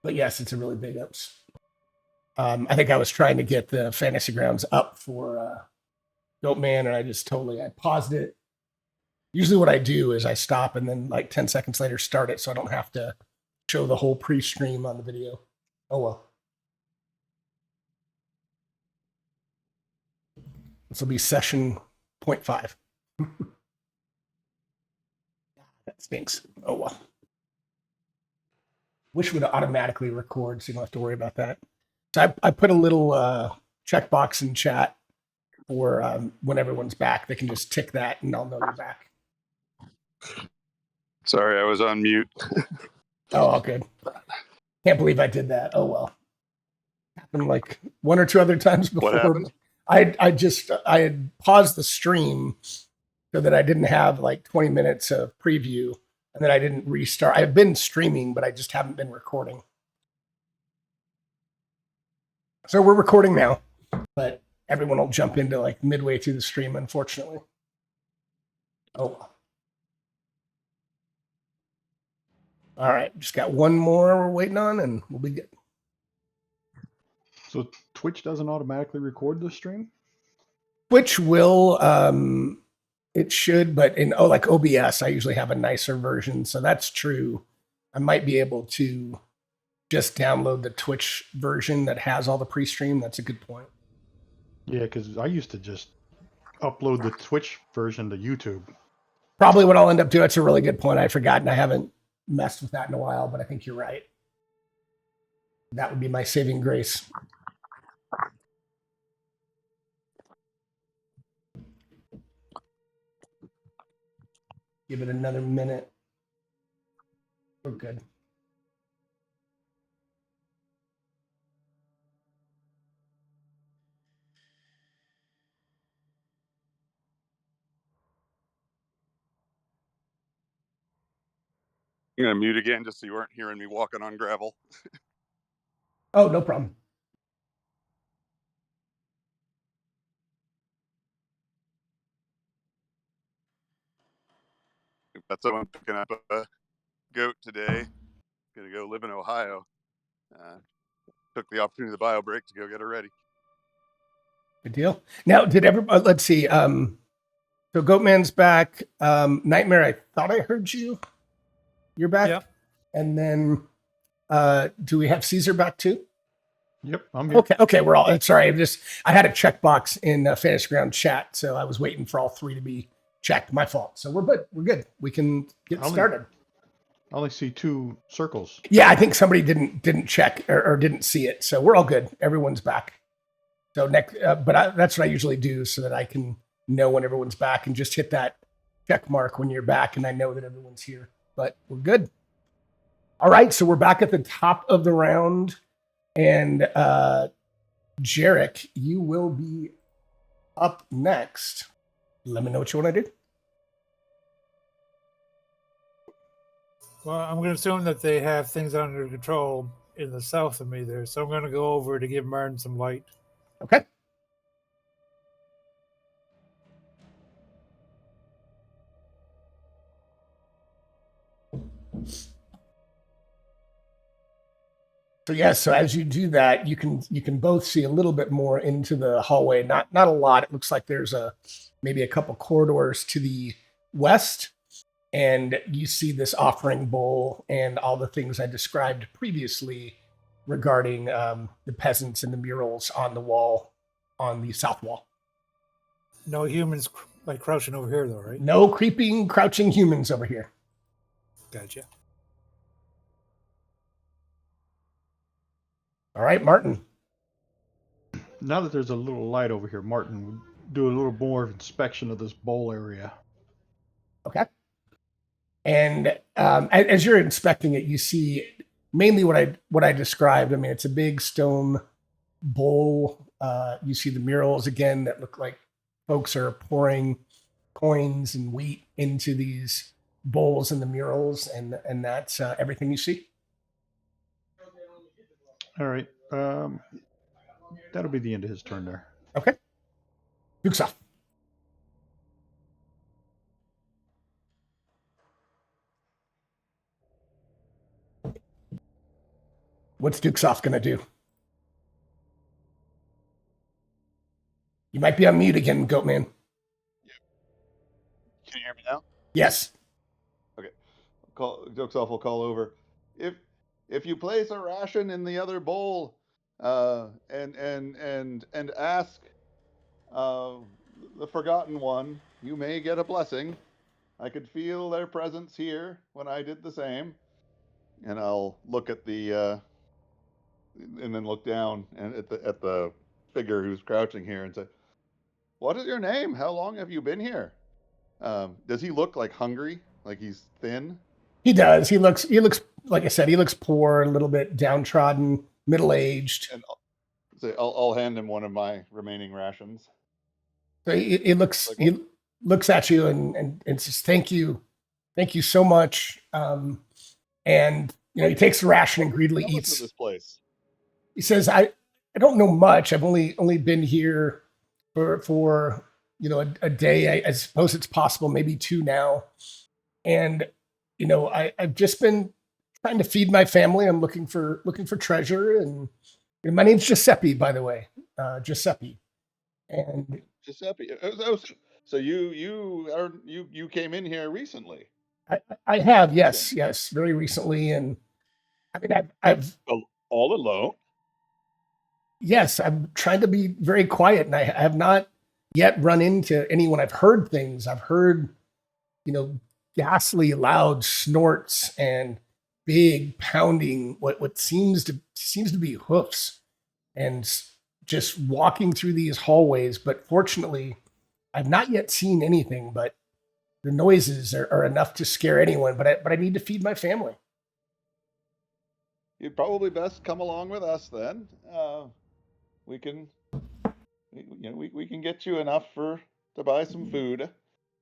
But yes, it's a really big ups. I think I was trying to get the Fantasy Grounds up for Goatman, and I paused it. Usually what I do is I stop and then like 10 seconds later start it so I don't have to show the whole pre-stream on the video. Oh well. This will be session 0.5. That stinks. Oh well. Wish it would automatically record so you don't have to worry about that. So I put a little checkbox in chat for when everyone's back. They can just tick that and I'll know you're back. Sorry, I was on mute. Oh, good. Can't believe I did that. Oh well. Happened like one or two other times before. What happened? I had paused the stream so that I didn't have like 20 minutes of preview, and then I didn't restart. I've been streaming, but I just haven't been recording. So we're recording now, but everyone will jump into like midway through the stream, unfortunately. Oh well. All right, just got one more we're waiting on, and we'll be good. So Twitch doesn't automatically record the stream? Twitch will, it should, but in like OBS, I usually have a nicer version, so that's true. I might be able to just download the Twitch version that has all the pre-stream. That's a good point. Yeah, because I used to just upload the Twitch version to YouTube. Probably what I'll end up doing. That's a really good point. I forgot, and I haven't messed with that in a while, but I think you're right. That would be my saving grace. Give it another minute. We're good. I'm gonna mute again just so you weren't hearing me walking on gravel. Oh, no problem. That's someone picking up a goat today. Gonna go live in Ohio. Took the opportunity of the bio break to go get her ready. Good deal. Now, did everybody? Let's see. So Goatman's back. Nightmare. I thought I heard you. You're back. Yep. And then, do we have Caesar back too? Yep, I'm here. Okay. We're all. Sorry, I had a checkbox in Fantasy Ground chat, so I was waiting for all three to be checked. My fault. So we're good. We're good. We can get started. I only see 2 circles. Yeah, I think somebody didn't check or didn't see it, so we're all good. Everyone's back. So next, that's what I usually do so that I can know when everyone's back and just hit that check mark when you're back, and I know that everyone's here. But we're good. All right, so we're back at the top of the round, and Jarek, you will be up next. Let me know what you want to do. Well, I'm going to assume that they have things under control in the south of me there, so I'm going to go over to give Martin some light. Okay. So as you do that, you can both see a little bit more into the hallway. Not a lot. It looks like there's maybe a couple corridors to the west, and you see this offering bowl and all the things I described previously regarding the peasants and the murals on the wall on the south wall. No humans like crouching over here, though, right? No creeping, crouching humans over here. Gotcha. All right, Martin. Now that there's a little light over here, Martin would do a little more inspection of this bowl area. Okay. And as you're inspecting it, you see mainly what I described. I mean, it's a big stone bowl. You see the murals again that look like folks are pouring coins and wheat into these bowls and the murals, and that's everything you see. All right. That'll be the end of his turn there. Okay. Duke's off. What's Dukesoft going to do? You might be on mute again, Goatman. Can you hear me now? Yes. Dukesoft will call over. If you place a ration in the other bowl, and ask the Forgotten One, you may get a blessing. I could feel their presence here when I did the same. And I'll look at and then look down and at the figure who's crouching here and say, "What is your name? How long have you been here?" Does he look like hungry? Like he's thin? He does. He looks, like I said, he looks poor, a little bit downtrodden, middle-aged. And I'll hand him one of my remaining rations. So he looks at you and says, "Thank you so much." And he takes the ration and greedily eats. This place. He says, "I don't know much. I've only been here for a day. I suppose it's possible, maybe 2 now. And I've just been trying to feed my family. I'm looking for treasure. And my name's Giuseppe, by the way, Giuseppe." And Giuseppe. So you came in here recently? I have, yes, very recently. And I mean, I've all alone. Yes, I'm trying to be very quiet, and I have not yet run into anyone. I've heard things. I've heard, ghastly, loud snorts and big pounding. What seems to be hoofs, and just walking through these hallways. But fortunately, I've not yet seen anything. But the noises are enough to scare anyone. But I need to feed my family. You'd probably best come along with us then. We can get you enough to buy some food,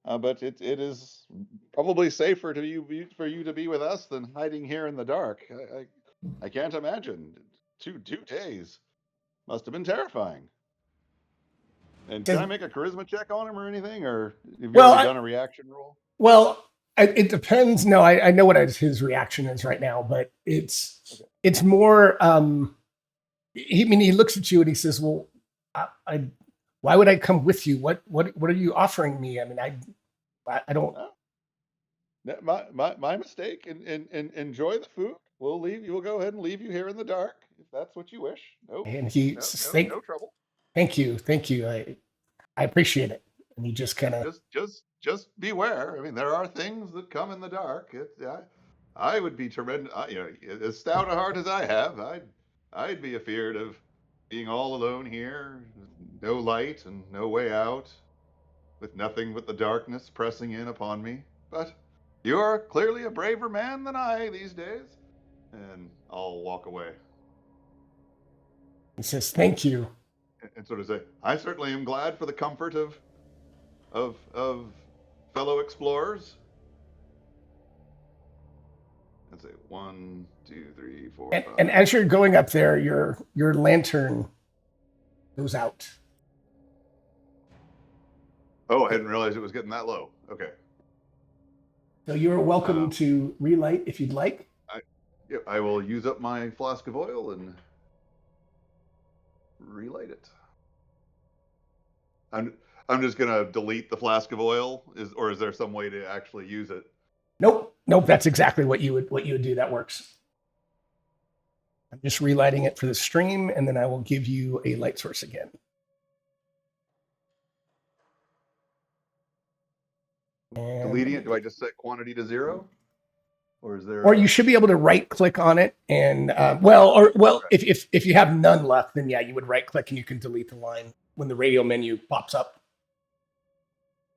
but it is probably safer for you to be with us than hiding here in the dark. I can't imagine. 2 days must have been terrifying. And can I make a charisma check on him or anything, or have you already done a reaction roll? Well, it depends. No, I know what his reaction is right now, but it's more. He looks at you and he says, "Well, why would I come with you? What are you offering me? I mean, I don't." My mistake. And enjoy the food. We'll go ahead and leave you here in the dark if that's what you wish. And he says, no trouble. Thank you. I appreciate it. And he just kind of just beware. I mean, there are things that come in the dark. I would be tremendous. As stout a heart as I have, I'd be afeared of being all alone here, no light and no way out, with nothing but the darkness pressing in upon me. But you're clearly a braver man than I these days. And I'll walk away. He says, "Thank you." And sort of say, I certainly am glad for the comfort of fellow explorers. And say 1, 2, 3, 4, 5. And as you're going up there, your lantern goes out. Oh, I hadn't realized it was getting that low. Okay. So you're welcome to relight if you'd like. I will use up my flask of oil and relight it. I'm just gonna delete the flask of oil. Or is there some way to actually use it? Nope. That's exactly what you would do. That works. I'm just relighting it for the stream, and then I will give you a light source again. And deleting it. Do I just set quantity to 0? Or is there? Or you should be able to right click on it, and if you have none left, then yeah, you would right click and you can delete the line when the radio menu pops up.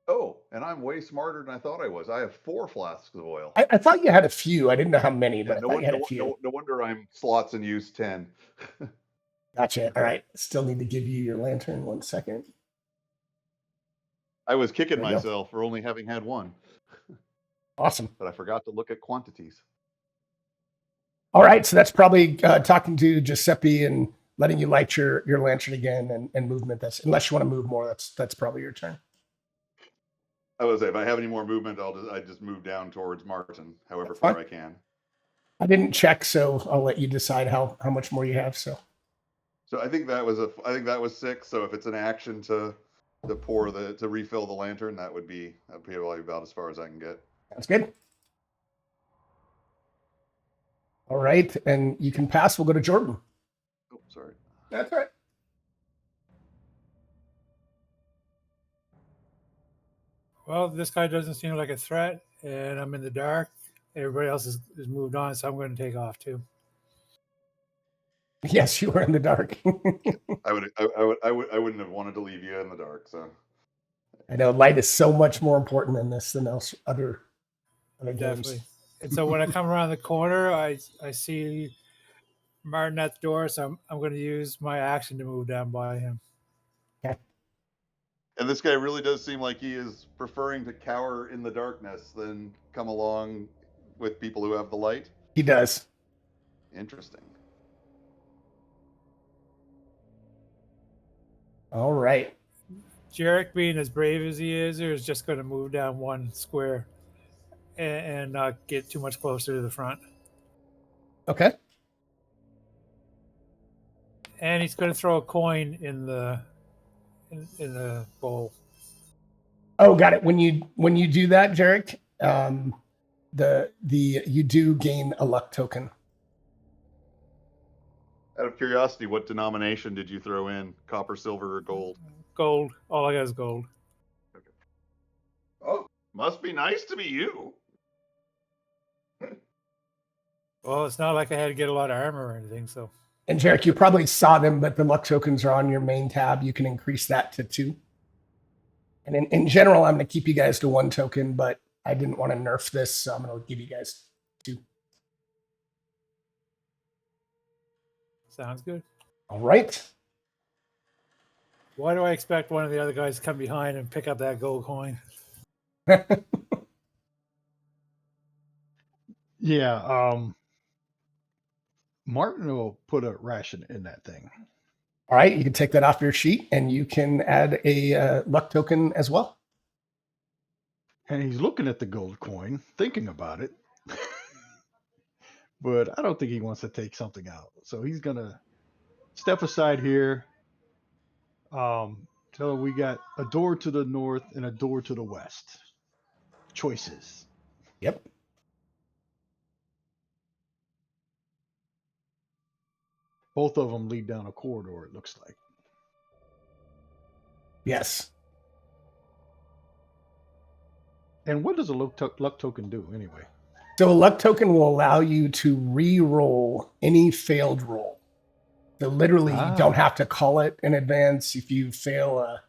Oh, and I'm way smarter than I thought I was. I have 4 flasks of oil. I thought you had a few. I didn't know how many, but I thought you had a few. No wonder I'm slots in use 10. Gotcha. All right. Still need to give you your lantern. 1 second. I was kicking myself for only having had 1. Awesome. But I forgot to look at quantities. All right. So that's probably talking to Giuseppe and letting you light your lantern again and movement. That's unless you want to move more. That's probably your turn. I would say if I have any more movement, I just move down towards Martin, however far I can. I didn't check, so I'll let you decide how much more you have. So I think that was 6. So if it's an action to refill the lantern, that'd be probably about as far as I can get. sounds good. All right, and you can pass. We'll go to Jordan. Oh, sorry. That's all right. Well, this guy doesn't seem like a threat, and I'm in the dark. Everybody else is moved on, so I'm going to take off too. Yes, you were in the dark. I wouldn't have wanted to leave you in the dark. So I know light is so much more important in this than other Definitely. games. And so when I come around the corner, I see Martin at the door, so I'm going to use my action to move down by him. Okay. And this guy really does seem like he is preferring to cower in the darkness than come along with people who have the light. He does. Interesting. All right. Jarek, being as brave as he is just going to move down one square and not get too much closer to the front. Okay. And he's going to throw a coin in the bowl. Oh, got it. When you do that, Jarek, you do gain a luck token. Out of curiosity, what denomination did you throw in? Copper, silver, or gold? Gold. All I got is gold. Okay. Oh, must be nice to be you. Well, it's not like I had to get a lot of armor or anything, so. And Jarek, you probably saw them, but the luck tokens are on your main tab. You can increase that to 2. And in general, I'm going to keep you guys to 1 token, but I didn't want to nerf this, so I'm going to give you guys 2. Sounds good. All right. Why do I expect one of the other guys to come behind and pick up that gold coin? Yeah. Martin will put a ration in that thing. All right. You can take that off your sheet, and you can add a luck token as well. And he's looking at the gold coin, thinking about it. But I don't think he wants to take something out. So he's going to step aside here. Tell we got a door to the north and a door to the west. Choices. Yep. Both of them lead down a corridor, it looks like. Yes. And what does a luck token do anyway? So a luck token will allow you to re-roll any failed roll. So literally, you don't have to call it in advance. If you fail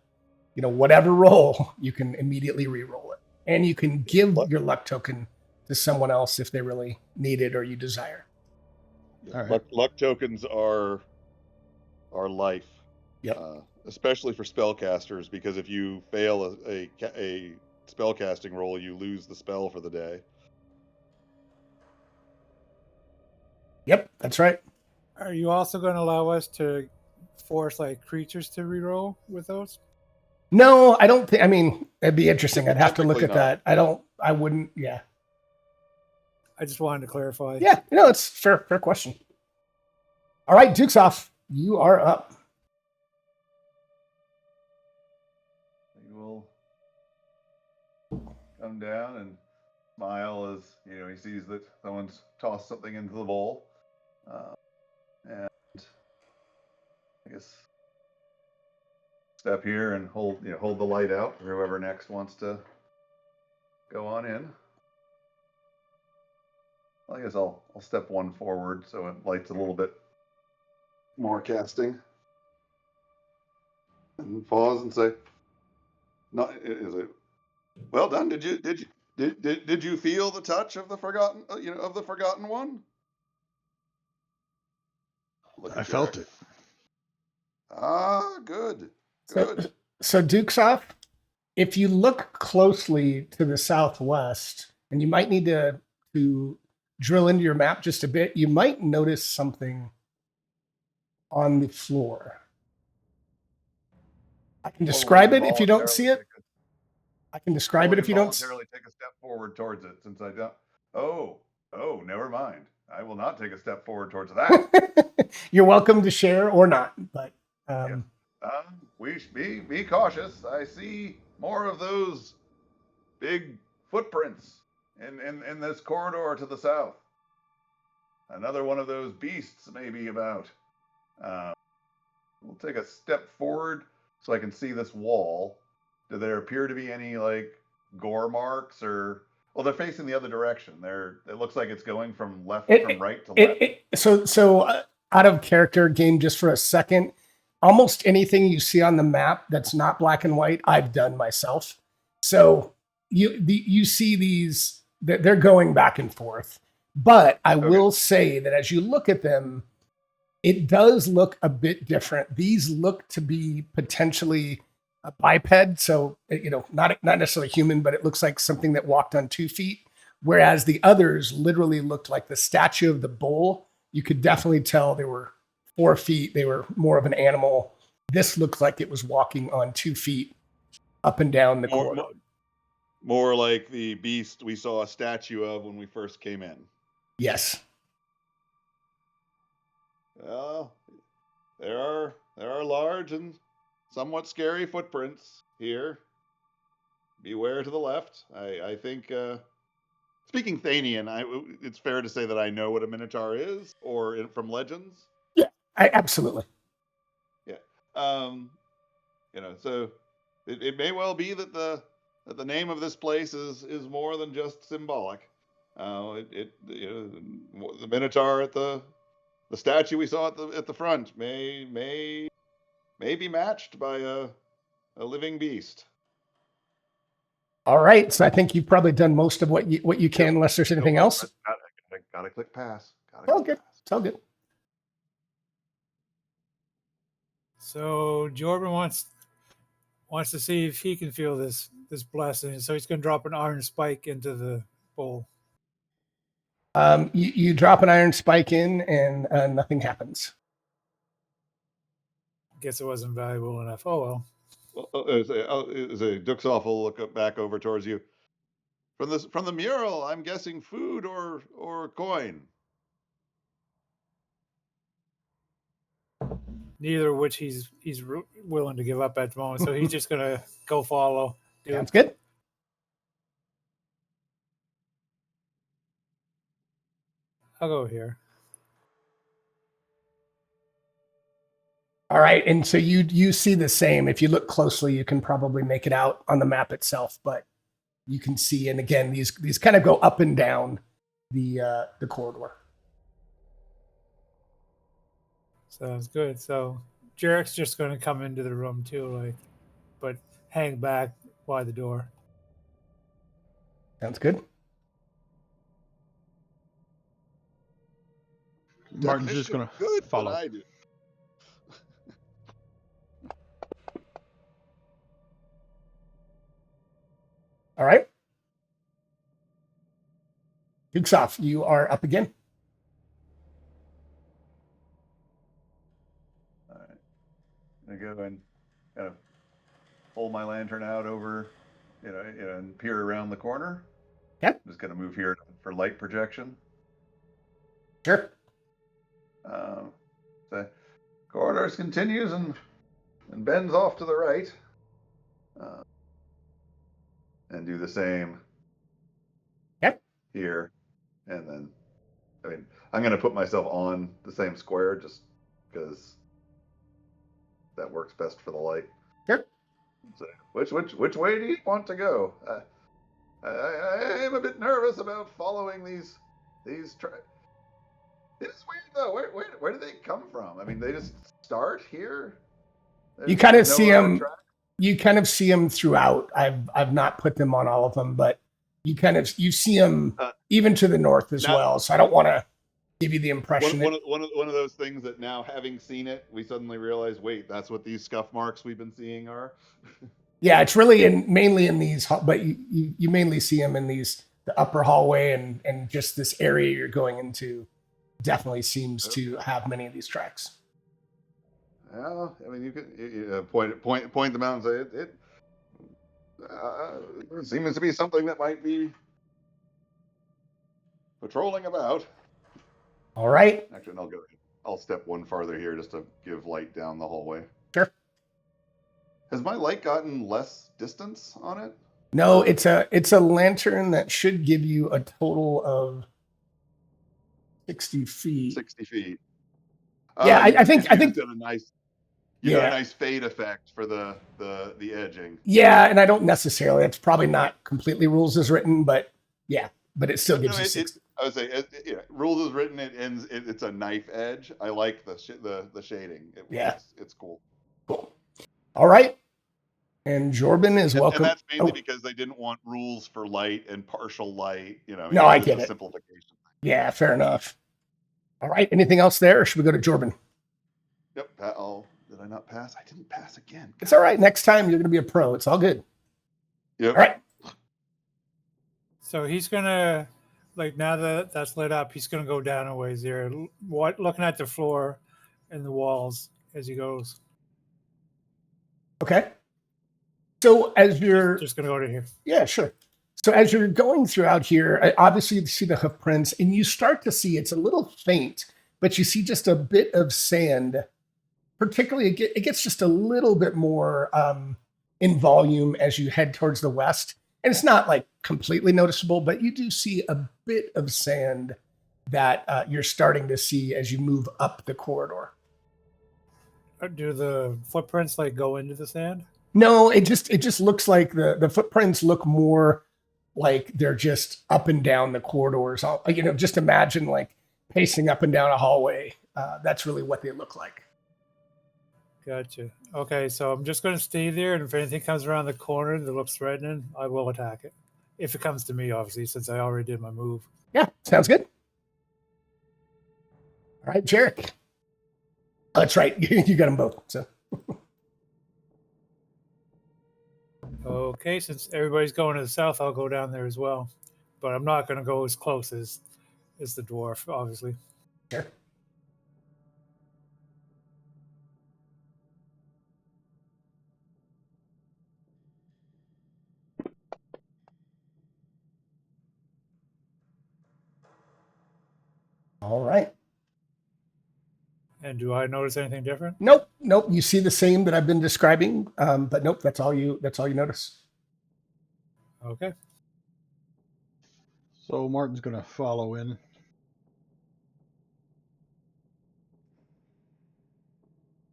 whatever roll, you can immediately re-roll it. And you can give your luck token to someone else if they really need it or you desire. All right. Luck tokens are life. Yep. Especially for spellcasters, because if you fail a spellcasting roll, you lose the spell for the day. Yep, that's right. Are you also going to allow us to force like creatures to reroll with those? No, I don't think. I mean, it'd be interesting. I'd have to look at Typically that. I wouldn't. Yeah. I just wanted to clarify. Yeah. It's fair question. All right, Duke's off. You are up. He will come down and smile as he sees that someone's tossed something into the bowl, and I guess step here and hold the light out for whoever next wants to go on in. I guess I'll step 1 forward so it lights a little bit more casting, and pause and say, "No, is it well done? Did you feel the touch of the forgotten one?" I felt it. Ah, good. So Duke's off. If you look closely to the southwest, and you might need to drill into your map just a bit, you might notice something on the floor. I can describe it if you don't see it. I can describe it if you don't. Voluntarily take a step forward towards it, since I don't. Oh, never mind. I will not take a step forward towards that. You're welcome to share or not, but We be cautious. I see more of those big footprints in this corridor to the south. Another one of those beasts may be about. We'll take a step forward so I can see this wall. Do there appear to be any like gore marks or? Well, they're facing the other direction. It looks like it's going from right to left. So out of character game just for a second. Almost anything you see on the map that's not black and white, I've done myself. So you see these, they're going back and forth. But I will say that as you look at them, it does look a bit different. These look to be potentially a biped, so not necessarily human, but it looks like something that walked on 2 feet. Whereas the others literally looked like the statue of the bull. You could definitely tell they were 4 feet. They were more of an animal. This looked like it was walking on 2 feet up and down the corridor. More like the beast we saw a statue of when we first came in. Yes. Well, there are large and somewhat scary footprints here. Beware to the left. I think, speaking Thanian, it's fair to say that I know what a Minotaur is, or from Legends. Yeah, absolutely. Yeah. So it may well be that the name of this place is more than just symbolic. The Minotaur at the statue we saw at the front may be matched by a living beast. All right, so I think you've probably done most of what you can, unless there's anything else. Gotta click pass. Oh, good. It's all good. So Jordan wants to see if he can feel this blessing. So he's going to drop an iron spike into the bowl. You drop an iron spike in, and nothing happens. Guess it wasn't valuable enough. Oh well. Duxoff will look back over towards you. From the mural, I'm guessing food or coin. Neither of which he's willing to give up at the moment. So he's just gonna go follow. Sounds good. I'll go here. All right, and so you see the same. If you look closely, you can probably make it out on the map itself, but you can see, and again, these kind of go up and down the corridor. Sounds good. So Jarek's just going to come into the room too, but hang back by the door. Sounds good. Martin's just going to follow. I do. All right. Dukesoff, you are up again. All right. I'm going to go and kind of hold my lantern out over, and peer around the corner. Yep. I'm just going to move here for light projection. Sure. The corridor continues and bends off to the right. And do the same. Yep. Here. And then, I'm going to put myself on the same square just because that works best for the light. Sure. So, which way do you want to go? I am a bit nervous about following these It's weird though. Where do they come from? They just start here. You kind of see them. You kind of see them throughout. I've not put them on all of them, but you see them even to the north as well. So I don't want to give you the impression. One of those things that now, having seen it, we suddenly realize, wait, that's what these scuff marks we've been seeing are. Yeah, it's really mainly in these, but you mainly see them in the upper hallway and just this area you're going into. Definitely seems to have many of these tracks. Well, you could point them out and say it seems to be something that might be patrolling about. All right. Actually, I'll go. I'll step one farther here just to give light down the hallway. Sure. Has my light gotten less distance on it? No, it's a lantern that should give you a total of 60 feet. 60 feet. Yeah, I think did a nice. You got a nice fade effect for the edging. Yeah, and I don't necessarily. It's probably not completely rules as written, but yeah, but it still gives you 60. I would say, rules as written. It ends. It's a knife edge. I like the shading. It's cool. Cool. All right. And Jordan is welcome. And that's mainly because they didn't want rules for light and partial light. No, I get it. Simplification. Yeah, fair enough. All right. Anything else there, or should we go to Jordan? Yep. Did I not pass? I didn't pass again. It's all right. Next time you're going to be a pro. It's all good. Yep. All right. So he's gonna, like, now that that's lit up, he's gonna go down a ways there, looking at the floor and the walls as he goes. Okay. So as you're just gonna go to here. Yeah, sure. So as you're going throughout here, obviously you see the hoof prints, and you start to see it's a little faint, but you see just a bit of sand. Particularly, it gets just a little bit more in volume as you head towards the west. And it's not like completely noticeable, but you do see a bit of sand that you're starting to see as you move up the corridor. Do the footprints like go into the sand? No, it just looks like the footprints look more like they're just up and down the corridors. Just imagine like pacing up and down a hallway. That's really what they look like. Gotcha. Okay, so I'm just going to stay there, and if anything comes around the corner that looks threatening, I will attack it. If it comes to me, obviously, since I already did my move. Yeah, sounds good. All right, Jarek. Oh, that's right. You got them both. So. Okay, since everybody's going to the south, I'll go down there as well. But I'm not going to go as close as the dwarf, obviously. Sure. All right. And do I notice anything different? Nope. You see the same that I've been describing, but nope. That's all you notice. Okay. So Martin's going to follow in.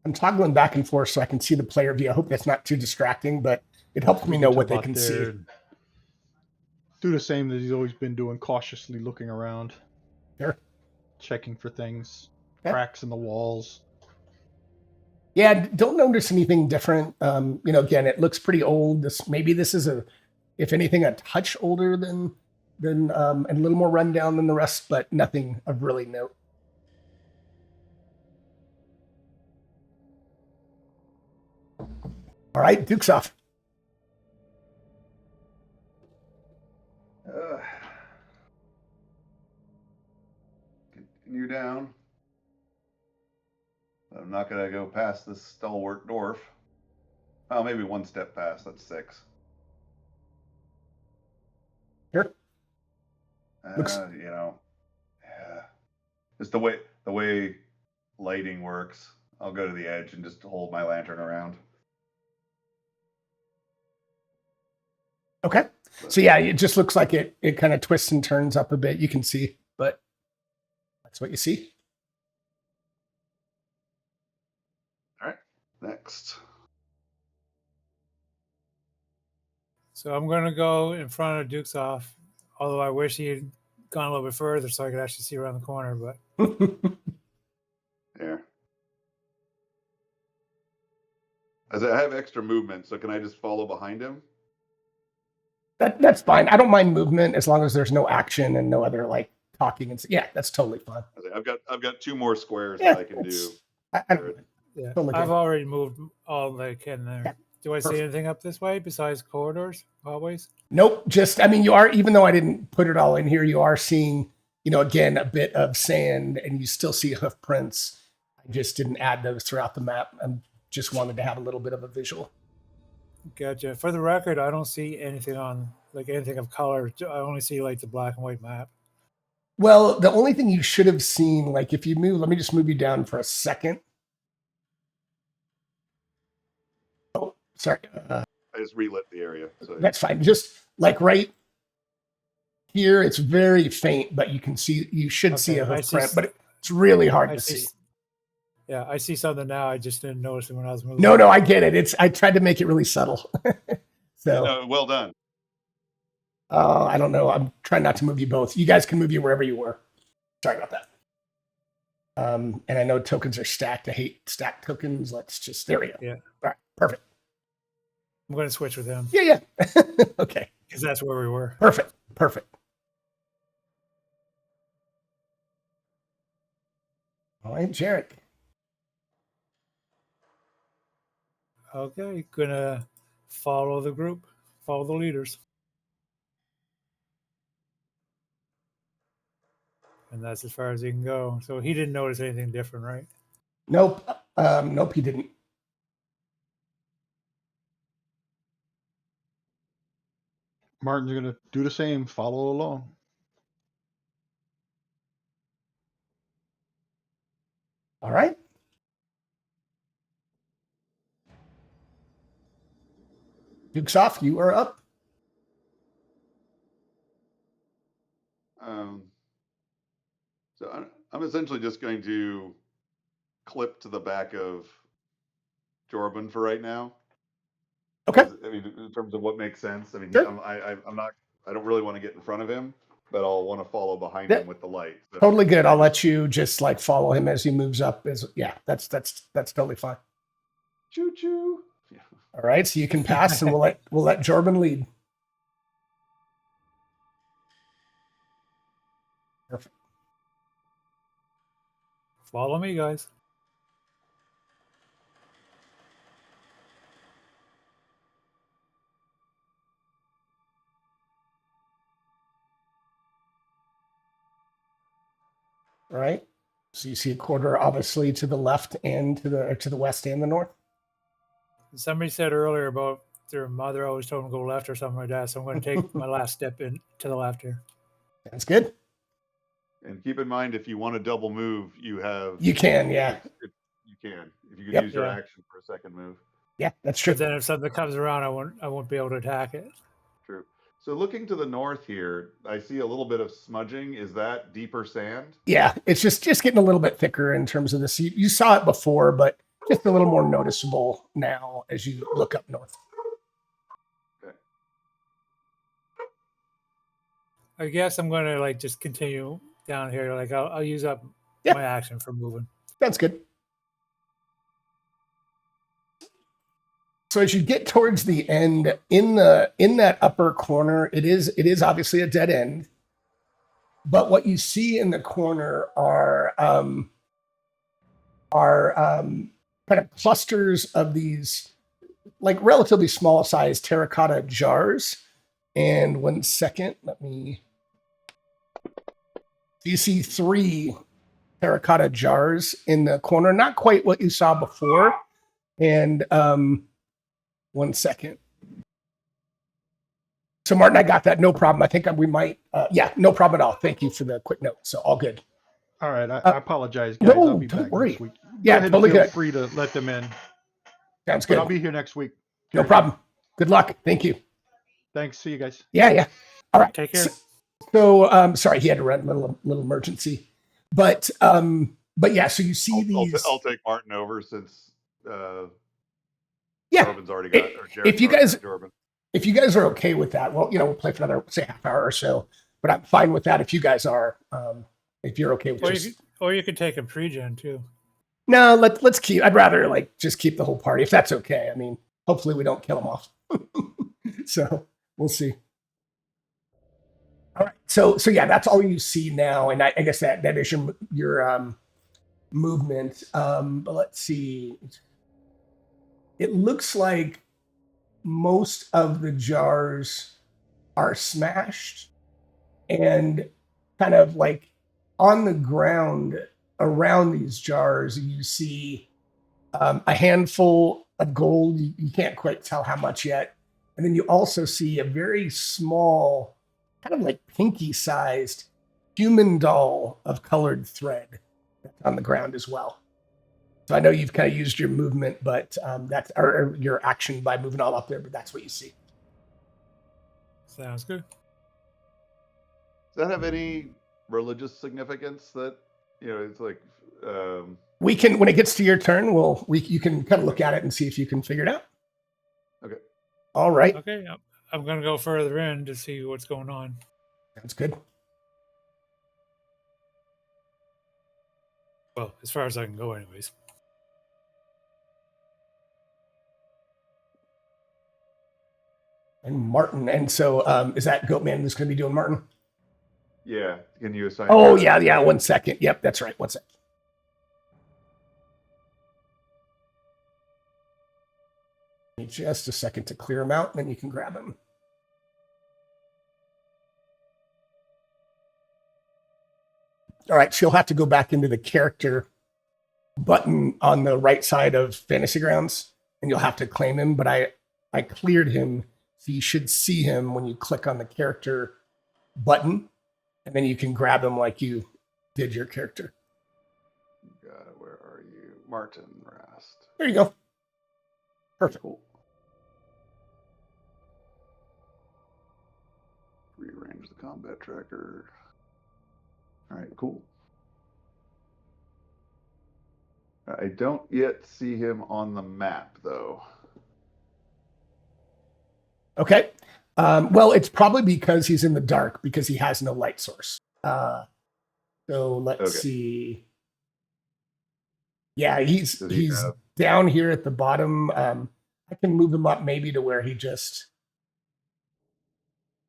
I'm toggling back and forth so I can see the player view. I hope that's not too distracting, but it helps me know what they can see. Do the same that he's always been doing, cautiously looking around. Sure. Checking for things, okay. Cracks in the walls. Yeah, don't notice anything different. Again, it looks pretty old. This is if anything, a touch older than and a little more rundown than the rest, but nothing of really note. All right, Duke's off. Continue down. I'm not going to go past this stalwart dwarf. Oh, maybe one step past. That's 6. Sure. Just the way lighting works. I'll go to the edge and just hold my lantern around. Okay. So yeah, it just looks like it kind of twists and turns up a bit. You can see, but that's what you see. All right. Next. So I'm going to go in front of Duke's off, although I wish he had gone a little bit further so I could actually see around the corner, but. Yeah. As I have extra movement, so can I just follow behind him? That's fine. I don't mind movement as long as there's no action and no other like talking and yeah, that's totally fine. I've got 2 more squares that I can do. Totally I've already moved all that I can there. Yeah. Do I see anything up this way besides corridors, hallways? Nope. You are, even though I didn't put it all in here, you are seeing, again, a bit of sand, and you still see hoof prints. I just didn't add those throughout the map. I just wanted to have a little bit of a visual. Gotcha. For the record, I don't see anything of color. I only see like the black and white map. Well, the only thing you should have seen, like if you move, let me just move you down for a second. Oh, sorry. I just relit the area. So That's fine. Just like right here, it's very faint, but you should see a Okay, I hoof see print, but it's really hard I to see. see. Yeah, I see something now. I just didn't notice it when I was moving. No, I get it. I tried to make it really subtle. So, no, well done. I don't know. I'm trying not to move you both. You guys can move you wherever you were. Sorry about that. And I know tokens are stacked. I hate stacked tokens. Let's just, there we go. Yeah. All right, perfect. I'm going to switch with him Yeah. Okay. because that's where we were. Perfect. All right, Jarek. Okay, gonna follow the group, follow the leaders. And that's as far as he can go. So he didn't notice anything different, right? Nope. Nope, he didn't. Martin's going to do the same, follow along. All right. Duke's off. You are up. So I'm essentially just going to clip to the back of Jorben for right now. Okay. I mean, in terms of what makes sense. I mean, Sure. I'm not. I don't really want to get in front of him, but I'll want to follow behind Yeah. him with the light. So, Totally good. I'll let you just like follow him as he moves up. That's totally fine. Choo choo. Yeah. All right. So you can pass and we'll let Jorben lead. Perfect. Follow me, guys. All right. So you see a quarter obviously to the left and to the west and the north. Somebody said earlier about their mother always told them to go left or something like that. So I'm going to take my last step in to the left here. That's good. And keep in mind, if you want to double move, you have. You can, yeah. You can. If you could Yep. use your Yeah. action for a second move. Yeah, that's true. But then if something comes around, I won't be able to attack it. True. So looking to the north here, I see a little bit of smudging. Is that deeper sand? Yeah, it's just getting a little bit thicker in terms of this. You saw it before, but just a little more noticeable now as you look up north. Okay. I guess I'm going to like just continue down here. Like I'll use up Yeah. my action for moving. That's good. So as you get towards the end, in that upper corner, it is obviously a dead end. But what you see in the corner are kind of clusters of these like relatively small size terracotta jars. And 1 second, you see 3 terracotta jars in the corner, not quite what you saw before. And 1 second. So Martin, I got that. No problem. I think we might, no problem at all. Thank you for the quick note. So all good. All right. I apologize, guys. no, I'll be don't back worry. next week. Yeah, Go ahead totally and feel good. free to let them in. Sounds But good. I'll be here next week. No problem. Good luck. Thank you. Thanks. See you guys. Yeah. All right. Take care. So sorry, he had to run a little emergency. But yeah, so you see these. I'll take Martin over since Yeah. Jorben's already got. Or Jared's If you already guys- got Jorben. If you guys are okay with that, well, we'll play for another, say, half hour or so. But I'm fine with that if you guys are. If you're okay with it. Or you could take a pre-gen too. No, let's keep. I'd rather just keep the whole party if that's okay. I mean, hopefully we don't kill them off. So we'll see. All right. So yeah, that's all you see now, and I guess that is your movement. But let's see. It looks like most of the jars are smashed, and kind of like on the ground around these jars, you see a handful of gold. You can't quite tell how much yet. And then you also see a very small, kind of like pinky-sized human doll of colored thread that's on the ground as well. So I know you've kind of used your movement, but that's or your action by moving all up there, but that's what you see. Sounds good. Does that have any religious significance? That it's like. We can, when it gets to your turn, you can kind of look at it and see if you can figure it out. Okay. All right. Okay, I'm going to go further in to see what's going on. That's good. Well, as far as I can go, anyways. And Martin, and so is that Goatman who's going to be doing Martin? Yeah. Can you assign? Oh yeah. 1 second. Yep, that's right. 1 second. Just a second to clear him out, and then you can grab him. All right, so you'll have to go back into the character button on the right side of Fantasy Grounds, and you'll have to claim him. But I cleared him, so you should see him when you click on the character button, and then you can grab him like you did your character. God, where are you, Martin Rast? There you go. Perfect. Cool. Rearrange the combat tracker. All right, cool. I don't yet see him on the map, though. Okay. Well, it's probably because he's in the dark because he has no light source. So let's see. Yeah, he's down here at the bottom. I can move him up maybe to where he just.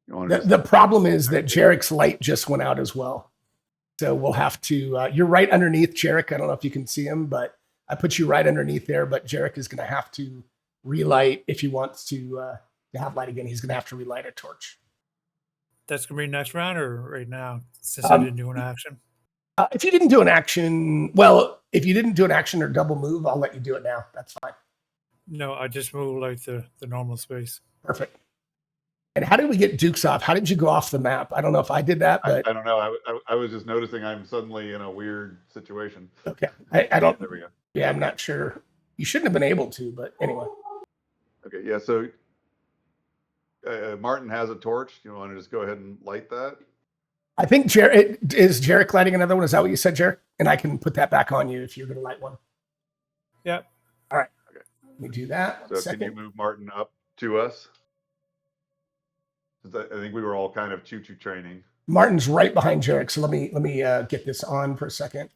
The problem is that Jarek's light just went out as well. So we'll have to. You're right underneath Jarek. I don't know if you can see him, but I put you right underneath there. But Jarek is going to have to relight if he wants to have light again. He's going to have to relight a torch. That's going to be next round or right now, since I didn't do an action? If you didn't do an action, or double move, I'll let you do it now. That's fine. No, I just moved like the normal space. Perfect. And how did we get Dukes off? How did you go off the map? I don't know if I did that, but I don't know. I was just noticing I'm suddenly in a weird situation. Okay. I don't. There we go. Yeah, I'm not sure. You shouldn't have been able to, but anyway. Okay. Yeah. So Martin has a torch. You want to just go ahead and light that? I think Jarek lighting another one. Is that what you said, Jarek? And I can put that back on you if you're going to light one. Yep. All right. Okay. Let me do that. So can you move Martin up to us? I think we were all kind of choo-choo training. Martin's right behind Jarek, so let me get this on for a second.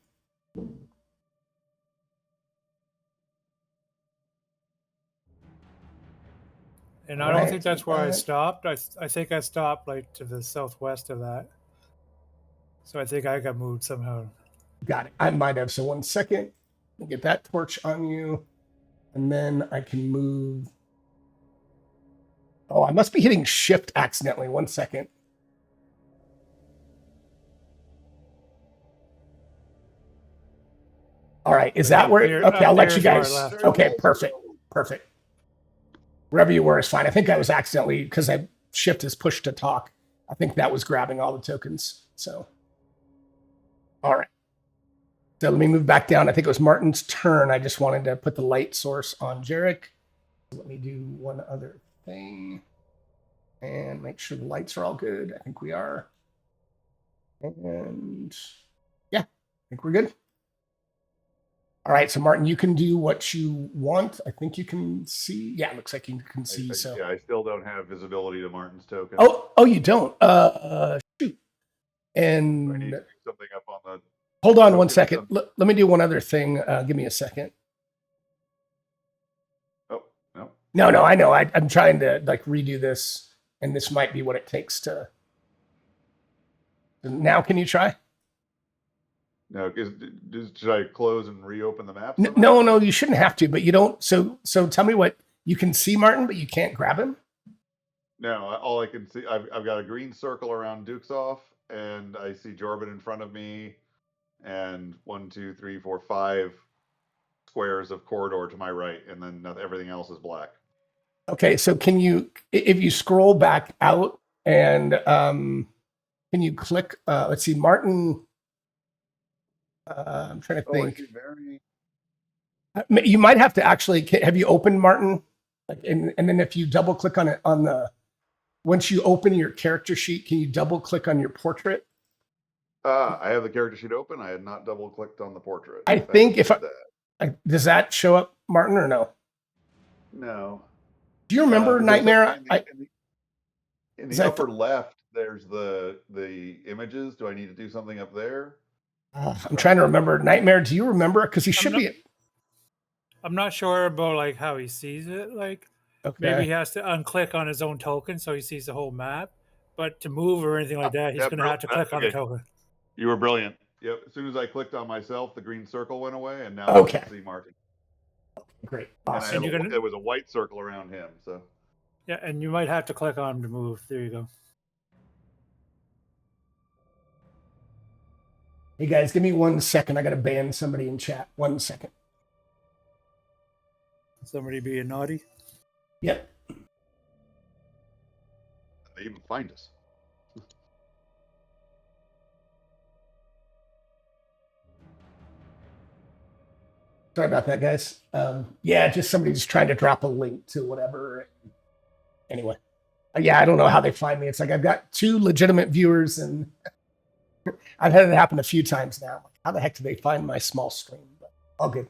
And I don't think that's where I stopped. I think I stopped like to the southwest of that. So I think I got moved somehow. Got it. I might have. So 1 second. Let me get that torch on you. And then I can move. Oh, I must be hitting shift accidentally. 1 second. All right. Is that where? Okay, I'll let you guys. Okay, perfect. Perfect. Wherever you were is fine. I think I was accidentally, because I shift is push to talk. I think that was grabbing all the tokens. So, all right. So let me move back down. I think it was Martin's turn. I just wanted to put the light source on Jarek. Let me do one other thing and make sure the lights are all good. I think we are. And yeah, I think we're good. All right, so Martin, you can do what you want. I think you can see. Yeah, it looks like you can see. Yeah, I still don't have visibility to Martin's token. Oh, you don't. Shoot. And I need to do something up on the. Hold on 1 second. Let me do one other thing. Give me a second. Oh no. No, I know. I'm trying to like redo this, and this might be what it takes to. Now, can you try? No, should I close and reopen the map? No, you shouldn't have to, but you don't. So tell me what you can see, Martin, but you can't grab him. No, all I can see, I've got a green circle around Dukes off, and I see Jorben in front of me, and 1, 2, 3, 4, 5 squares of corridor to my right, and then everything else is black. Okay, so can you, if you scroll back out and can you click? Let's see, Martin. I'm trying to Oh, I think. see. Very. You might have to actually. Have you opened Martin? Like, and then if you double click on it on the, once you open your character sheet, can you double click on your portrait? I have the character sheet open. I had not double clicked on the portrait. I think if did that. does that show up, Martin, or no? No. Do you remember Is there Nightmare? something in Is the that upper left, there's the images. Do I need to do something up there? I'm trying to remember. Nightmare, do you remember? Because he should be. I'm not sure about like how he sees it. Like Okay. maybe he has to unclick on his own token so he sees the whole map. But to move or anything like that, he's going to have to click on the token. You were brilliant. Yep. As soon as I clicked on myself, the green circle went away, and now Okay. I can see Martin. Great. Awesome. Awesome. And it was a white circle around him. So. Yeah, and you might have to click on him to move. There you go. Hey guys, give me 1 second. I got to ban somebody in chat. 1 second. Somebody being naughty? Yep. They even find us. Sorry about that, guys. Yeah, just somebody's trying to drop a link to whatever. Anyway, yeah, I don't know how they find me. It's like I've got 2 legitimate viewers, and I've had it happen a few times now. How the heck do they find my small stream? But all good.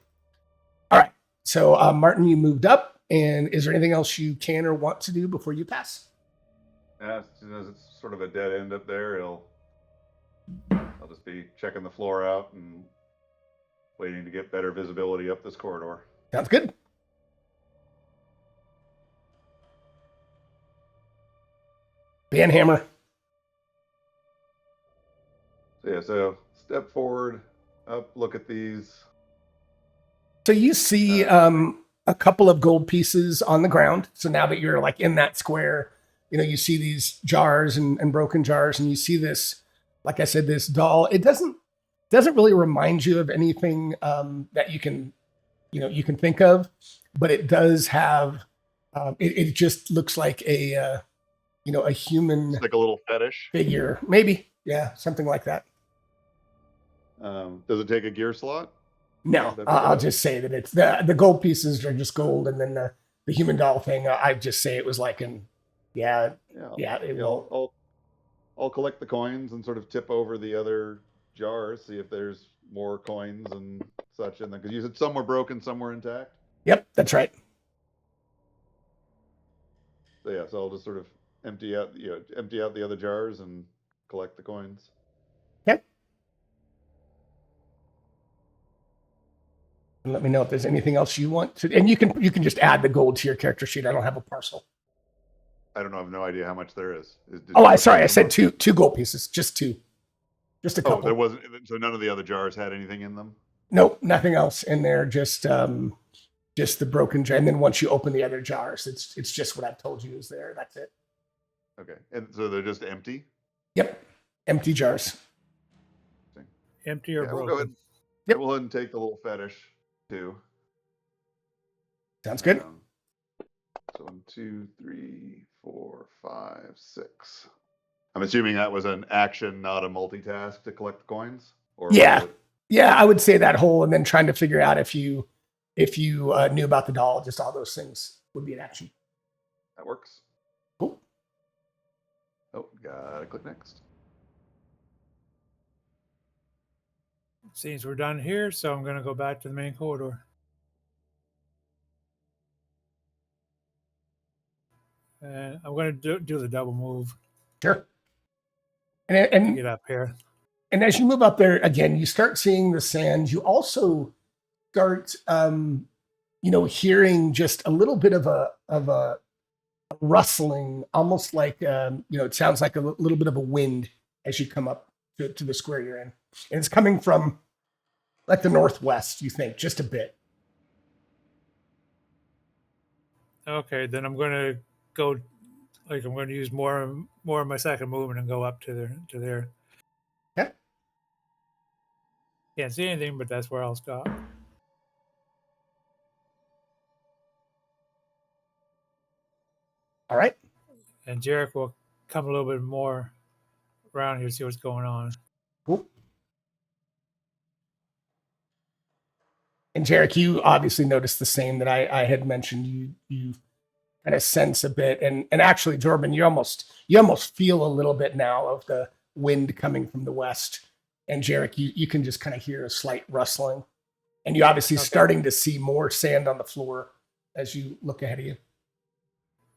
All right. So, Martin, you moved up, and is there anything else you can or want to do before you pass? Yeah, it's sort of a dead end up there. I'll just be checking the floor out and waiting to get better visibility up this corridor. Sounds good. Banhammer. So yeah, so step forward, up, look at these. So you see a couple of gold pieces on the ground. So now that you're like in that square, you see these jars and broken jars, and you see this, like I said, this doll. It doesn't really remind you of anything that you can think of, but it does have. It just looks like a human, it's like a little fetish figure, maybe. Yeah, something like that. Does it take a gear slot? No, I'll just say that it's the gold pieces are just gold, and then the human doll thing. I just say it was like I'll collect the coins and sort of tip over the other jars, see if there's more coins and such in them. Because you said some were broken, some were intact. Yep, that's right. So yeah, so I'll just sort of empty out the other jars and collect the coins. Okay. And let me know if there's anything else you want to, and you can just add the gold to your character sheet. I don't have a parcel. I don't know. I have no idea how much there is. I said two gold pieces, just 2, just a couple. Oh, there wasn't. So none of the other jars had anything in them. Nope, nothing else in there. Just the broken jar. And then once you open the other jars, it's just what I've told you is there. That's it. Okay, and so they're just empty. Yep, empty jars. Empty or broken. We'll go ahead. Yep. We'll go ahead and take the little fetish too. Sounds good. So 1, 2, 3, 4, 5, 6. I'm assuming that was an action, not a multitask, to collect the coins. Or yeah, I would say that whole, and then trying to figure out if you knew about the doll, just all those things would be an action. That works. Cool. Oh, gotta click next. Seems we're done here, so I'm going to go back to the main corridor. And I'm going to do the double move. Sure. And get up here. And as you move up there again, you start seeing the sand. You also start, hearing just a little bit of a rustling, almost like it sounds like a little bit of a wind as you come up to the square you're in, and it's coming from like the northwest. You think just a bit. Okay, then I'm going to go. Like I'm going to use more of my second movement and go up to there. Okay. Can't see anything, but that's where I'll stop. All right. And Jarek will come a little bit more around here to see what's going on. Cool. And Jarek, you obviously noticed the same that I had mentioned. You kind of sense a bit, and actually, Jordan, you almost feel a little bit now of the wind coming from the west. And Jarek, you can just kind of hear a slight rustling, and you obviously starting to see more sand on the floor as you look ahead of you.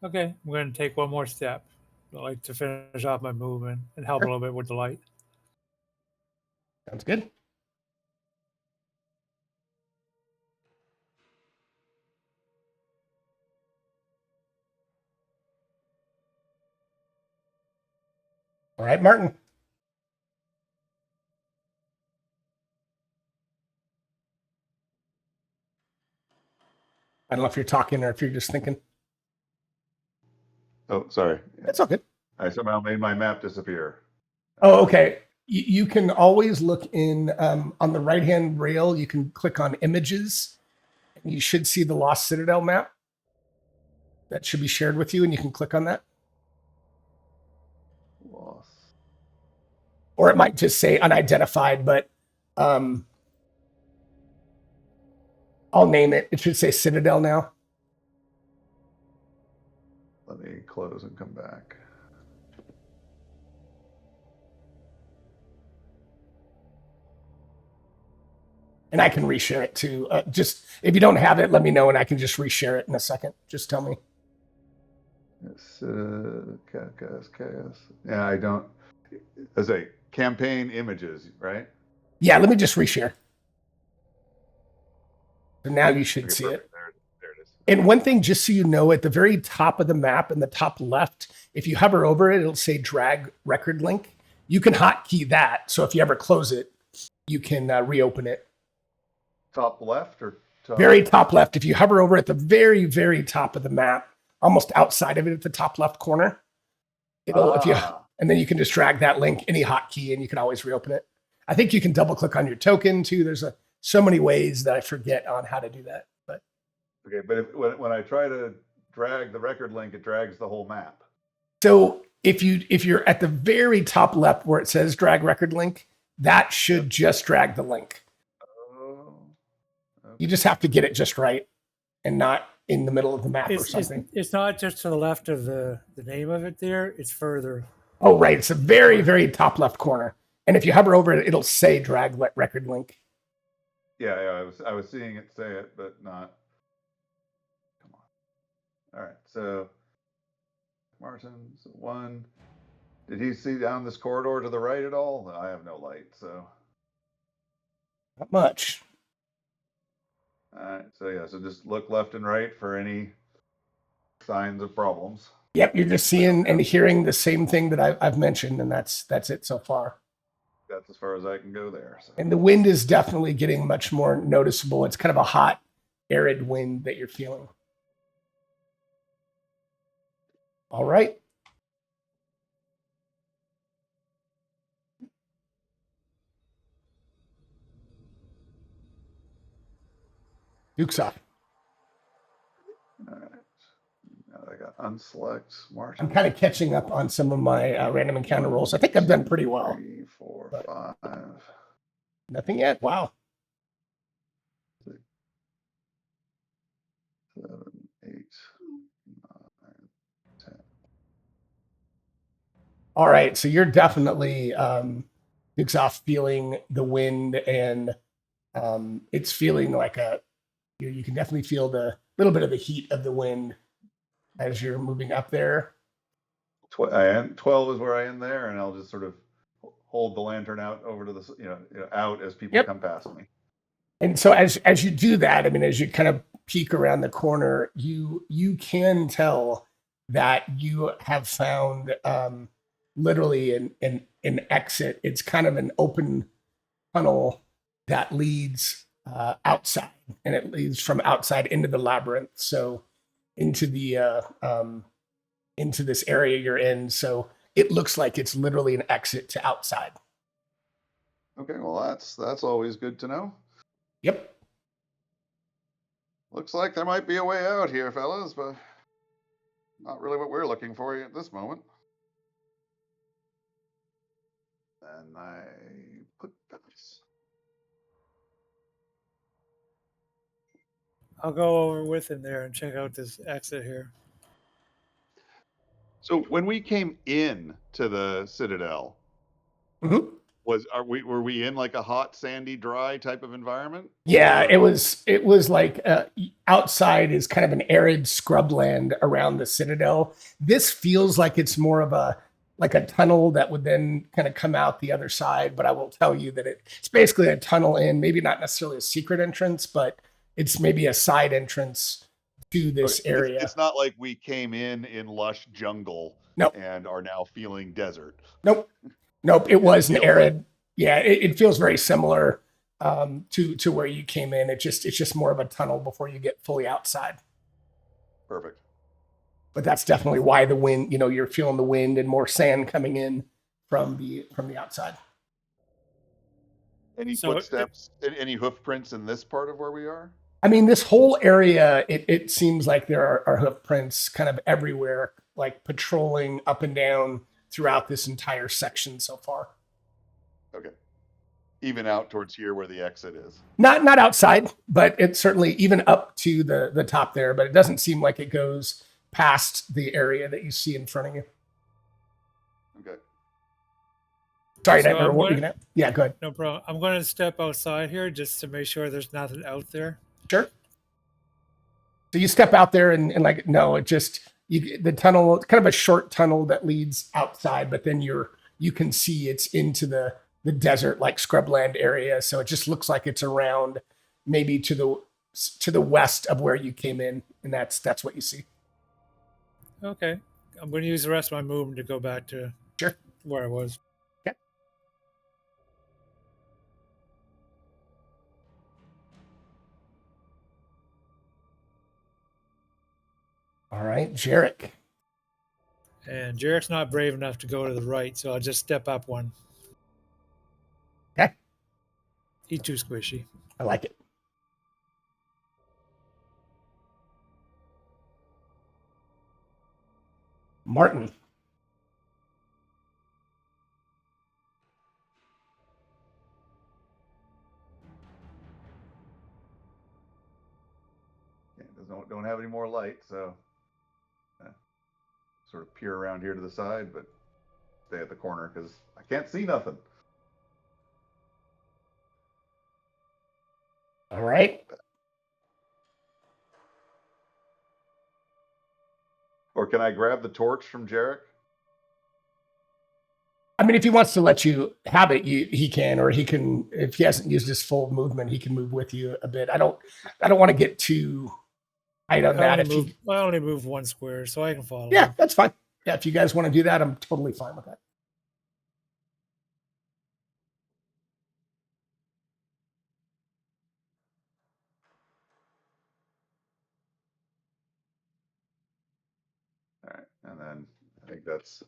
Okay, I'm going to take one more step. I like to finish off my movement and help a little bit with the light. Sounds good. All right, Martin. I don't know if you're talking or if you're just thinking. Oh, sorry. That's all good. I somehow made my map disappear. Oh, okay. You can always look in on the right-hand rail. You can click on images. And you should see the Lost Citadel map. That should be shared with you, and you can click on that. Lost. Or it might just say unidentified, but I'll name it. It should say Citadel now. Let me close and come back. And I can reshare it too. Just if you don't have it, let me know, and I can just reshare it in a second. Just tell me. It's chaos. Yeah, I don't. As a campaign images, right? Yeah, let me just reshare. So now you should see perfect. it. There it is. And one thing, just so you know, at the very top of the map in the top left, if you hover over it, it'll say drag record link. You can hotkey that. So if you ever close it, you can reopen it. Top left or top? Very top left. If you hover over at the very, very top of the map, almost outside of it at the top left corner, it'll and then you can just drag that link, any hotkey, and you can always reopen it. I think you can double click on your token too. There's so many ways that I forget on how to do that. But okay, but when I try to drag the record link, it drags the whole map. So if you're at the very top left where it says drag record link, that should just drag the link. Oh, okay. You just have to get it just right and not in the middle of the map or something. It's not just to the left of the name of it there. It's further. Oh, right. It's a very, very top left corner. And if you hover over it, it'll say drag record link. Yeah, I was seeing it say it, but not. Come on. All right, so Martin's one. Did he see down this corridor to the right at all? I have no light, so. Not much. All right, so yeah, so just look left and right for any signs of problems. Yep, you're just seeing and hearing the same thing that I've mentioned, and that's it so far. That's as far as I can go there. So. And the wind is definitely getting much more noticeable. It's kind of a hot, arid wind that you're feeling. All right. Duke's off. All right. Now I got unselect Martin. I'm kind of catching up on some of my random encounter rolls. I think I've done pretty well. 3, 4, 5. Nothing yet. Wow. 6, 7, 8, 9, 10. All right. So you're definitely Duke's off feeling the wind, and it's feeling like you can definitely feel the little bit of the heat of the wind as you're moving up there. 12 is where I am there, and I'll just sort of hold the lantern out over to the out as people come past me. And so as you do that, I mean, as you kind of peek around the corner, you can tell that you have found literally an exit. It's kind of an open tunnel that leads outside, and it leads from outside into the labyrinth. So into the into this area you're in. So it looks like it's literally an exit to outside. Okay, well that's always good to know. Yep. Looks like there might be a way out here, fellas, but not really what we're looking for at this moment. And I put that. I'll go over with him there and check out this exit here. So when we came in to the Citadel, Mhm. were we in like a hot, sandy, dry type of environment? Yeah, Or- it was like outside is kind of an arid scrubland around the Citadel. This feels like it's more of a like a tunnel that would then kind of come out the other side. But I will tell you that it's basically a tunnel in, maybe not necessarily a secret entrance, but it's maybe a side entrance to this Okay, area. It's not like we came in lush jungle Nope. and are now feeling desert. Nope. Nope. It was an feels arid. Yeah, it feels very similar to where you came in. It's just more of a tunnel before you get fully outside. Perfect. But that's definitely why the wind, you're feeling the wind and more sand coming in from the outside. Any So footsteps, any hoof prints in this part of where we are? I mean, this whole area, it seems like there are hoof prints kind of everywhere, like patrolling up and down throughout this entire section so far. Okay. Even out towards here where the exit is. Not outside, but it's certainly even up to the top there, but it doesn't seem like it goes past the area that you see in front of you. Okay. Sorry, So Nightmare, I'm what were you gonna- gonna? Yeah, go ahead. No problem. I'm going to step outside here just to make sure there's nothing out there. Sure. So you step out there and like, no, it just, the tunnel, it's kind of a short tunnel that leads outside, but then you can see it's into the desert like scrubland area. So it just looks like it's around maybe to the west of where you came in. And that's what you see. Okay. I'm going to use the rest of my movement to go back to Sure. where I was. Okay. All right, Jarek. And Jarek's not brave enough to go to the right, so I'll just step up one. Okay. He's too squishy. I like it. Martin. Yeah, don't have any more light, so sort of peer around here to the side, but stay at the corner because I can't see nothing. All right. Or can I grab the torch from Jarek? I mean, if he wants to let you have it, he can, or he can. If he hasn't used his full movement, he can move with you a bit. I don't want to get too tight on that. I only move one square, so I can follow. Yeah, that's fine. Yeah, if you guys want to do that, I'm totally fine with that. All right, and then I think that's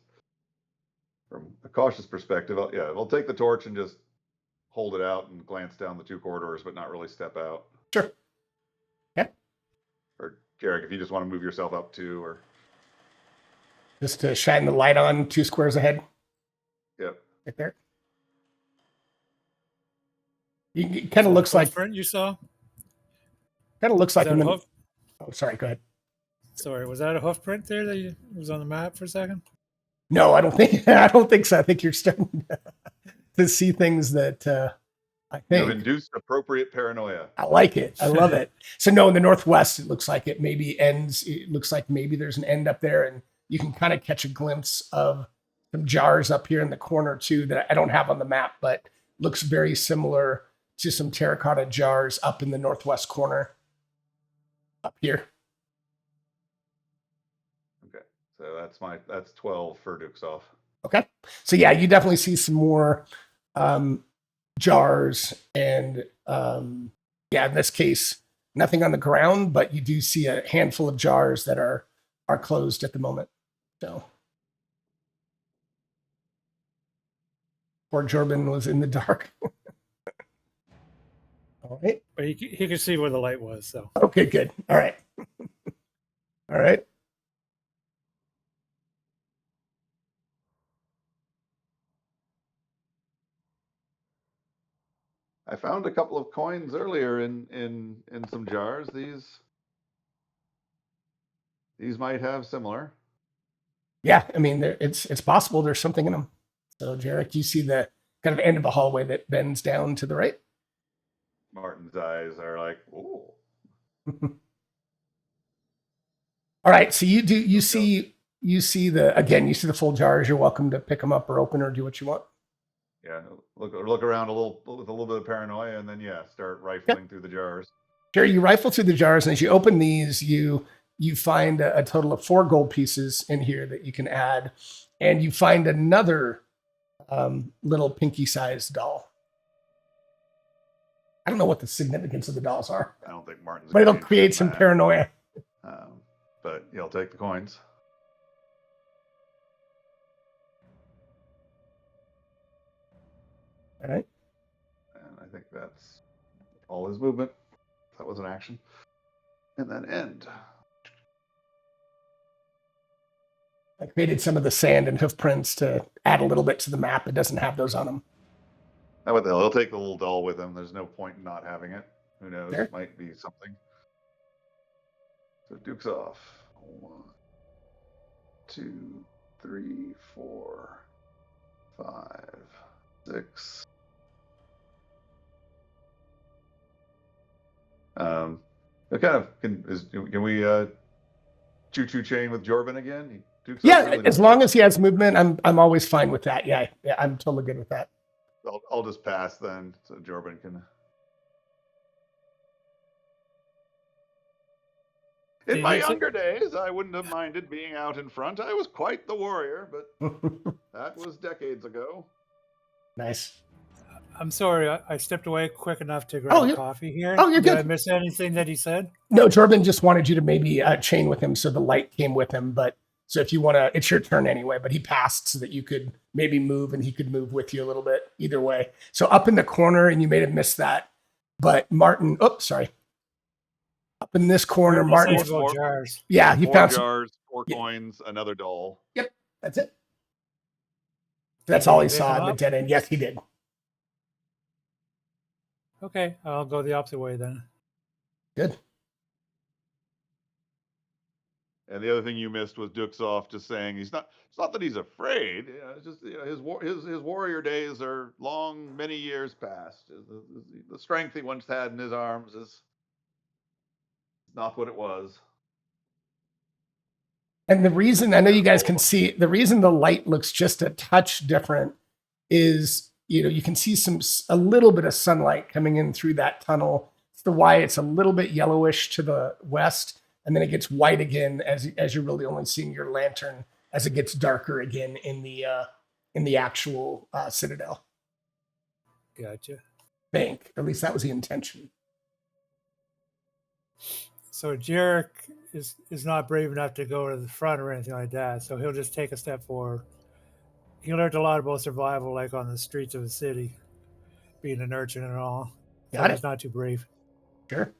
from a cautious perspective. We'll take the torch and just hold it out and glance down the two corridors, but not really step out. Sure. Yeah. Or Jarek, if you just want to move yourself up too, or Just to shine the light on 2 squares ahead. Yep. Right there. It kind of looks like print you saw. Kind of looks like in the. Hoof? Oh, sorry. Go ahead. Sorry, was that a hoof print there that was on the map for a second? No, I don't think. I don't think so. I think you're starting to see things that I think you've induced appropriate paranoia. I like it. I love it. So no, in the northwest, it looks like it maybe ends. It looks like maybe there's an end up there, and you can kind of catch a glimpse of some jars up here in the corner too that I don't have on the map, but looks very similar to some terracotta jars up in the northwest corner up here. Okay, so that's 12 for Dukes off. Okay, so yeah, you definitely see some more jars, and yeah, in this case, nothing on the ground, but you do see a handful of jars that are closed at the moment. So poor Jordan was in the dark. All right. But he could see where the light was. So Okay, good. All right. All right. I found a couple of coins earlier in some jars. These might have similar. Yeah, I mean, it's possible there's something in them. So, Jarek, you see the kind of end of the hallway that bends down to the right. Martin's eyes are like, ooh. All right, so you see the full jars. You're welcome to pick them up or open or do what you want. Yeah, look around a little with a little bit of paranoia, and then start rifling through the jars. Sure, you rifle through the jars, and as you open these, you find a total of 4 gold pieces in here that you can add, and you find another little pinky-sized doll. I don't know what the significance of the dolls are, I don't think Martin's. but it'll create some paranoia. But you'll take the coins. All right. And I think that's all his movement. That was an action. And then end. I created some of the sand and hoof prints to add a little bit to the map. It doesn't have those on them. What the hell? He'll take the little doll with him. There's no point in not having it. Who knows? Sure. It might be something. So Duke's off. 1, 2, 3, 4, 5, 6. It kind of can we choo-choo chain with Jorben again? Duke's Yeah, as long as he has movement, I'm always fine with that. Yeah, I'm totally good with that. I'll just pass then, so Jorben can. In my younger days, I wouldn't have minded being out in front. I was quite the warrior, but that was decades ago. Nice. I'm sorry, I stepped away quick enough to grab coffee here. Oh, you're good. Did I miss anything that he said? No, Jorben just wanted you to maybe chain with him so the light came with him. But so if you want to, it's your turn anyway. But he passed so that you could maybe move and he could move with you a little bit either way. So up in the corner, and you may have missed that. But Martin, sorry. Up in this corner, Martin. Jars. Yeah, he 4 found jars, 4 coins, another doll. Yep, that's it. That's all he saw in the dead end. Yes, he did. Okay, I'll go the opposite way then. Good. And the other thing you missed was Duxoff just saying it's not that he's afraid. It's just his warrior days are long, many years past. The strength he once had in his arms is not what it was. And the reason I know you guys can see, the reason the light looks just a touch different is, you can see a little bit of sunlight coming in through that tunnel. It's why it's a little bit yellowish to the west, and then it gets white again as you're really only seeing your lantern as it gets darker again in the actual citadel. Gotcha. Bank, or at least that was the intention. So Jarek is not brave enough to go to the front or anything like that, so he'll just take a step forward. He learned a lot about survival, like on the streets of the city, being an urchin and all. So he's not too brave. Sure.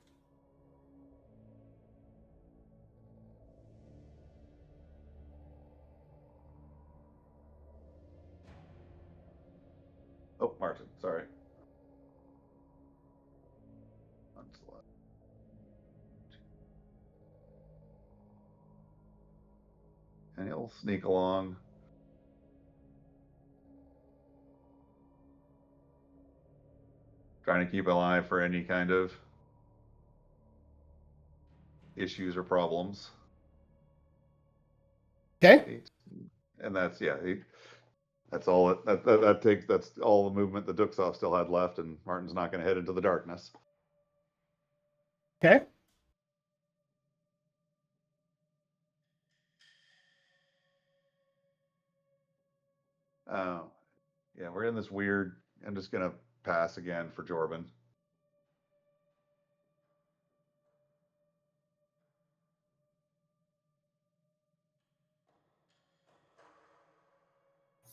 Oh, Martin, sorry. And he'll sneak along. Trying to keep an eye for any kind of issues or problems. Okay. And that's that's all that's all the movement that Duxoff still had left, and Martin's not going to head into the darkness. Okay. Yeah, we're in this weird. I'm just going to pass again for Jorben.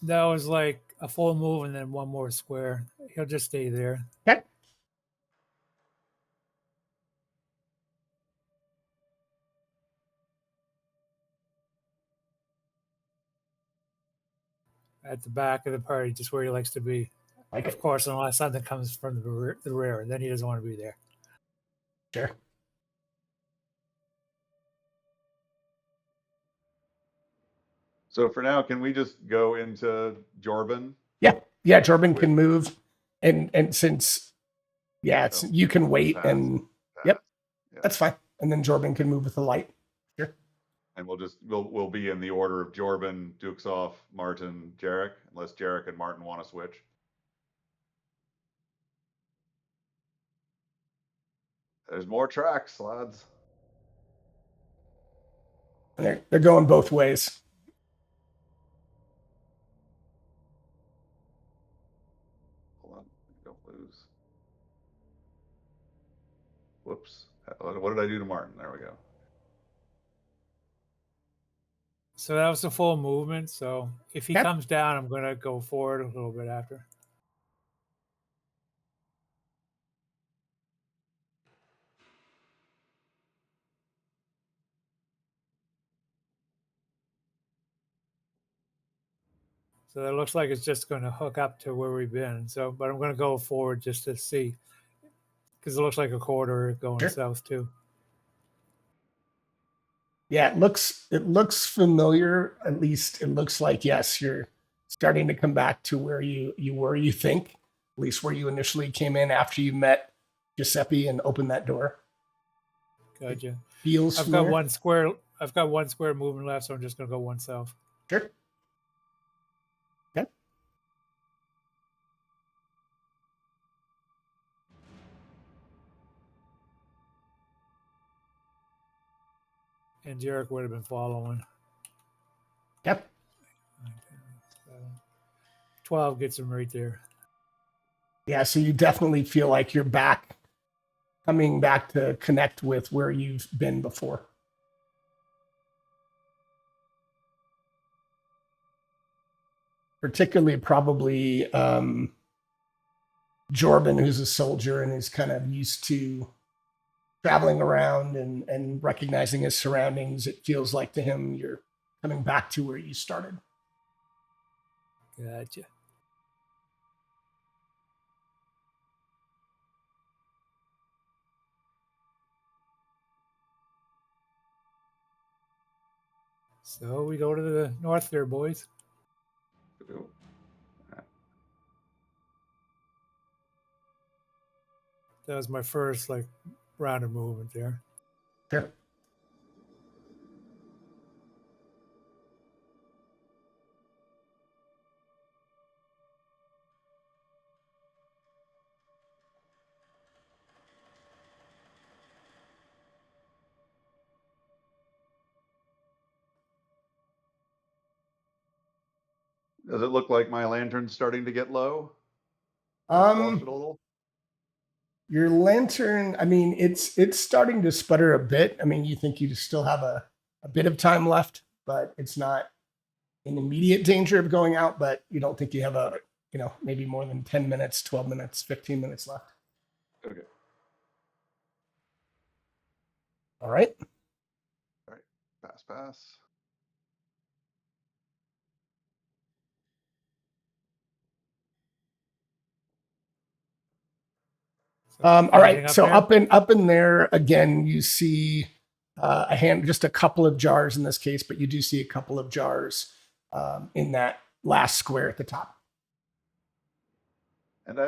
That was like a full move and then one more square. He'll just stay there. Okay. At the back of the party, just where he likes to be. Like Of it. course, unless something comes from the rear, then he doesn't want to be there. Sure. So for now, can we just go into Jorban? Yeah, Jordan can move, and since Oh, you can wait, pass. and Yeah. that's fine. And then Jordan can move with the light. Sure. And we'll be in the order of Jorban, Dukesoff, Martin, Jarek, unless Jarek and Martin want to switch. There's more tracks, lads. And they're going both ways. Hold on, don't lose. Whoops. What did I do to Martin? There we go. So that was the full movement. So if he Okay. comes down, I'm going to go forward a little bit after. So that looks like it's just going to hook up to where we've been. So, but I'm going to go forward just to see, because it looks like a corridor going Sure. south too. Yeah, it looks familiar. At least it looks like, yes, you're starting to come back to where you were, you think, at least where you initially came in after you met Giuseppe and opened that door. Gotcha. Feels I've familiar. got one square. I've got one square movement left, so I'm just going to go one south. Sure. Okay. And Jarek would have been following. Yep. 12 gets him right there. Yeah, so you definitely feel like you're coming back to connect with where you've been before. Particularly probably Jordan, who's a soldier and is kind of used to traveling around and recognizing his surroundings. It feels like to him you're coming back to where you started. Gotcha. So we go to the north there, boys. That was my first round of movement there. Sure. Does it look like my lantern's starting to get low? Squash it a little. Your lantern, I mean, it's starting to sputter a bit. I mean, you think you still have a bit of time left, but it's not in immediate danger of going out, but you don't think you have maybe more than 10 minutes, 12 minutes, 15 minutes left. Okay. All right. All right. Pass. All right. So there? up in there again, you see just a couple of jars in this case, but you do see a couple of jars in that last square at the top. And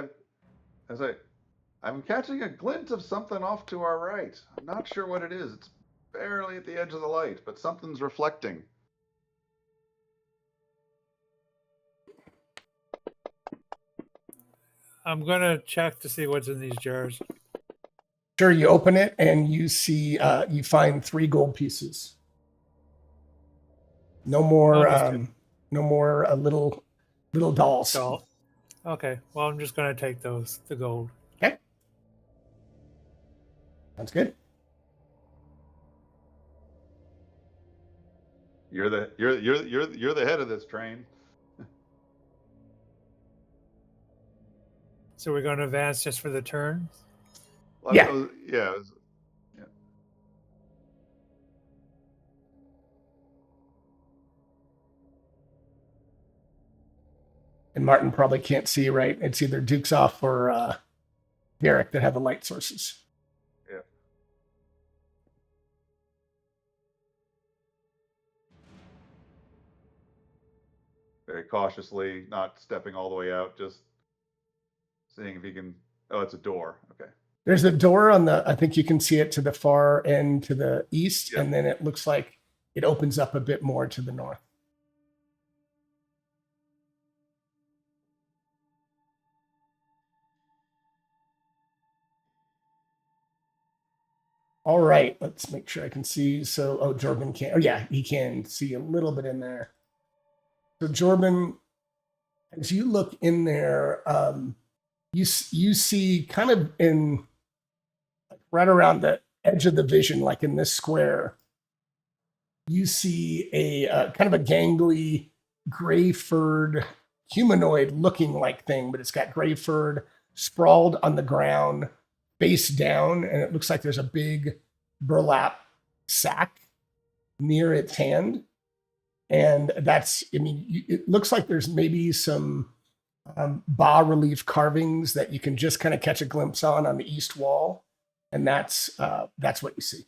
I'm catching a glint of something off to our right. I'm not sure what it is. It's barely at the edge of the light, but something's reflecting. I'm going to check to see what's in these jars. Sure, you open it and you see you find 3 gold pieces. No more little dolls. Doll. Okay. Well, I'm just going to take the gold. Okay. Sounds good. You're the head of this train. So we're going to advance just for the turn? Well, Yeah. Yeah. And Martin probably can't see, right? It's either Duke's off or Derek that have the light sources. Yeah. Very cautiously, not stepping all the way out, just seeing if he can. Oh, it's a door. Okay. There's a door on the, I think you can see it to the far end to the east, Yep. and then it looks like it opens up a bit more to the north. All right, let's make sure I can see. So, oh, Jordan can. Oh, yeah, he can see a little bit in there. So, Jordan, as you look in there, you see kind of in right around the edge of the vision, like in this square, you see a kind of a gangly, gray-furred humanoid-looking like thing, but it's got gray-furred, sprawled on the ground, face down, and it looks like there's a big burlap sack near its hand. And that's, I mean, it looks like there's maybe some bas relief carvings that you can just kind of catch a glimpse on the east wall. And that's what you see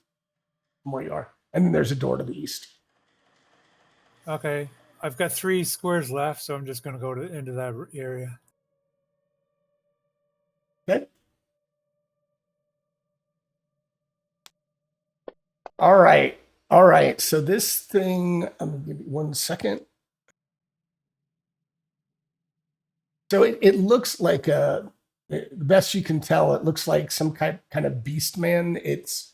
from where you are. And then there's a door to the east. Okay. I've got 3 squares left, so I'm just going to go into that area. Okay. All right. All right. So this thing, I'm going to give you 1 second. So it looks like the best you can tell, it looks like some kind of beast man. It's,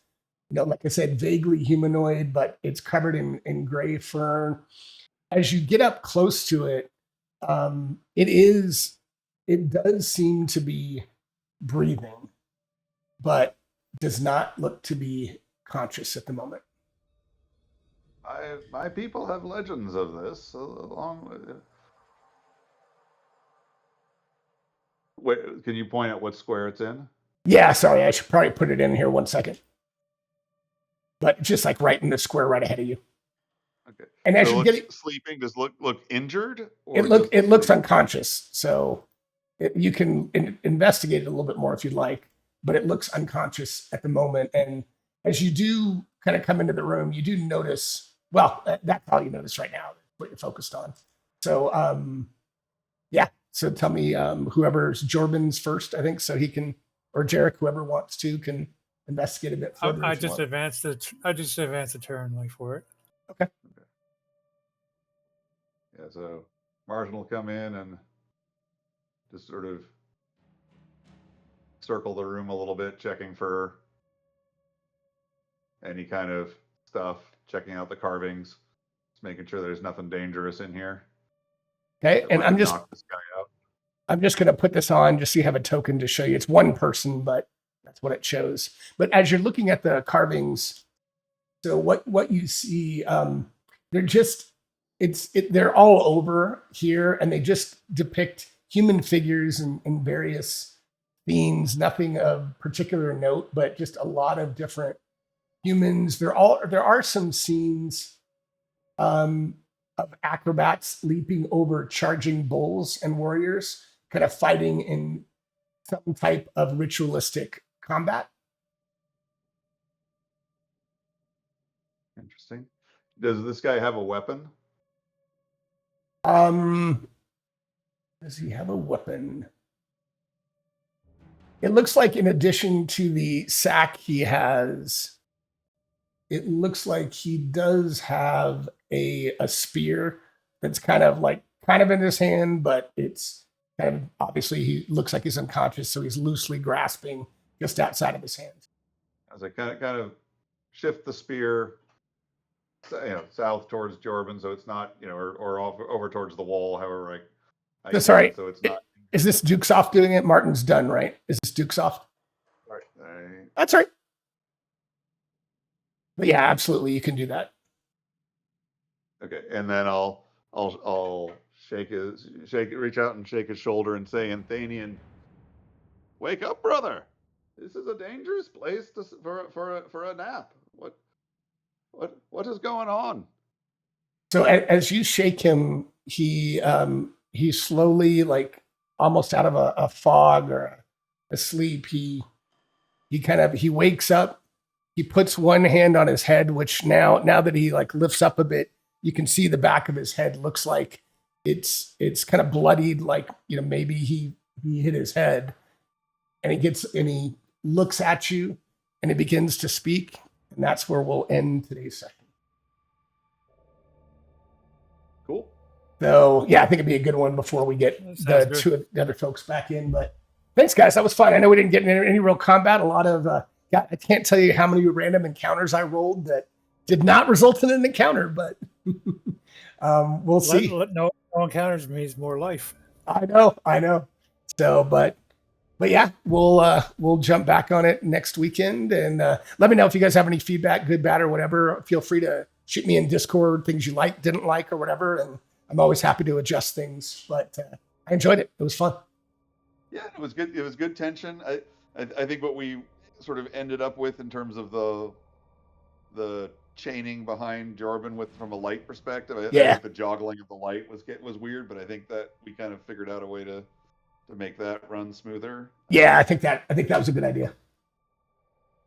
like I said, vaguely humanoid, but it's covered in gray fur. As you get up close to it, it does seem to be breathing, but does not look to be conscious at the moment. My people have legends of this along with. Wait, can you point out what square it's in? Yeah, sorry, I should probably put it in here 1 second. But just like right in the square right ahead of you. Okay. And as you get sleeping, does look injured? Or it looks unconscious. So you can investigate it a little bit more if you'd like, but it looks unconscious at the moment. And as you do kind of come into the room, you do notice, well, that's all you notice right now, what you're focused on. So, yeah. So tell me, whoever's Jordan's first, I think, so he can, or Jarek, whoever wants to, can investigate a bit further. I just advanced the turn like for it. Okay. Yeah, so Martin will come in and just sort of circle the room a little bit, checking for any kind of stuff, checking out the carvings, just making sure there's nothing dangerous in here. Okay, and I'm just knock this guy out. I'm just going to put this on just so you have a token to show you. It's 1 person, but that's what it shows. But as you're looking at the carvings, so what you see, they're just they're all over here, and they just depict human figures in various themes. Nothing of particular note, but just a lot of different humans. There are some scenes of acrobats leaping over charging bulls and warriors, kind of fighting in some type of ritualistic combat. Interesting. Does this guy have a weapon? Does he have a weapon? It looks like in addition to the sack it looks like he does have a spear that's kind of in his hand, but it's kind of, obviously he looks like he's unconscious, so he's loosely grasping just outside of his hands. As I kind of shift the spear, south towards Jordan, so it's not, or over towards the wall, however I sorry. So it's not. Is this Dukesoft doing it? Martin's done, right? Is this Dukesoft? Right. That's right. But yeah, absolutely, you can do that. Okay, and then I'll reach out and shake his shoulder and say in Thanian, "Wake up, brother! This is a dangerous place for a nap. What is going on?" So as you shake him, he he's slowly, like almost out of a fog or a sleep. He wakes up. He puts one hand on his head, which now that he like lifts up a bit, you can see the back of his head looks like it's kind of bloodied, like, you know, maybe he hit his head. And he looks at you and he begins to speak. And that's where we'll end today's session. Cool. So yeah, I think it'd be a good one before we get Sounds two of the other folks back in. But thanks, guys. That was fun. I know we didn't get any real combat. A lot of I can't tell you how many random encounters I rolled that did not result in an encounter, but we'll see. No encounters means more life. I know. So, but yeah, we'll jump back on it next weekend, and let me know if you guys have any feedback, good, bad, or whatever. Feel free to shoot me in Discord things you like, didn't like, or whatever, and I'm always happy to adjust things. But I enjoyed it. It was fun. Yeah, it was good. It was good tension. I think what we sort of ended up with in terms of the chaining behind Jorben from a light perspective. I think the joggling of the light was weird, but I think that we kind of figured out a way to make that run smoother. Yeah, I think that was a good idea.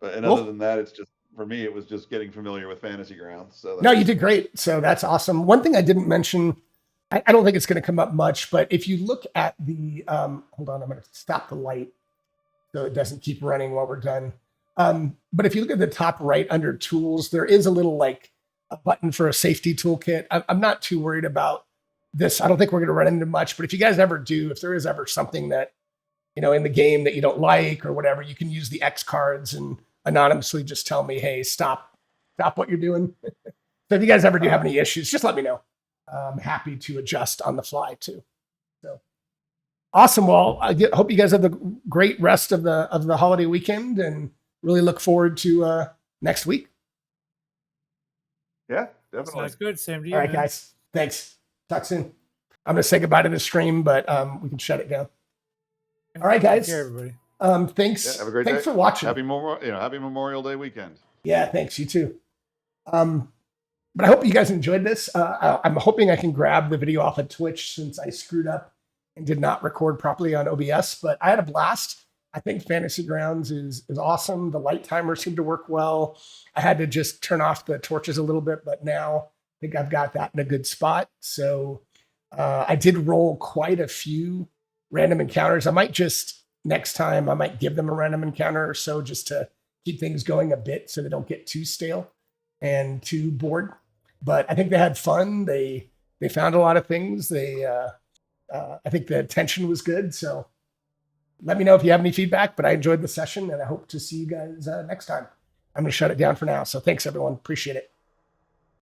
But other than that, it's just, for me, it was just getting familiar with Fantasy Grounds. So no, you did great. So that's awesome. One thing I didn't mention, I don't think it's going to come up much, but if you look at the hold on, I'm going to stop the light so it doesn't keep running while we're done. But if you look at the top right under tools, there is a little like a button for a safety toolkit. I'm not too worried about this. I don't think we're going to run into much, but if you guys ever do, if there is ever something that, you know, in the game that you don't like or whatever, you can use the X cards and anonymously just tell me, hey, stop what you're doing. So if you guys ever do have any issues, just let me know. I'm happy to adjust on the fly too. So awesome. Well, I hope you guys have the great rest of the holiday weekend, and really look forward to next week. Yeah, definitely. Sounds good. Same to you. All right, guys. Thanks. Talk soon. I'm going to say goodbye to the stream, but we can shut it down. All right, guys. Take care, everybody. Thanks. Yeah, have a great thanks day. for watching. Happy Memorial Day weekend. Yeah, thanks. You too. But I hope you guys enjoyed this. I'm hoping I can grab the video off of Twitch since I screwed up and did not record properly on OBS, but I had a blast. I think Fantasy Grounds is awesome. The light timer seemed to work well. I had to just turn off the torches a little bit, but now I think I've got that in a good spot. So I did roll quite a few random encounters. Next time, I might give them a random encounter or so just to keep things going a bit so they don't get too stale and too bored. But I think they had fun. They found a lot of things. I think the tension was good. So let me know if you have any feedback, but I enjoyed the session and I hope to see you guys next time. I'm going to shut it down for now. So thanks, everyone. Appreciate it.